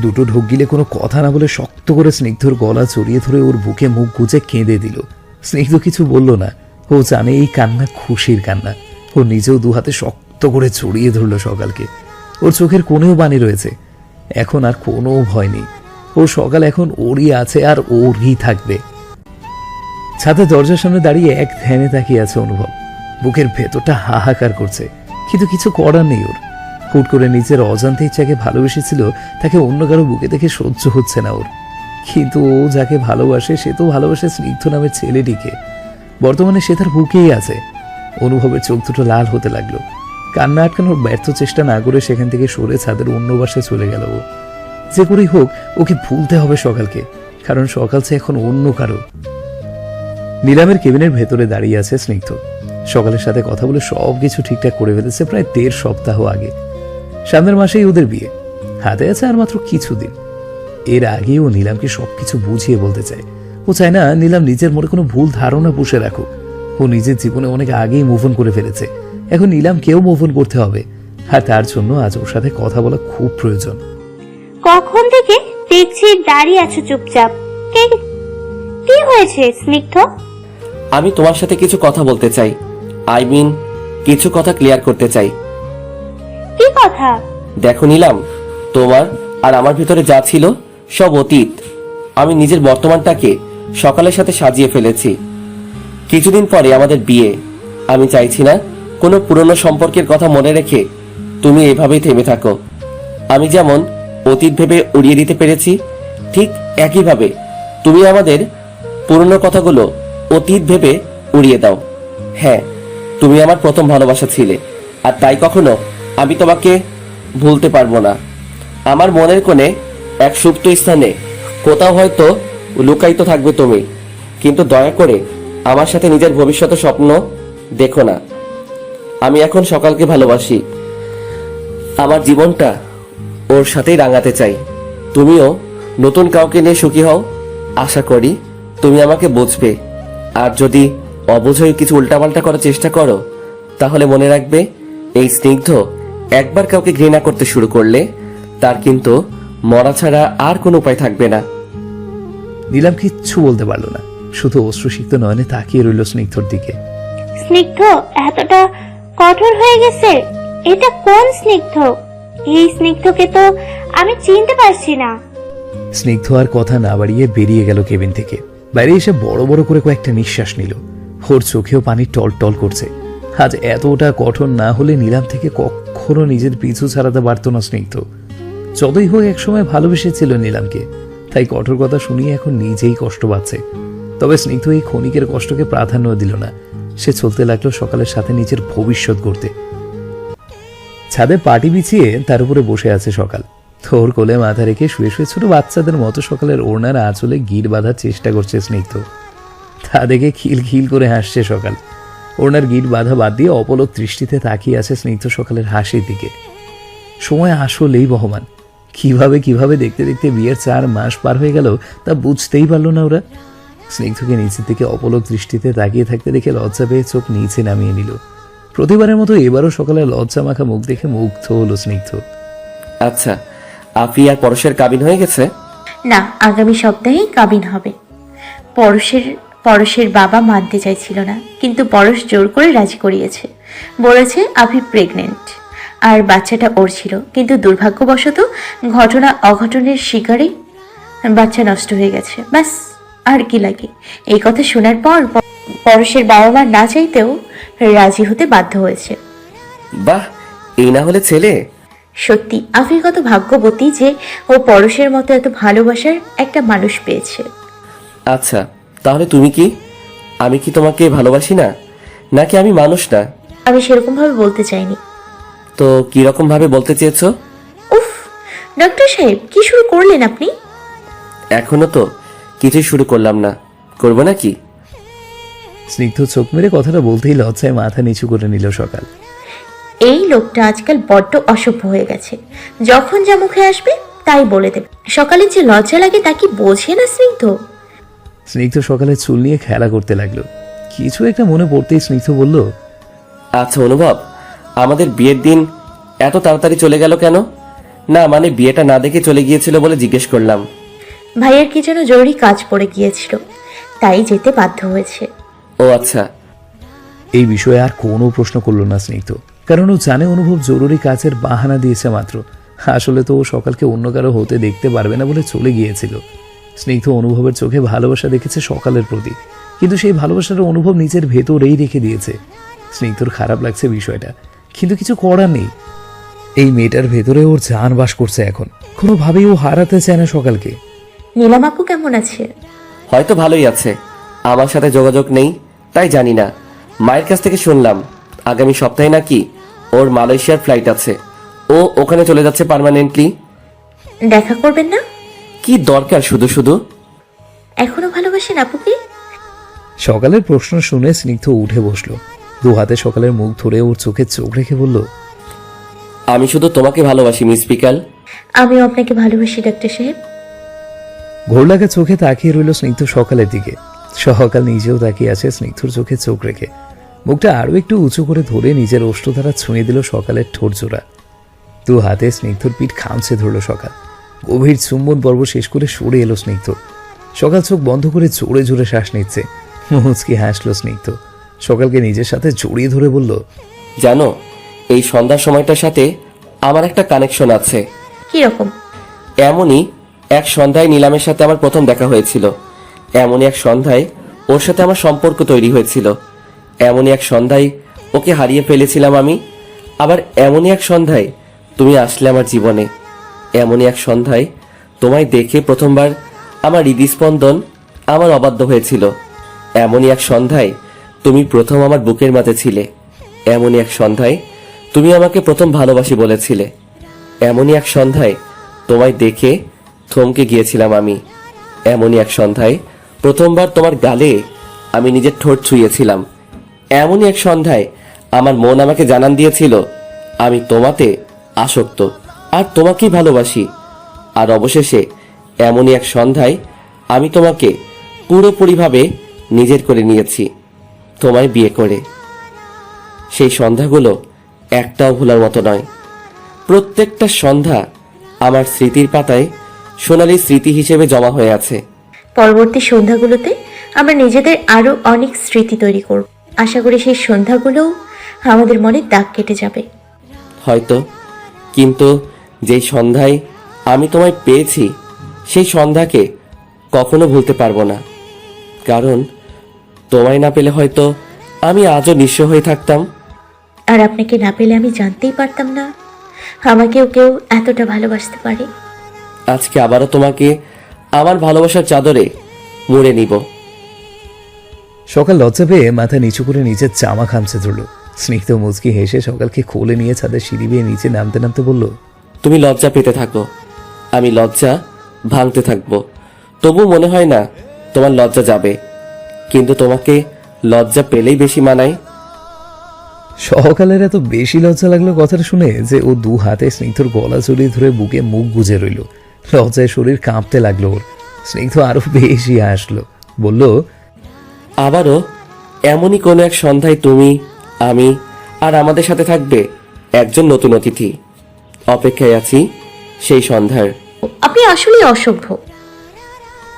দুটো ঢোক গিলে কোনো কথা না বলে শক্ত করে স্নিগ্ধর গলা জড়িয়ে ধরে ওর বুকে মুখ গুজে কেঁদে দিল। স্নিগ্ধ কিছু বলল না, ও জানে এই কান্না খুশির কান্না। ও নিজেও দু হাতে শক্ত করে জড়িয়ে ধরল সকালকে। ওর চোখের কোণেও পানি রয়েছে। এখন আর কোনো ভয় নেই। ও সকাল এখন ওরই আছে আর ওরই থাকবে। ছাদের দরজার সামনে দাঁড়িয়ে এক ধ্যানে তাকিয়ে আছে অনুভব। বুকের ভেতরটা হাহাকার করছে, কিন্তু কিছু করার নেই ওর। হুট করে নিজের অজান্তে যাকে ভালোবেসেছিল তাকে অন্য কারো বুকে দেখে সহ্য হচ্ছে না ওর। কিন্তু ও যাকে ভালোবাসে সে তো ভালোবাসে স্নিগ্ধ নামের ছেলেটিকে। বর্তমানে সে তার বুকেই আছে। অনুভবের চোখ দুটো লাল হতে লাগলো। কান্না আটকানোর ব্যর্থ চেষ্টা না করে সেখান থেকে সরে ছাদের অন্য বাসায় চলে গেল ও। যে করেই হোক ওকে ভুলতে হবে সকালকে, কারণ সকাল সে এখন অন্য কারো। নিলামের কেবিনের ভেতরে দাঁড়িয়ে আছে স্নিগ্ধ। সকালের সাথে কথা বলে সবকিছু ঠিকঠাক করে ফেলেছে প্রায় 1.5 সপ্তাহ আগে। সামনের মাসেই ওদের বিয়ে, হাতে আছে আর মাত্র কিছুদিন। এর আগে ও নিলামকে সবকিছু বুঝিয়ে বলতে চায়। ও চায় না নিলাম নিজের মনে কোনো ভুল ধারণা পুষে রাখুক। ও নিজের জীবনে অনেক আগেই মুভ অন করে ফেলেছে। এখন নিলামকেও মুভ অন করতে হবে, আর তার জন্য আজ ওর সাথে কথা বলা খুব প্রয়োজন। কখন থেকে দেখছি দাঁড়িয়ে আছো চুপচাপ, কি হয়েছে স্নিগ্ধ? আমি তোমার সাথে কিছু কথা বলতে চাই। কিছু কথা ক্লিয়ার করতে চাই। কি কথা? দেখো নিলাম, তোমার আর আমার ভিতরে যা ছিল সব অতীত। আমি নিজের বর্তমানটাকে সকালের সাথে সাজিয়ে ফেলেছি। কিছুদিন পরে আমাদের বিয়ে। আমি চাইছি না কোনো পুরনো সম্পর্কের কথা মনে রেখে তুমি এভাবেই থেমে থাকো। আমি যেমন অতীত ভেবে উড়িয়ে দিতে পেরেছি, ঠিক একইভাবে তুমি আমাদের পুরনো কথাগুলো অতীত ভেবে উড়িয়ে দাও। হ্যাঁ, তুমি আমার প্রথম ভালোবাসা ছিলে, আর তাই কখনো আমি তোমাকে ভুলতে পারবো না। আমার মনের কোণে এক সুপ্ত স্থানে কোথাও হয়তো লুকায়িত থাকবে তুমি, কিন্তু দয়া করে আমার সাথে নিজের ভবিষ্যতের স্বপ্ন দেখো না। আমি এখন সকালকে ভালোবাসি, আমার জীবনটা ওর সাথেই রাঙাতে চাই। তুমিও নতুন কাউকে নিয়ে সুখী হও। আশা করি তুমি আমাকে বুঝবে। আর যদি অবুঝই কিছু উল্টাপাল্টা করার চেষ্টা করো তাহলে মনে রাখবে, এই স্নিগ্ধ একবার কাউকে ঘৃণা করতে শুরু করলে তার কিন্তু মরা ছাড়া আর কোনো উপায় থাকবে না। নিলাম কিচ্ছু বলতে পারলো না, শুধু অশ্রুসিক্ত নয়নে তাকিয়ে রইল স্নিগ্ধর দিকে। স্নিগ্ধ এতটা কঠোর হয়ে গেছে? এটা কোন স্নিগ্ধ? এই স্নিগ্ধকে তো আমি চিনতে পারছি না। স্নিগ্ধ আর কথা না বাড়িয়ে বেরিয়ে গেল কেবিন থেকে। বাইরে এসে বড় বড় করে কয়েকটা নিঃশ্বাস নিল। ওর চোখেও পানি টল টল করছে। আজ এতটা কঠোর না হলে নিলাম থেকে কখনো নিজের পিছু ছাড়াতে পারত না স্নিগ্ধ। যতই হোক একসময় ভালোবেসেছিল নিলামকে, তাই কঠোর কথা শুনিয়ে এখন নিজেই কষ্ট পাচ্ছে। তবে স্নিগ্ধ এই ক্ষণিকের কষ্টকে প্রাধান্য দিল না। সে চলতে লাগলো সকালের সাথে নিজের ভবিষ্যৎ গড়তে। ছাদে পাটি বিছিয়ে তার উপরে বসে আছে সকাল। তোর কোলে মাথা রেখে শুয়ে শুয়ে ছোট বাচ্চাদের মতো সকালের ওড়নার আঁচলে গিট বাঁধার চেষ্টা করছে স্নিগ্ধ। তা দেখে খিল খিল করে হাসছে সকাল। ওড়নার গিট বাঁধা বাদ দিয়ে অপলক দৃষ্টিতে তাকিয়ে আছে স্নিগ্ধ সকালের হাসির দিকে। সময় আসলেই বহমান। কিভাবে কিভাবে দেখতে দেখতে বিয়ের 4 মাস পার হয়ে গেল তা বুঝতেই পারল না ওরা। স্নিগ্ধকে নিচের দিকে অপলক দৃষ্টিতে তাকিয়ে থাকতে দেখে লজ্জা পেয়ে চোখ নিচে নামিয়ে নিল। প্রতিবারের মতো এবারও সকালে লজ্জা মাখা মুখ দেখে মুগ্ধ হলো স্নিগ্ধ। আচ্ছা, আপনি আর পরশের কাবিন হয়ে গেছে? না, আগামী সপ্তাহেই কাবিন হবে। পরশের বাবা মানতে চাইছিল না, কিন্তু পরশ জোর করে রাজি করিয়েছে। বলেছে আফি প্রেগনেন্ট আর বাচ্চাটা ওর ছিল, কিন্তু দুর্ভাগ্যবশত অঘটনের শিকারে বাচ্চা নষ্ট হয়ে গেছে। ব্যাস, আর কি লাগে? এই কথা শোনার পর পরশের বাবা মা না চাইতেও রাজি হতে বাধ্য হয়েছে। বাহ, এই না হলে ছেলে। সত্যি আফি কত ভাগ্যবতী যে ও পরশের মতো এত ভালোবাসার একটা মানুষ পেয়েছে। আচ্ছা, তাহলে তুমি কি? আমি কি তোমাকে ভালোবাসি না, নাকি আমি মানুষ না? আমি সেরকম ভাবে বলতে চাইনি। তো কিরকম ভাবে বলতে চেয়েছো? উফ, ডক্টর সাহেব, কি শুরু করলেন আপনি? এখনো তো কিছুই শুরু করলাম না, করবো নাকি? স্নিগ্ধ চোখ মেরে কথাটা বলতেই লজ্জায় মাথা নিচু করে নিল সকাল। এই লোকটা আজকাল বড্ড অসভ্য হয়ে গেছে। যখন যা মুখে আসবে তাই বলে দেবে। সকালে যে লজ্জা লাগে তা কি বোঝে না স্নিগ্ধ? স্নিগ্ধ সকালে চুল নিয়ে খেলা করতে লাগলো। কিছু একটা মনে পড়তেই স্নিগ্ধ বলল, আচ্ছা অনুভব, আমাদের বিয়ের দিন এত তাড়াতাড়ি চলে গেল কেন? না মানে বিয়েটা না দেখে চলে গিয়েছিল বলে জিজ্ঞেস করলাম। ভাইয়ের কি যেন জরুরি কাজ পড়ে গিয়েছিল, তাই যেতে বাধ্য হয়েছে। ও আচ্ছা। এই বিষয়ে আর কোনো প্রশ্ন করলো না স্নিগ্ধ, কারণ ও জানে অনুভব জরুরি কাজের বাহানা দিয়েছে মাত্র। আসলে তো ও সকালকে অন্য কারো হতে দেখতে পারবে না বলে চলে গিয়েছিল। স্নিগ্ধ অনুভবের চোখে ভালোবাসা দেখেছে সকালের প্রতি, কিন্তু সেই ভালোবাসার অনুভব নিজের ভেতরেই রেখে দিয়েছে। স্নিগ্ধর খারাপ লাগছে বিষয়টা, কিন্তু কিছু করার নেই। এই মেয়েটার ভেতরে ওর জান বাস করছে এখন, কোনোভাবেই ও হারাতে চায় না সকালকে। নীলাম আপু কেমন আছে? হয়তো ভালোই আছে, আমার সাথে যোগাযোগ নেই তাই জানি না। মায়ের কাছ থেকে শুনলাম আগামী সপ্তাহে নাকি ওর মালয়েশিয়ার ফ্লাইট আছে, ও ওখানে চলে যাচ্ছে পার্মানেন্টলি। দেখা করবেন না? কি দরকার শুধু শুধু? এখনো ভালোবাসেন আপুকে? সকালের প্রশ্ন শুনে স্নিগ্ধ উঠে বসলো। 2 হাতে সকালের মুখ ধরে ওর চোখে চোখ রেখে বলল, আমি শুধু তোমাকে ভালোবাসি মিস পিকাল। আমিও আপনাকে ভালোবাসি ডাক্তার সাহেব। ঘোর লাগা চোখে তাকিয়ে রইল স্নিগ্ধ সকালের দিকে। সকাল নিজেও তাকিয়ে আছে স্নিগ্ধর চোখে চোখ রেখে। মুখটা আরো একটু উঁচু করে ধরে নিজের ওষ্ঠ দ্বারা ছুঁয়ে দিল সকালের ঠোঁট জোড়া। 2 হাতে স্নিগ্ধর পিঠ খামছে ধরল সকাল। গভীর চুম্বন পর্ব শেষ করে সরে এলো স্নিগ্ধ। সকাল চোখ বন্ধ করে জোরে জোরে শ্বাস নিচ্ছে। মুচকি হাসলো স্নিগ্ধ। সকালকে নিজের সাথে জড়িয়ে ধরে বলল, জানো, এই সন্ধ্যার সময়টার সাথে আমার একটা কানেকশন আছে। কি রকম? এমনই এক সন্ধ্যায় নীলামের সাথে আমার প্রথম দেখা হয়েছিল। এমনই এক সন্ধ্যায় ওর সাথে আমার সম্পর্ক তৈরি হয়েছিল। এমনই এক সন্ধ্যায় ওকে হারিয়ে ফেলেছিলাম আমি। আবার এমনই এক সন্ধ্যায় তুমি আসলে আমার জীবনে। এমনই এক সন্ধ্যায় তোমায় দেখে প্রথমবার আমার হৃদস্পন্দন আমার অবাধ্য হয়েছিল। এমনই এক সন্ধ্যায় তুমি প্রথম আমার বুকের মাঝে ছিলে। এমনই এক সন্ধ্যায় তুমি আমাকে প্রথম ভালোবাসি বলেছিলে। এমনই এক সন্ধ্যায় তোমায় দেখে থমকে গিয়েছিলাম আমি। এমনই এক সন্ধ্যায় প্রথমবার তোমার গালে আমি নিজের ঠোঁট ছুঁয়েছিলাম। এমনই এক সন্ধ্যায় আমার মন আমাকে জানান দিয়েছিল আমি তোমাতে আসক্ত আর তোমাকেই ভালোবাসি। আর অবশেষে এমনই এক সন্ধ্যায় আমি তোমাকে পুরোপুরিভাবে নিজের করে নিয়েছি, তোমায় বিয়ে করে। সেই সন্ধ্যাগুলো একটাও ভোলার মতো নয়। প্রত্যেকটা সন্ধ্যা আমার স্মৃতির পাতায় সোনালী স্মৃতি হিসেবে জমা হয়ে আছে। পরবর্তী সন্ধ্যাগুলোতে আমরা নিজেদের আরো অনেক স্মৃতি তৈরি করব। আশা করি সেই সন্ধ্যাগুলোও আমাদের মনে দাগ কেটে যাবে। হয়তো, কিন্তু যেই সন্ধ্যায় আমি তোমায় পেয়েছি সেই সন্ধ্যাকে কখনো ভুলতে পারবো না। কারণ তোমায় না পেলে হয়তো আমি আজও নিঃস্ব হয়ে থাকতাম। আর আপনাকে না পেলে আমি জানতেই পারতাম না আমাকেও কেউ এতটা ভালোবাসতে পারে। আজকে আবারও তোমাকে আমার ভালোবাসার চাদরে মুড়ে নিব। সকাল লজ্জা পেয়ে মাথা নিচু করে নিজের জামা খামছে ধরল। স্নিগ্ধ মুচকি হেসে সকালকে কোলে নিয়ে ছাদের সিঁড়ি বেয়ে নিচে নামতে নামতে বলল, তুমি লজ্জা পেতে থাকো, আমি লজ্জা ভাঙতে থাকবো। তবু মনে হয় না তোমার লজ্জা যাবে, কিন্তু তোমাকে লজ্জা পেলেই বেশি মানায়। সকালের এত বেশি লজ্জা লাগলো কথাটা শুনে যে ও দু হাতে স্নিগ্ধর গলা জড়িয়ে ধরে বুকে মুখ গুজে রইল। লজ্জায় শরীর কাঁপতে লাগলো ওর। স্নিগ্ধ আরো বেশি হাসলো, বলল, আবারও এমনই কোনো এক সন্ধ্যায় তুমি, আমি আর আমাদের সাথে থাকবে একজন নতুন অতিথি। অপেক্ষায় আছি সেই সন্ধ্যার। আপনি আসলেই অসভ্য।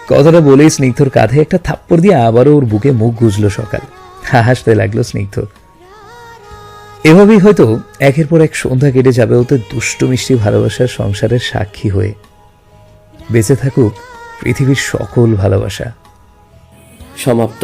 কথাটা বলেই স্নিগ্ধর কাঁধে একটা থাপ্পড় দিয়ে আবারও ওর বুকে মুখ গুজলো সকাল। হাসতে লাগলো স্নিগ্ধ। এভাবেই হয়তো একের পর এক সন্ধ্যা কেটে যাবে ওদের দুষ্টু মিষ্টি ভালোবাসার সংসারের সাক্ষী হয়ে। বেঁচে থাকুক পৃথিবীর সকল ভালোবাসা। সমাপ্ত।